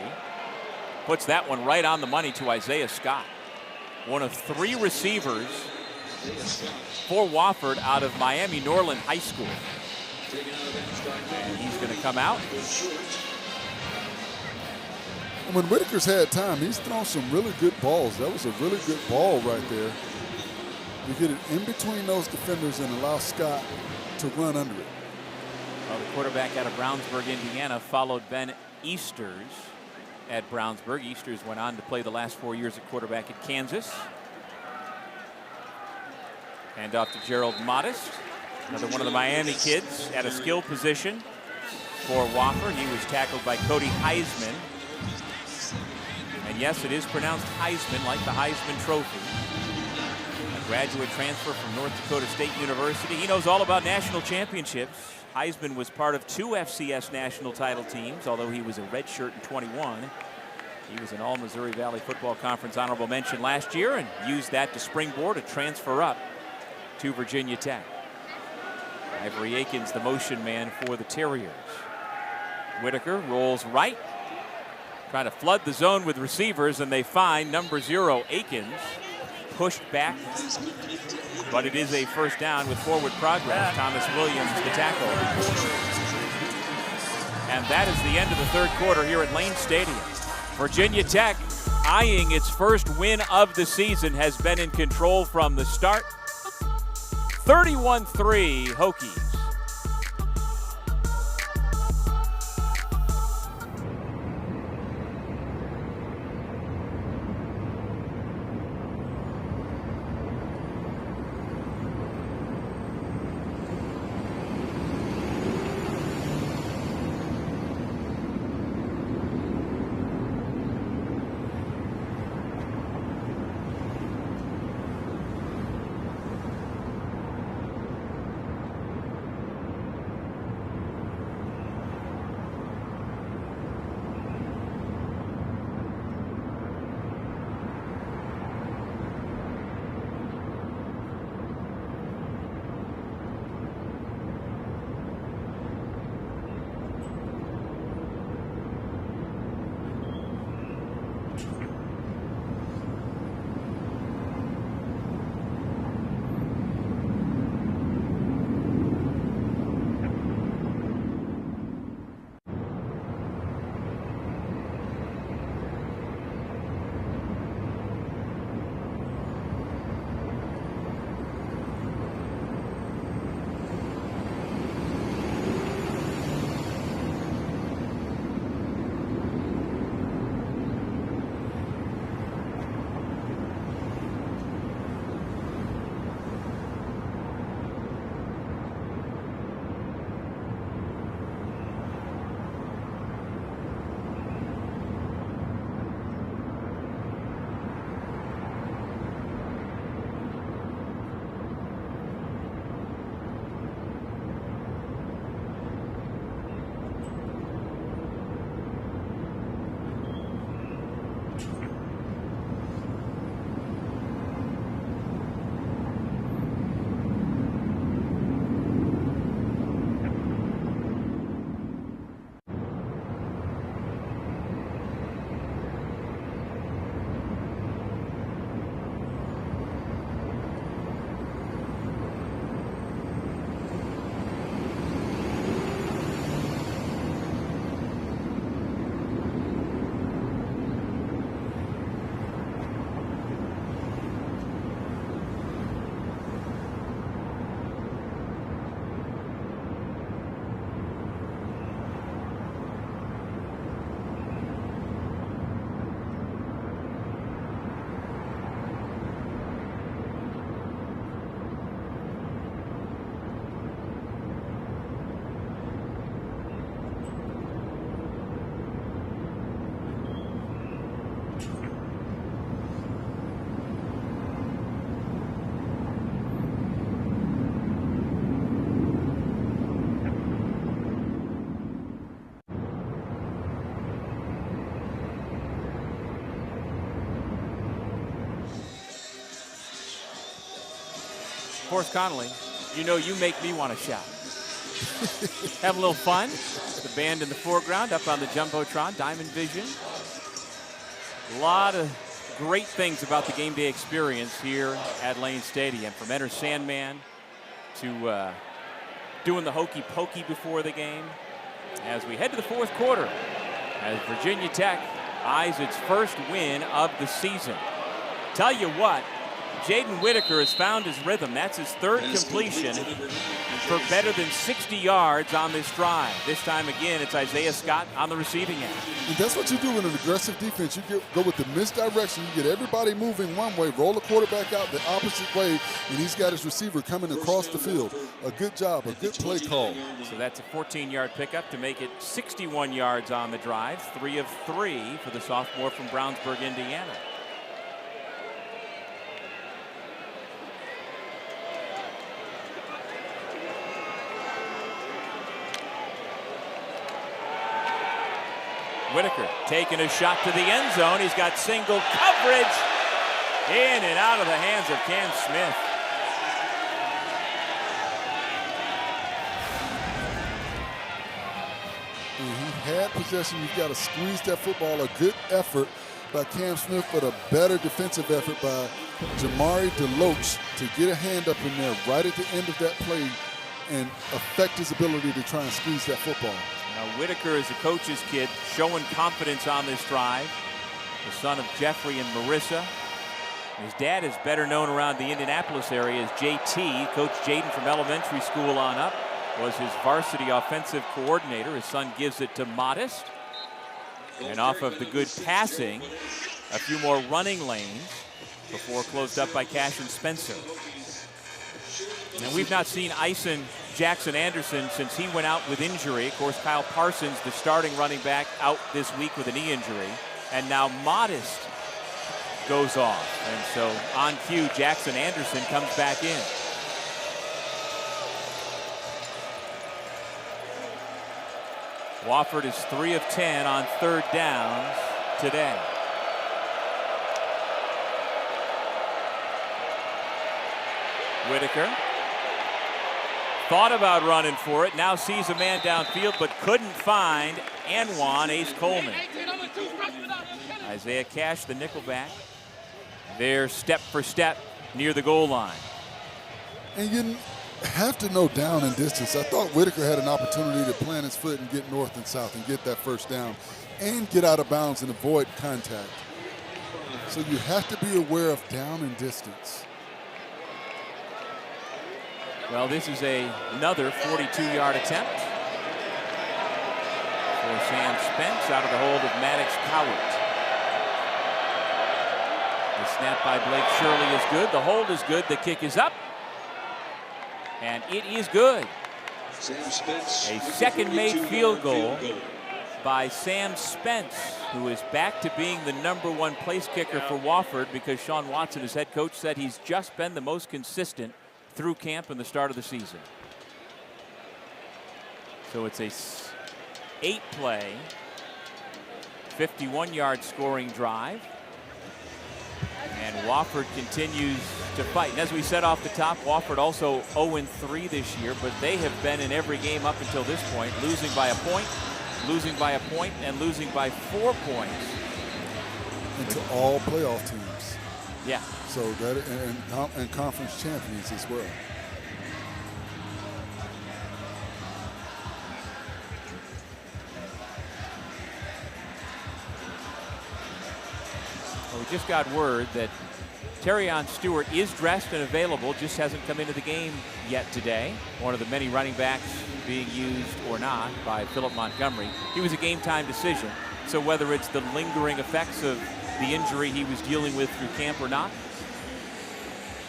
puts that one right on the money to Isaiah Scott. One of 3 receivers for Wofford out of Miami Norland High School. And he's going to come out. And when Whitaker's had time, he's thrown some really good balls. That was a really good ball right there. You get it in between those defenders and allow Scott to run under it. Well, the quarterback out of Brownsburg, Indiana, followed Ben Easters at Brownsburg. Easters went on to play the last 4 years at quarterback at Kansas. Hand off to Gerald Modest, another one of the Miami kids at a skill position for Wofford. He was tackled by Cody Heisman. And yes, it is pronounced Heisman, like the Heisman Trophy. A graduate transfer from North Dakota State University. He knows all about national championships. Heisman was part of 2 FCS national title teams, although he was a redshirt in 21. He was an All-Missouri Valley Football Conference honorable mention last year and used that to springboard a transfer up to Virginia Tech. Ivory Akins, the motion man for the Terriers. Whitaker rolls right, trying to flood the zone with receivers, and they find number 0, Akins, pushed back, but it is a first down with forward progress. Thomas Williams, the tackle. And that is the end of the third quarter here at Lane Stadium. Virginia Tech, eyeing its first win of the season, has been in control from the start. 31-3 Hokies. Forrest Connolly, you know you make me want to shout. Have a little fun. The band in the foreground up on the Jumbotron, Diamond Vision. A lot of great things about the game day experience here at Lane Stadium, from Enter Sandman to doing the hokey pokey before the game. As we head to the fourth quarter, as Virginia Tech eyes its first win of the season. Tell you what, Jaden Whitaker has found his rhythm. That's his third completion for better than 60 yards on this drive. This time again, it's Isaiah Scott on the receiving end. And that's what you do in an aggressive defense. You go with the misdirection. You get everybody moving one way, roll the quarterback out the opposite way, and he's got his receiver coming across the field. A good job, a good play call. So that's a 14-yard pickup to make it 61 yards on the drive. 3 of 3 for the sophomore from Brownsburg, Indiana. Whitaker taking a shot to the end zone. He's got single coverage. In and out of the hands of Cam Smith. He had possession. You've got to squeeze that football. A good effort by Cam Smith, but a better defensive effort by Jamari DeLoach to get a hand up in there right at the end of that play and affect his ability to try and squeeze that football. Now Whitaker is a coach's kid, showing confidence on this drive. The son of Jeffrey and Marissa. His dad is better known around the Indianapolis area as JT. Coach Jaden from elementary school on up was his varsity offensive coordinator. His son gives it to Modest. And off of the good passing, a few more running lanes before closed up by Cash and Spencer. And we've not seen Ison Jackson Anderson since he went out with injury. Of course, Kyle Parsons, the starting running back, out this week with a knee injury. And now Modest goes off. And so on cue, Jackson Anderson comes back in. Wofford is 3 of 10 on third downs today. Whitaker thought about running for it, now sees a man downfield, but couldn't find Anwan Ace Coleman. Isaiah Cash, the nickelback, there step for step near the goal line. And you have to know down and distance. I thought Whitaker had an opportunity to plant his foot and get north and south and get that first down and get out of bounds and avoid contact. So you have to be aware of down and distance. Well, this is another 42-yard attempt for Sam Spence out of the hold of Maddox Cowart. The snap by Blake Shirley is good. The hold is good. The kick is up. And it is good. A second-made field goal by Sam Spence, who is back to being the #1 place kicker for Wofford because Sean Watson, his head coach, said he's just been the most consistent through camp and the start of the season. So it's a 8-play, 51-yard scoring drive. And Wofford continues to fight. And as we said off the top, Wofford also 0-3 this year, but they have been in every game up until this point, losing by a point, losing by a point, and losing by 4 points. And to all playoff teams. Yeah. So that and conference champions as well. Well, we just got word that Terrion Stewart is dressed and available, just hasn't come into the game yet today. One of the many running backs being used or not by Philip Montgomery. He was a game time decision. So whether it's the lingering effects of the injury he was dealing with through camp or not,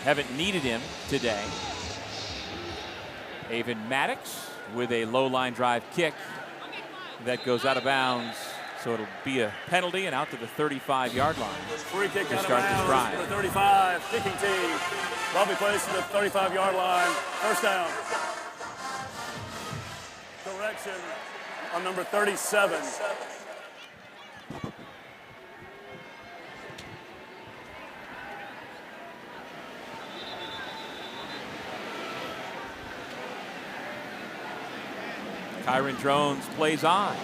haven't needed him today. Avon Maddox with a low line drive kick that goes out of bounds. So it'll be a penalty and out to the 35-yard line. Free kick to out start of this bounds drive. for the 35, kicking team. Lovely place to the 35-yard line. First down. Correction on number 37. Kyron Drones plays on.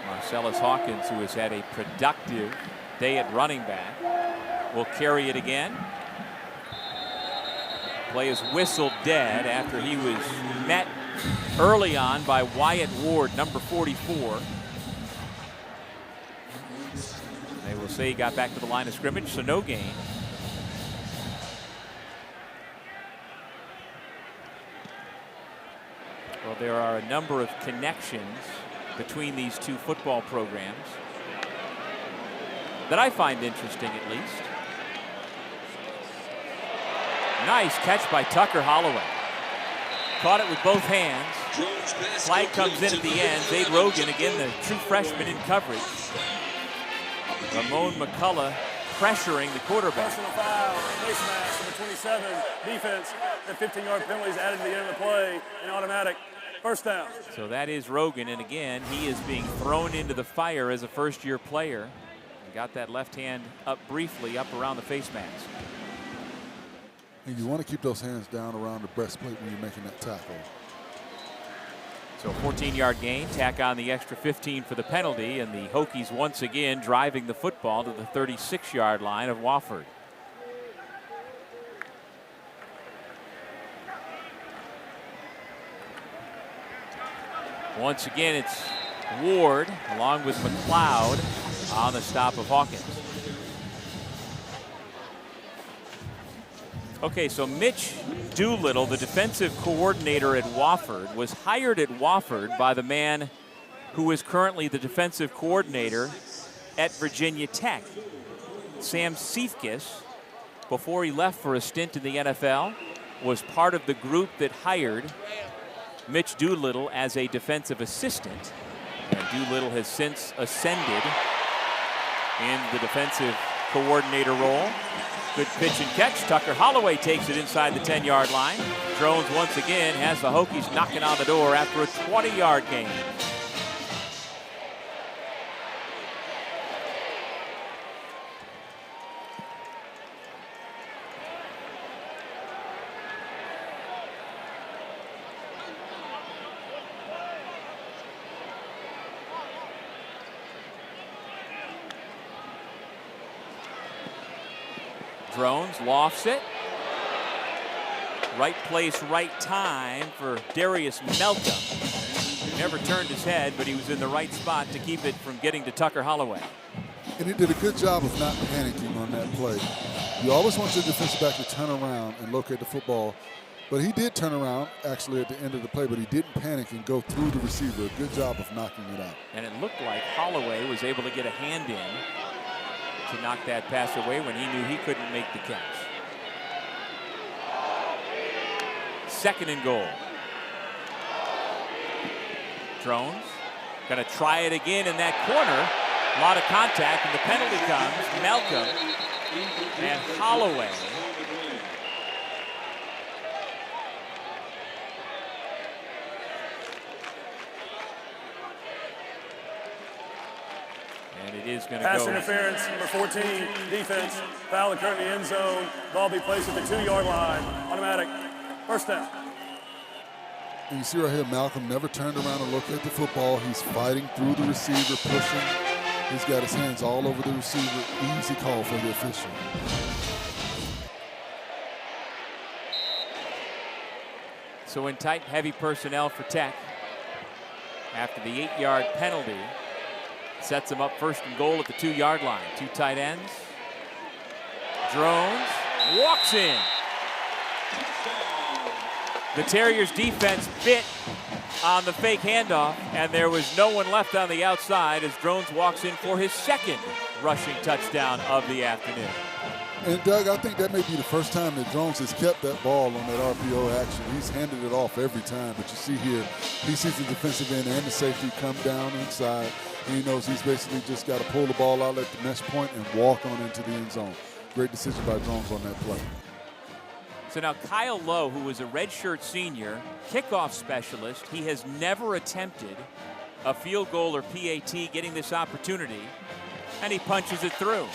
Marcellus Hawkins, who has had a productive day at running back, will carry it again. Play is whistled dead after he was met early on by Wyatt Ward, number 44. They will say he got back to the line of scrimmage, so no gain. Well, there are a number of connections between these two football programs that I find interesting, at least. Nice catch by Tucker Holloway. Caught it with both hands. Flag comes in at the end. Zade Rogan, again, the true freshman in coverage. Ramon McCullough pressuring the quarterback. Personal foul, face mask, number 27, defense. The 15-yard penalties added to the end of the play, and automatic first down. So that is Rogan, and again, he is being thrown into the fire as a first-year player. Got that left hand up briefly, up around the face mask. And you want to keep those hands down around the breastplate when you're making that tackle. So 14-yard gain, tack on the extra 15 for the penalty, and the Hokies once again driving the football to the 36-yard line of Wofford. Once again, it's Ward along with McLeod on the stop of Hawkins. Okay, so Mitch Doolittle, the defensive coordinator at Wofford, was hired at Wofford by the man who is currently the defensive coordinator at Virginia Tech. Sam Seifkis, before he left for a stint in the NFL, was part of the group that hired Mitch Doolittle as a defensive assistant. And Doolittle has since ascended in the defensive coordinator role. Good pitch and catch. Tucker Holloway takes it inside the 10-yard line. Drones once again has the Hokies knocking on the door after a 20-yard gain. Drones lofts it. Right place, right time for Darius Melcom. He never turned his head, but he was in the right spot to keep it from getting to Tucker Holloway. And he did a good job of not panicking on that play. You always want your defensive back to turn around and locate the football. But he did turn around, actually, at the end of the play, but he didn't panic and go through the receiver. A good job of knocking it out. And it looked like Holloway was able to get a hand in to knock that pass away when he knew he couldn't make the catch. Second and goal. Drones going to try it again in that corner. A lot of contact, and the penalty comes. Melcom and Holloway. And it is going to go. Pass interference, number 14, defense. Foul occurred in the end zone. Ball be placed at the 2-yard line. Automatic. First down. And you see right here, Malcolm never turned around to locate the football. He's fighting through the receiver, pushing. He's got his hands all over the receiver. Easy call for the official. So in tight, heavy personnel for Tech. After the 8-yard penalty, sets him up first and goal at the 2-yard line. Two tight ends. Drones walks in. The Terriers defense bit on the fake handoff, and there was no one left on the outside as Drones walks in for his second rushing touchdown of the afternoon. And Doug, I think that may be the first time that Drones has kept that ball on that RPO action. He's handed it off every time, but you see here, he sees the defensive end and the safety come down inside. He knows he's basically just got to pull the ball out at the mesh point and walk on into the end zone. Great decision by Drones on that play. So now Kyle Lowe, who was a redshirt senior, kickoff specialist, he has never attempted a field goal or PAT getting this opportunity, and he punches it through.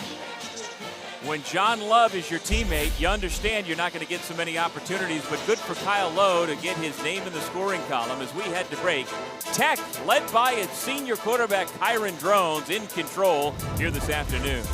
When John Love is your teammate, you understand you're not going to get so many opportunities, but good for Kyle Lowe to get his name in the scoring column as we head to break. Tech, led by its senior quarterback, Kyron Drones, in control here this afternoon.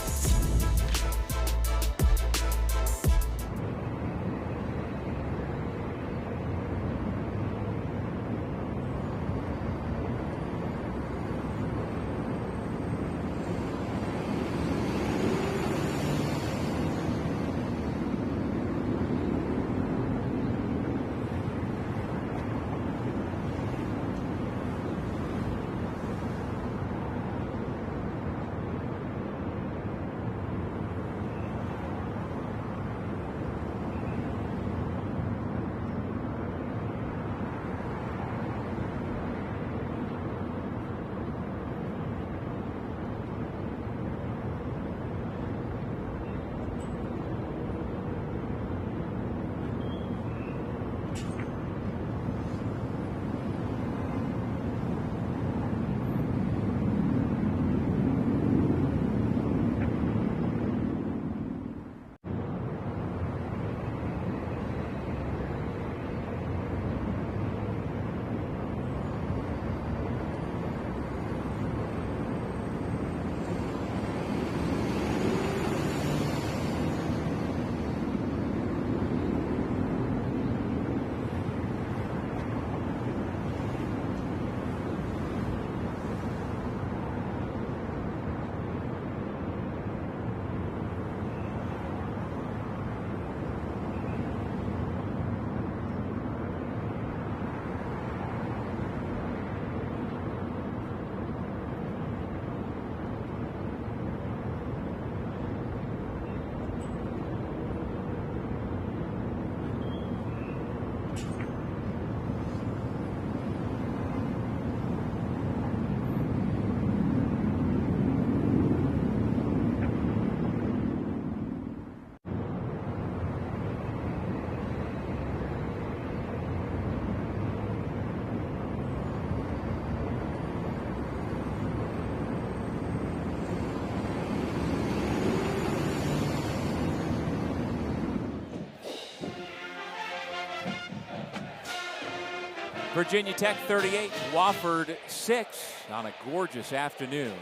Virginia Tech 38, Wofford 6 on a gorgeous afternoon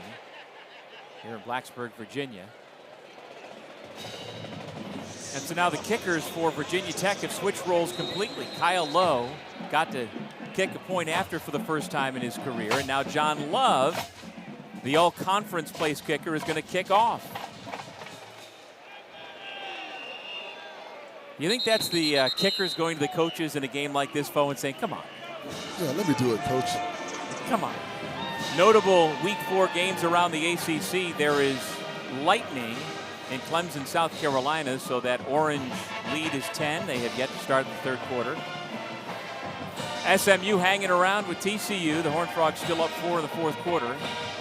here in Blacksburg, Virginia. And so now the kickers for Virginia Tech have switched roles completely. Kyle Lowe got to kick a point after for the first time in his career. And now John Love, the all-conference place kicker, is going to kick off. You think that's the kickers going to the coaches in a game like this, Foe, and saying, come on. Yeah, let me do it, coach. Come on. Notable Week 4 games around the ACC. There is lightning in Clemson, South Carolina, so that orange lead is 10. They have yet to start the third quarter. SMU hanging around with TCU. The Horned Frogs still up 4 in the fourth quarter.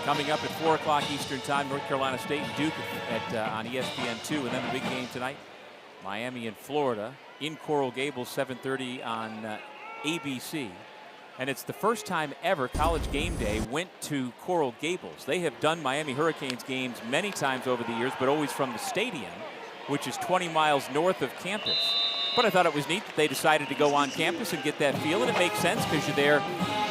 Coming up at 4 o'clock Eastern Time, North Carolina State and Duke on ESPN2. And then the big game tonight, Miami and Florida in Coral Gables, 7:30 on ABC. And it's the first time ever College Game Day went to Coral Gables. They have done Miami Hurricanes games many times over the years, but always from the stadium, which is 20 miles north of campus. But I thought it was neat that they decided to go on campus and get that feel, and it makes sense because you're there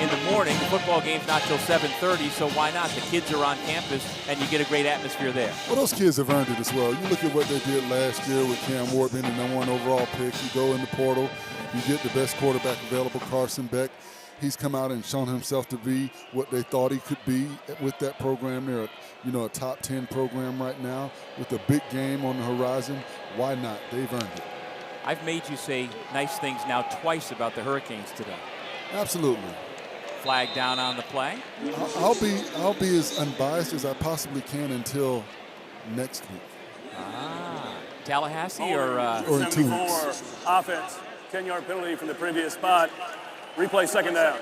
in the morning. The football game's not till 7:30, so why not? The kids are on campus, and you get a great atmosphere there. Well, those kids have earned it as well. You look at what they did last year with Cam Ward being the #1 overall pick. You go in the portal, you get the best quarterback available, Carson Beck. He's come out and shown himself to be what they thought he could be with that program. They're a top 10 program right now with a big game on the horizon. Why not? They've earned it. I've made you say nice things now twice about the Hurricanes today. Absolutely. Flag down on the play. I'll be as unbiased as I possibly can until next week. Tallahassee or in 2 weeks. Offense, 10-yard penalty from the previous spot. Replay second down.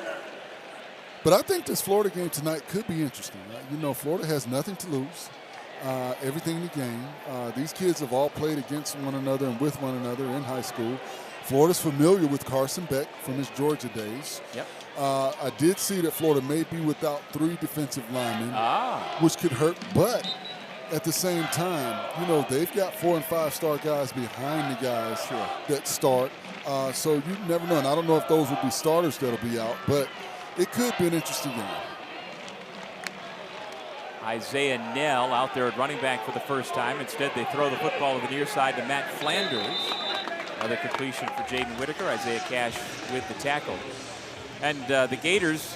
But I think this Florida game tonight could be interesting. Florida has nothing to lose, everything to gain. These kids have all played against one another and with one another in high school. Florida's familiar with Carson Beck from his Georgia days. Yep. I did see that Florida may be without 3 defensive linemen, which could hurt. But at the same time, you know, they've got 4- and 5-star guys behind the guys that start. So you never know. And I don't know if those will be starters that'll be out, but it could be an interesting game. Isaiah Nell out there at running back for the first time. Instead, they throw the football to the near side to Matt Flanders. Another completion for Jaden Whitaker. Isaiah Cash with the tackle. And the Gators,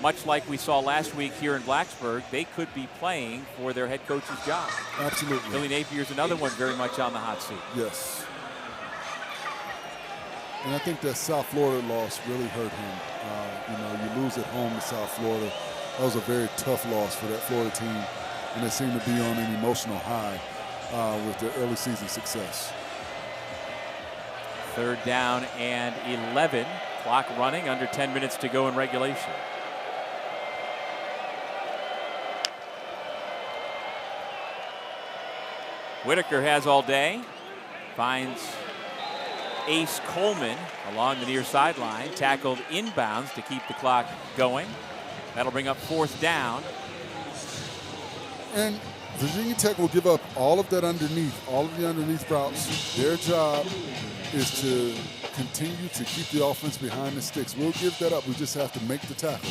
much like we saw last week here in Blacksburg, they could be playing for their head coach's job. Absolutely. Billy Napier's another one very much on the hot seat. Yes. And I think that South Florida loss really hurt him. You know, you lose at home to South Florida. That was a very tough loss for that Florida team, and they seem to be on an emotional high with their early season success. 3rd down and 11. Clock running, under 10 minutes to go in regulation. Whitaker has all day. Finds Ace Coleman along the near sideline. Tackled inbounds to keep the clock going. That'll bring up 4th down. And Virginia Tech will give up all of that underneath, all of the underneath routes. Their job is to continue to keep the offense behind the sticks. We'll give that up. We just have to make the tackle.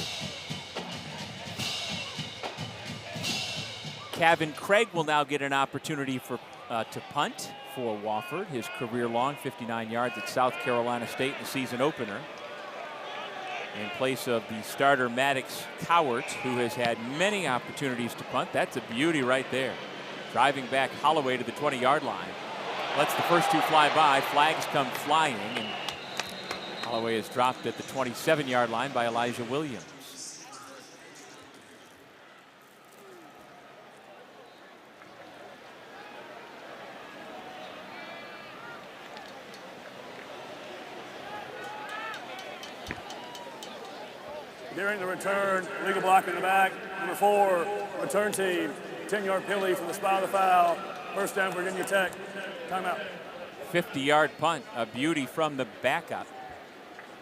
Kevin Craig will now get an opportunity for to punt for Wofford. His career-long 59 yards at South Carolina State in the season opener. In place of the starter Maddox Cowart, who has had many opportunities to punt. That's a beauty right there. Driving back Holloway to the 20-yard line. Lets the first 2 fly by. Flags come flying, and Holloway is dropped at the 27-yard line by Elijah Williams. During the return, legal block in the back. Number 4, return team. 10-yard penalty from the spot of the foul. First down, Virginia Tech. Timeout. 50-yard punt, a beauty from the backup.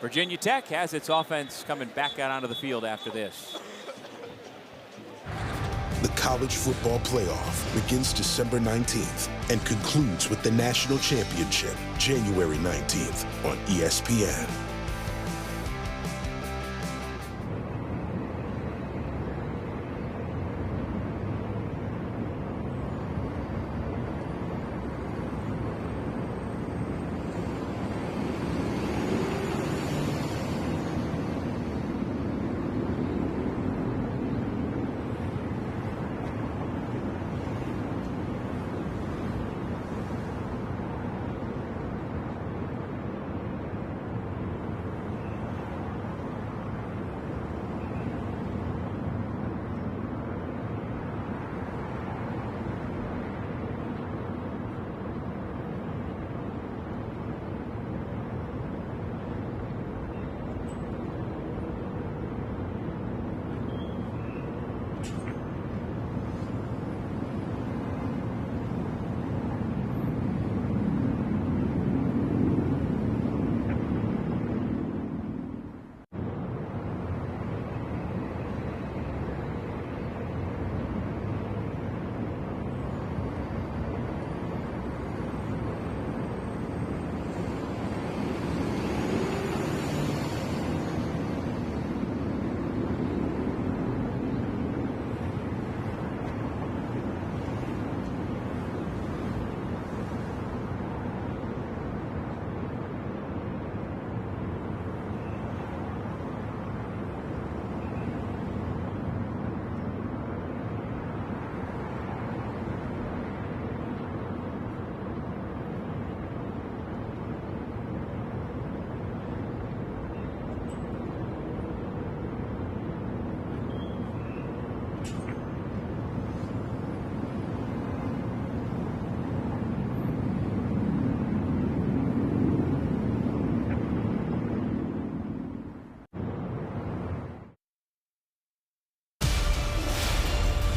Virginia Tech has its offense coming back out onto the field after this. The college football playoff begins December 19th and concludes with the national championship January 19th on ESPN.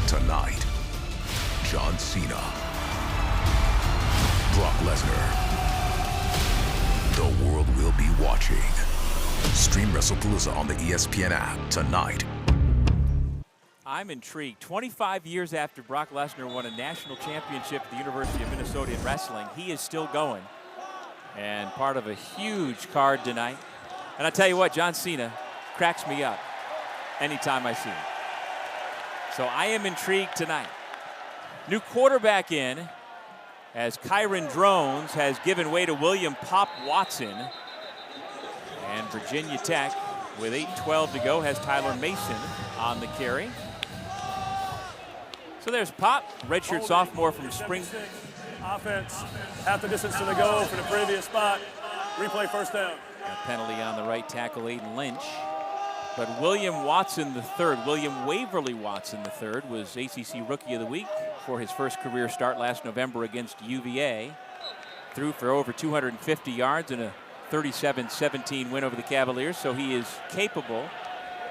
Tonight, John Cena, Brock Lesnar, The world will be watching. Stream WrestlePalooza on the ESPN app tonight. I'm intrigued. 25 years after Brock Lesnar won a national championship at the University of Minnesota in wrestling, he is still going. And part of a huge card tonight. And I tell you what, John Cena cracks me up anytime I see him. So I am intrigued tonight. New quarterback in as Kyron Drones has given way to William Pop Watson. And Virginia Tech, with 8:12 to go, has Tyler Mason on the carry. So there's Pop, redshirt sophomore from Spring. Offense, half the distance to the goal for the previous spot. Replay first down. A penalty on the right tackle, Aiden Lynch. But William Watson III, William Waverly Watson III, was ACC Rookie of the Week for his first career start last November against UVA. Threw for over 250 yards in a 37-17 win over the Cavaliers, so he is capable.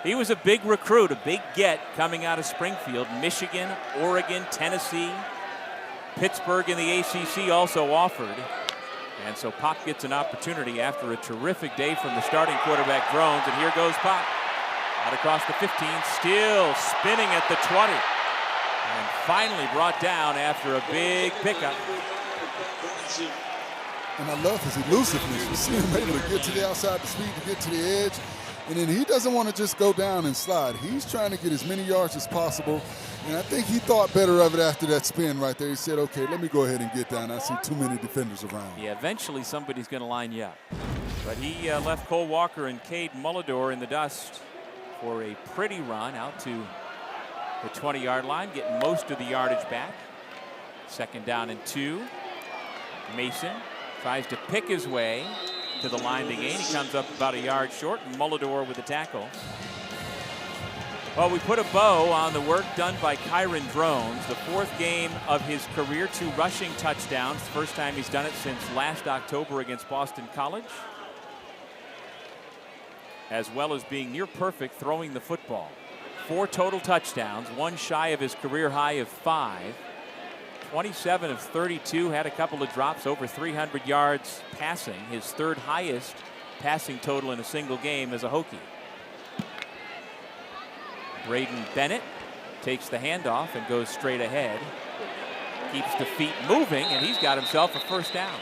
He was a big recruit, a big get coming out of Springfield. Michigan, Oregon, Tennessee, Pittsburgh in the ACC also offered. And so Pop gets an opportunity after a terrific day from the starting quarterback Drones, and here goes Pop. Out across the 15, still spinning at the 20. And finally brought down after a big pickup. And I love his elusiveness. You see him able to get to the outside, the speed to get to the edge. And then he doesn't want to just go down and slide. He's trying to get as many yards as possible. And I think he thought better of it after that spin right there. He said, okay, let me go ahead and get down. I see too many defenders around. Yeah, eventually somebody's going to line you up. But he left Cole Walker and Cade Mullador in the dust for a pretty run out to the 20-yard line, getting most of the yardage back. Second down and 2. Mason tries to pick his way to the line to gain. He comes up about a yard short, and Mullador with the tackle. Well, we put a bow on the work done by Kyron Drones, the 4th game of his career, 2 rushing touchdowns. First time he's done it since last October against Boston College, as well as being near perfect throwing the football. 4 total touchdowns, 1 shy of his career high of 5. 27 of 32, had a couple of drops, over 300 yards passing, his 3rd highest passing total in a single game as a Hokie. Braden Bennett takes the handoff and goes straight ahead. Keeps the feet moving, and he's got himself a first down.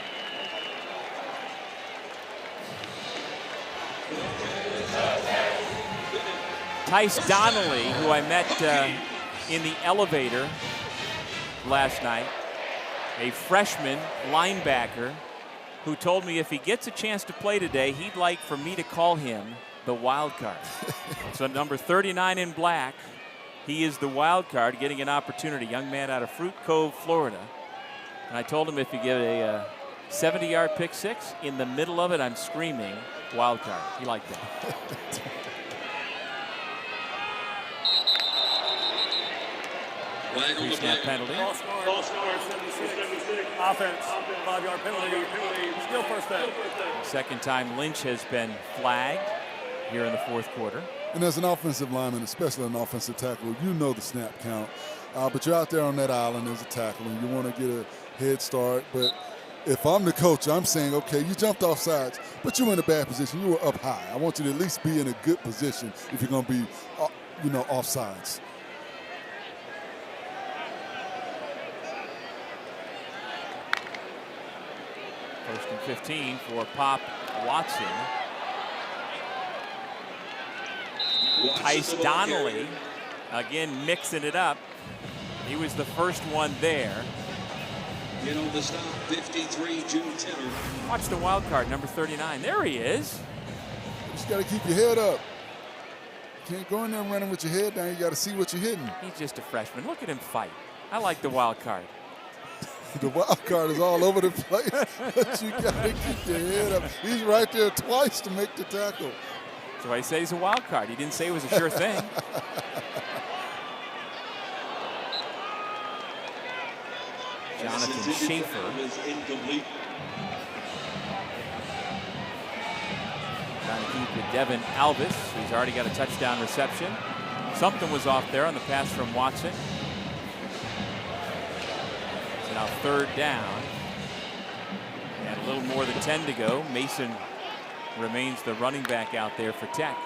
Tice Donnelly, who I met in the elevator last night, a freshman linebacker who told me if he gets a chance to play today, he'd like for me to call him the wild card. So number 39 in black, he is the wild card, getting an opportunity. Young man out of Fruit Cove, Florida. And I told him if you get a 70-yard pick six, in the middle of it, I'm screaming wild card. He liked that. Pre-snap penalty. Offense, 5-yard penalty. Still first down. Second time Lynch has been flagged here in the 4th quarter. And as an offensive lineman, especially an offensive tackle, you know the snap count. But you're out there on that island as a tackle, and you want to get a head start. But if I'm the coach, I'm saying, okay, you jumped off sides, but you were in a bad position. You were up high. I want you to at least be in a good position if you're going to be, off sides. First and 15 for Pop Watson. Tice Donnelly, again mixing it up. He was the first one there. In on the stop, 53, June Tenner. Watch the wild card, number 39. There he is. You just got to keep your head up. You can't go in there running with your head down. You got to see what you're hitting. He's just a freshman. Look at him fight. I like the wild card. The wild card is all over the place, but you got to keep your head up. He's right there twice to make the tackle. So I say he's a wild card. He didn't say it was a sure thing. Jonathan Schaefer. Trying to keep with Devin Alvis, who's already got a touchdown reception. Something was off there on the pass from Watson. So now 3rd down. And a little more than 10 to go. Mason remains the running back out there for Tech.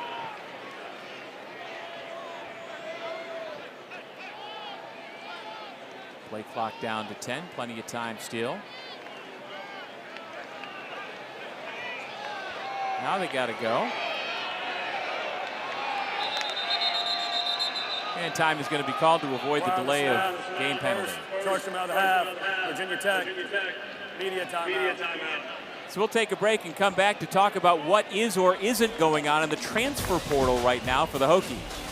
Play clock down to 10. Plenty of time still. Now they got to go. And time is going to be called to avoid the delay of game penalty. Charge them out of the half. Virginia Tech. Media timeout. So we'll take a break and come back to talk about what is or isn't going on in the transfer portal right now for the Hokies.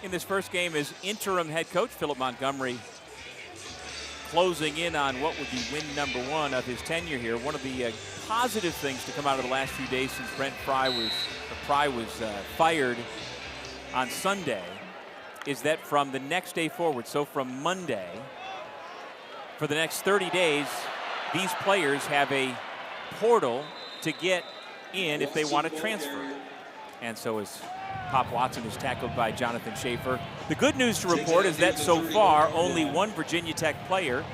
In this first game is interim head coach Philip Montgomery, closing in on what would be win number 1 of his tenure here. One of the positive things to come out of the last few days since Brent Pry was fired on Sunday is that from the next day forward, so from Monday, for the next 30 days, these players have a portal to get in if they want to transfer. And so as Pop Watson is tackled by Jonathan Schaefer. The good news to report is that so far only one Virginia Tech player,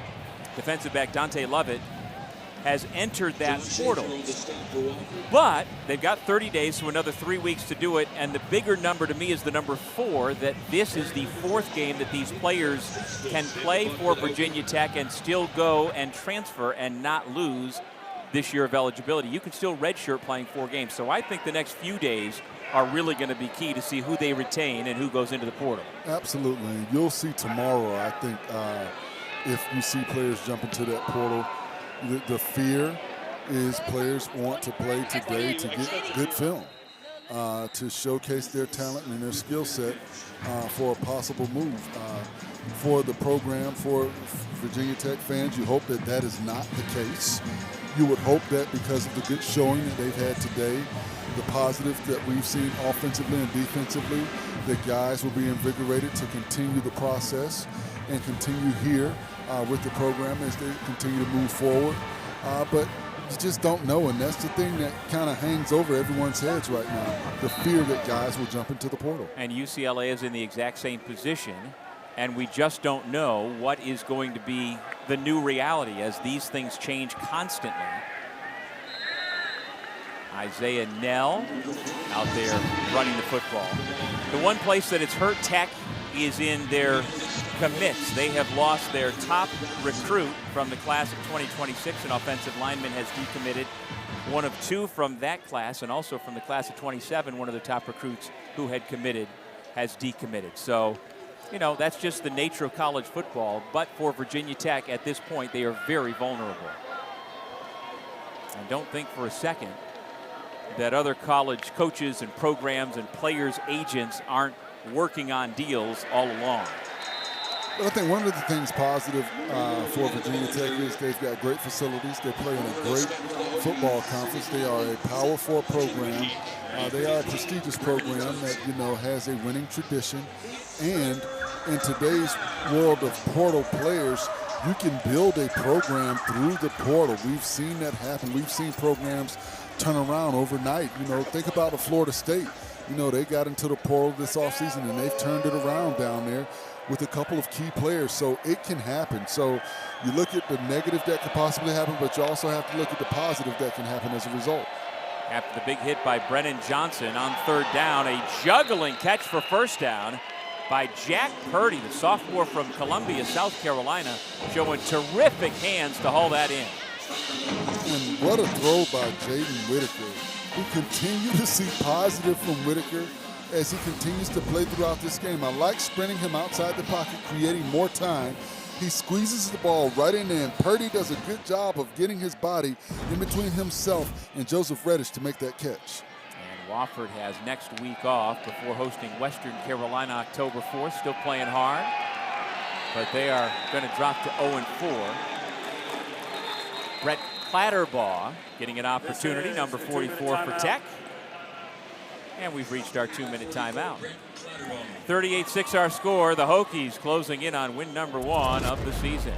defensive back Dante Lovett, has entered that portal. But they've got 30 days, so another 3 weeks to do it. And the bigger number to me is the number 4, that this is the 4th game that these players can play for Virginia Tech and still go and transfer and not lose this year of eligibility. You can still redshirt playing 4 games. So I think the next few days are really going to be key to see who they retain and who goes into the portal. Absolutely. And you'll see tomorrow, I think, if you see players jump into that portal, the fear is players want to play today to get good film, to showcase their talent and their skill set for a possible move. For the program, for Virginia Tech fans, you hope that that is not the case. You would hope that because of the good showing that they've had today, the positive that we've seen offensively and defensively, that guys will be invigorated to continue the process and continue here with the program as they continue to move forward. But You just don't know, and that's the thing that kind of hangs over everyone's heads right now, the fear that guys will jump into the portal. And UCLA is in the exact same position, and we just don't know what is going to be the new reality as these things change constantly. Isaiah Nell out there running the football. The one place that it's hurt Tech is in their commits. They have lost their top recruit from the class of 2026. An offensive lineman has decommitted. One of two from that class, and also from the class of 27, one of the top recruits who had committed has decommitted. So, you know, that's just the nature of college football. But for Virginia Tech at this point, they are very vulnerable. And don't think for a second that other college coaches and programs and players' agents aren't working on deals all along. Well, I think one of the things positive for Virginia Tech is they've got great facilities. They play in a great football conference. They are a Power 4 program. They are a prestigious program that, you know, has a winning tradition. And in today's world of portal players, you can build a program through the portal. We've seen that happen. We've seen programs turn around overnight. You know, think about a Florida State. You know, they got into the portal this offseason and they've turned it around down there with a couple of key players. So it can happen. So you look at the negative that could possibly happen, but you also have to look at the positive that can happen as a result. After the big hit by Brennan Johnson on third down, a juggling catch for first down by Jack Purdy, the sophomore from Columbia, South Carolina, showing terrific hands to haul that in. And what a throw by Jaden Whitaker. We continue to see positive from Whitaker as he continues to play throughout this game. I like sprinting him outside the pocket, creating more time. He squeezes the ball right in there, and Purdy does a good job of getting his body in between himself and Joseph Reddish to make that catch. And Wofford has next week off before hosting Western Carolina October 4th. Still playing hard, but they are going to drop to 0-4. Brett Clatterbaugh getting an opportunity, number 44 for Tech. And we've reached our 2-minute timeout. 38-6 our score. The Hokies closing in on win number 1 of the season.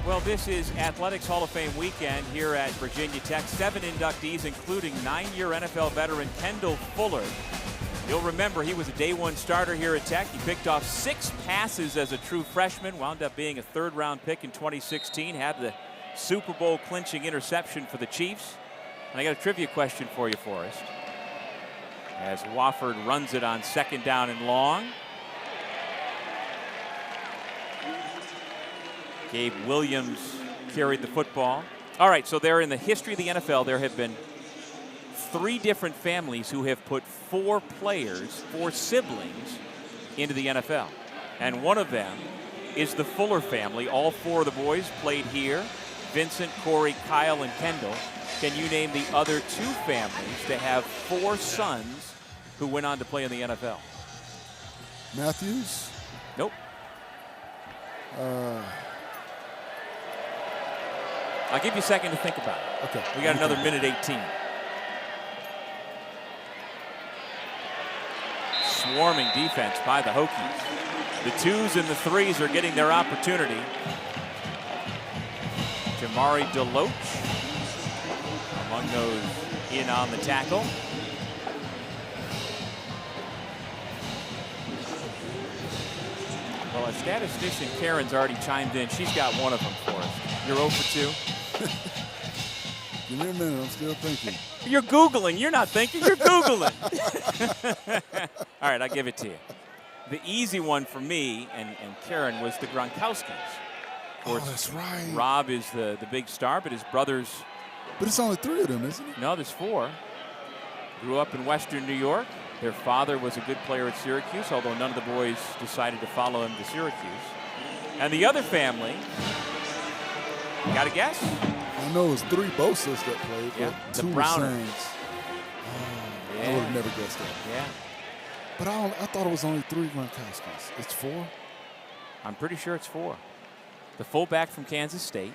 Well, this is Athletics Hall of Fame weekend here at Virginia Tech. 7 inductees, including 9-year NFL veteran Kendall Fuller. You'll remember he was a day one starter here at Tech. He picked off 6 passes as a true freshman, wound up being a third-round pick in 2016, had the Super Bowl clinching interception for the Chiefs. And I got a trivia question for you, Forrest. As Wofford runs it on 2nd down and long. Gabe Williams carried the football. All right, so there in the history of the NFL, there have been 3 different families who have put 4 players, 4 siblings, into the NFL. And one of them is the Fuller family. All 4 of the boys played here. Vincent, Corey, Kyle, and Kendall. Can you name the other 2 families to have 4 sons who went on to play in the NFL? Matthews? Nope. I'll give you a second to think about it. Okay. We got another minute 18. Swarming defense by the Hokies. The 2s and the 3s are getting their opportunity. Jamari Deloach among those in on the tackle. Well, our statistician Karen's already chimed in. She's got one of them for us. You're 0 for 2. Give me a minute, I'm still thinking. You're Googling. You're not thinking, you're Googling. All right, I'll give it to you. The easy one for me and Karen was the Gronkowskis. Of course, that's right. Rob is the big star, but his brothers. But it's only 3 of them, isn't it? No, there's 4. Grew up in Western New York. Their father was a good player at Syracuse, although none of the boys decided to follow him to Syracuse. And the other family, got a guess? I know it was 3 Bosas that played, Yeah, but the 2 Browners. Saints. I Yeah. would have never guessed that. Yeah, But I thought it was only 3 Gronkowskis. It's 4? I'm pretty sure it's 4. The fullback from Kansas State.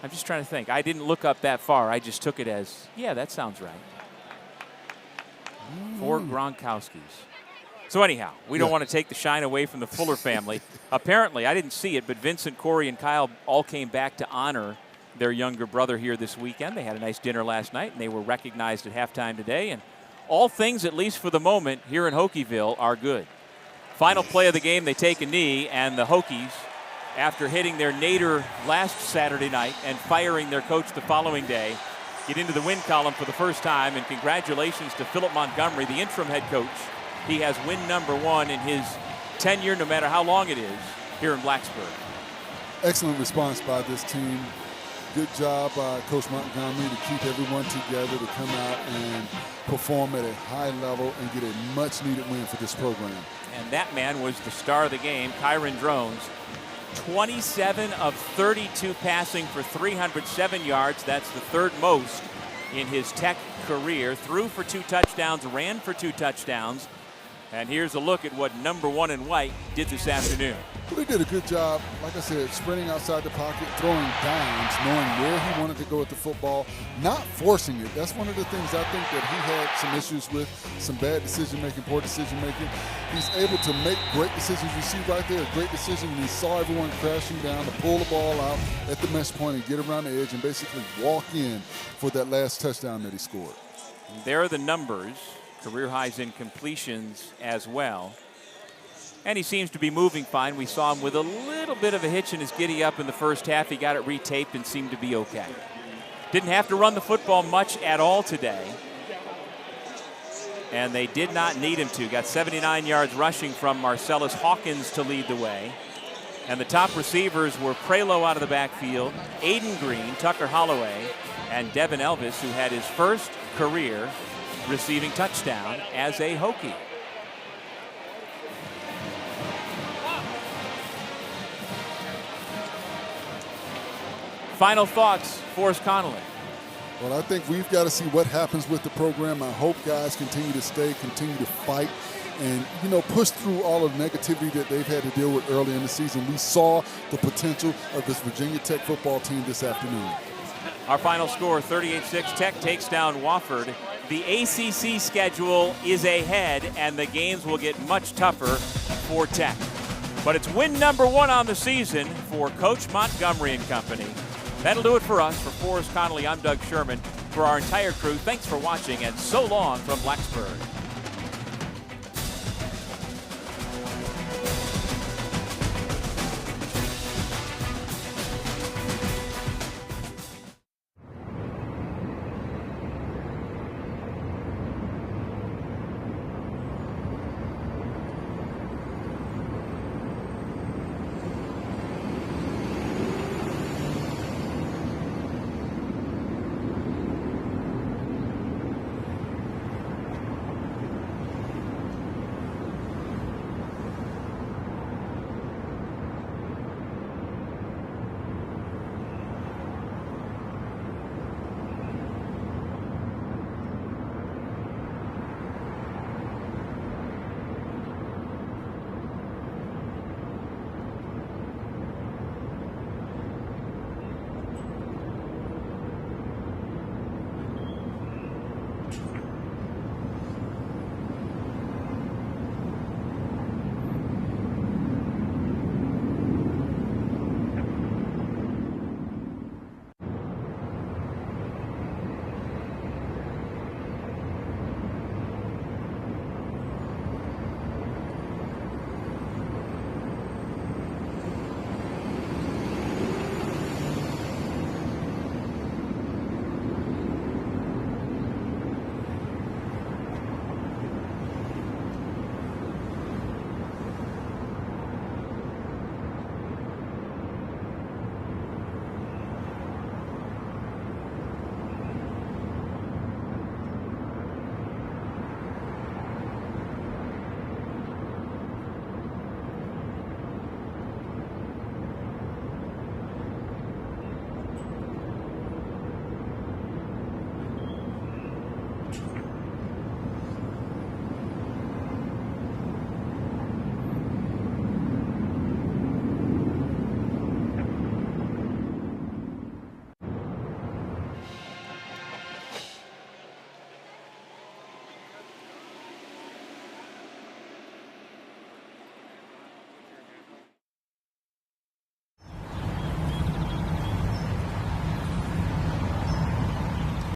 I'm just trying to think. I didn't look up that far. I just took it as, yeah, that sounds right. 4 Gronkowskis. So anyhow, we don't want to take the shine away from the Fuller family. Apparently, I didn't see it, but Vincent, Corey, and Kyle all came back to honor their younger brother here this weekend. They had a nice dinner last night, and they were recognized at halftime today. And all things, at least for the moment, here in Hokieville are good. Final play of the game, they take a knee, and the Hokies, after hitting their nadir last Saturday night and firing their coach the following day, get into the win column for the first time. And congratulations to Philip Montgomery, the interim head coach. He has win number 1 in his tenure, no matter how long it is, here in Blacksburg. Excellent response by this team. Good job by Coach Montgomery to keep everyone together, to come out and perform at a high level and get a much-needed win for this program. And that man was the star of the game, Kyron Drones. 27 of 32 passing for 307 yards. That's the 3rd most in his Tech career. Threw for 2 touchdowns, ran for 2 touchdowns. And here's a look at what number 1 in white did this afternoon. He did a good job, like I said, sprinting outside the pocket, throwing dimes, knowing where he wanted to go with the football, not forcing it. That's one of the things I think that he had some issues with, some bad decision-making, poor decision-making. He's able to make great decisions. You see right there, a great decision when he saw everyone crashing down to pull the ball out at the mesh point and get around the edge and basically walk in for that last touchdown that he scored. There are the numbers, career highs in completions as well. And he seems to be moving fine. We saw him with a little bit of a hitch in his giddy up in the first half. He got it retaped and seemed to be okay. Didn't have to run the football much at all today. And they did not need him to. Got 79 yards rushing from Marcellus Hawkins to lead the way. And the top receivers were Prelo out of the backfield, Aiden Green, Tucker Holloway, and Devin Elvis, who had his first career receiving touchdown as a Hokie. Final thoughts, Forrest Connolly. Well, I think we've got to see what happens with the program. I hope guys continue to stay, continue to fight, and, you know, push through all of the negativity that they've had to deal with early in the season. We saw the potential of this Virginia Tech football team this afternoon. Our final score, 38-6. Tech takes down Wofford. The ACC schedule is ahead, and the games will get much tougher for Tech. But it's win number 1 on the season for Coach Montgomery and company. That'll do it for us. For Forrest Connolly, I'm Doug Sherman. For our entire crew, thanks for watching, and so long from Blacksburg.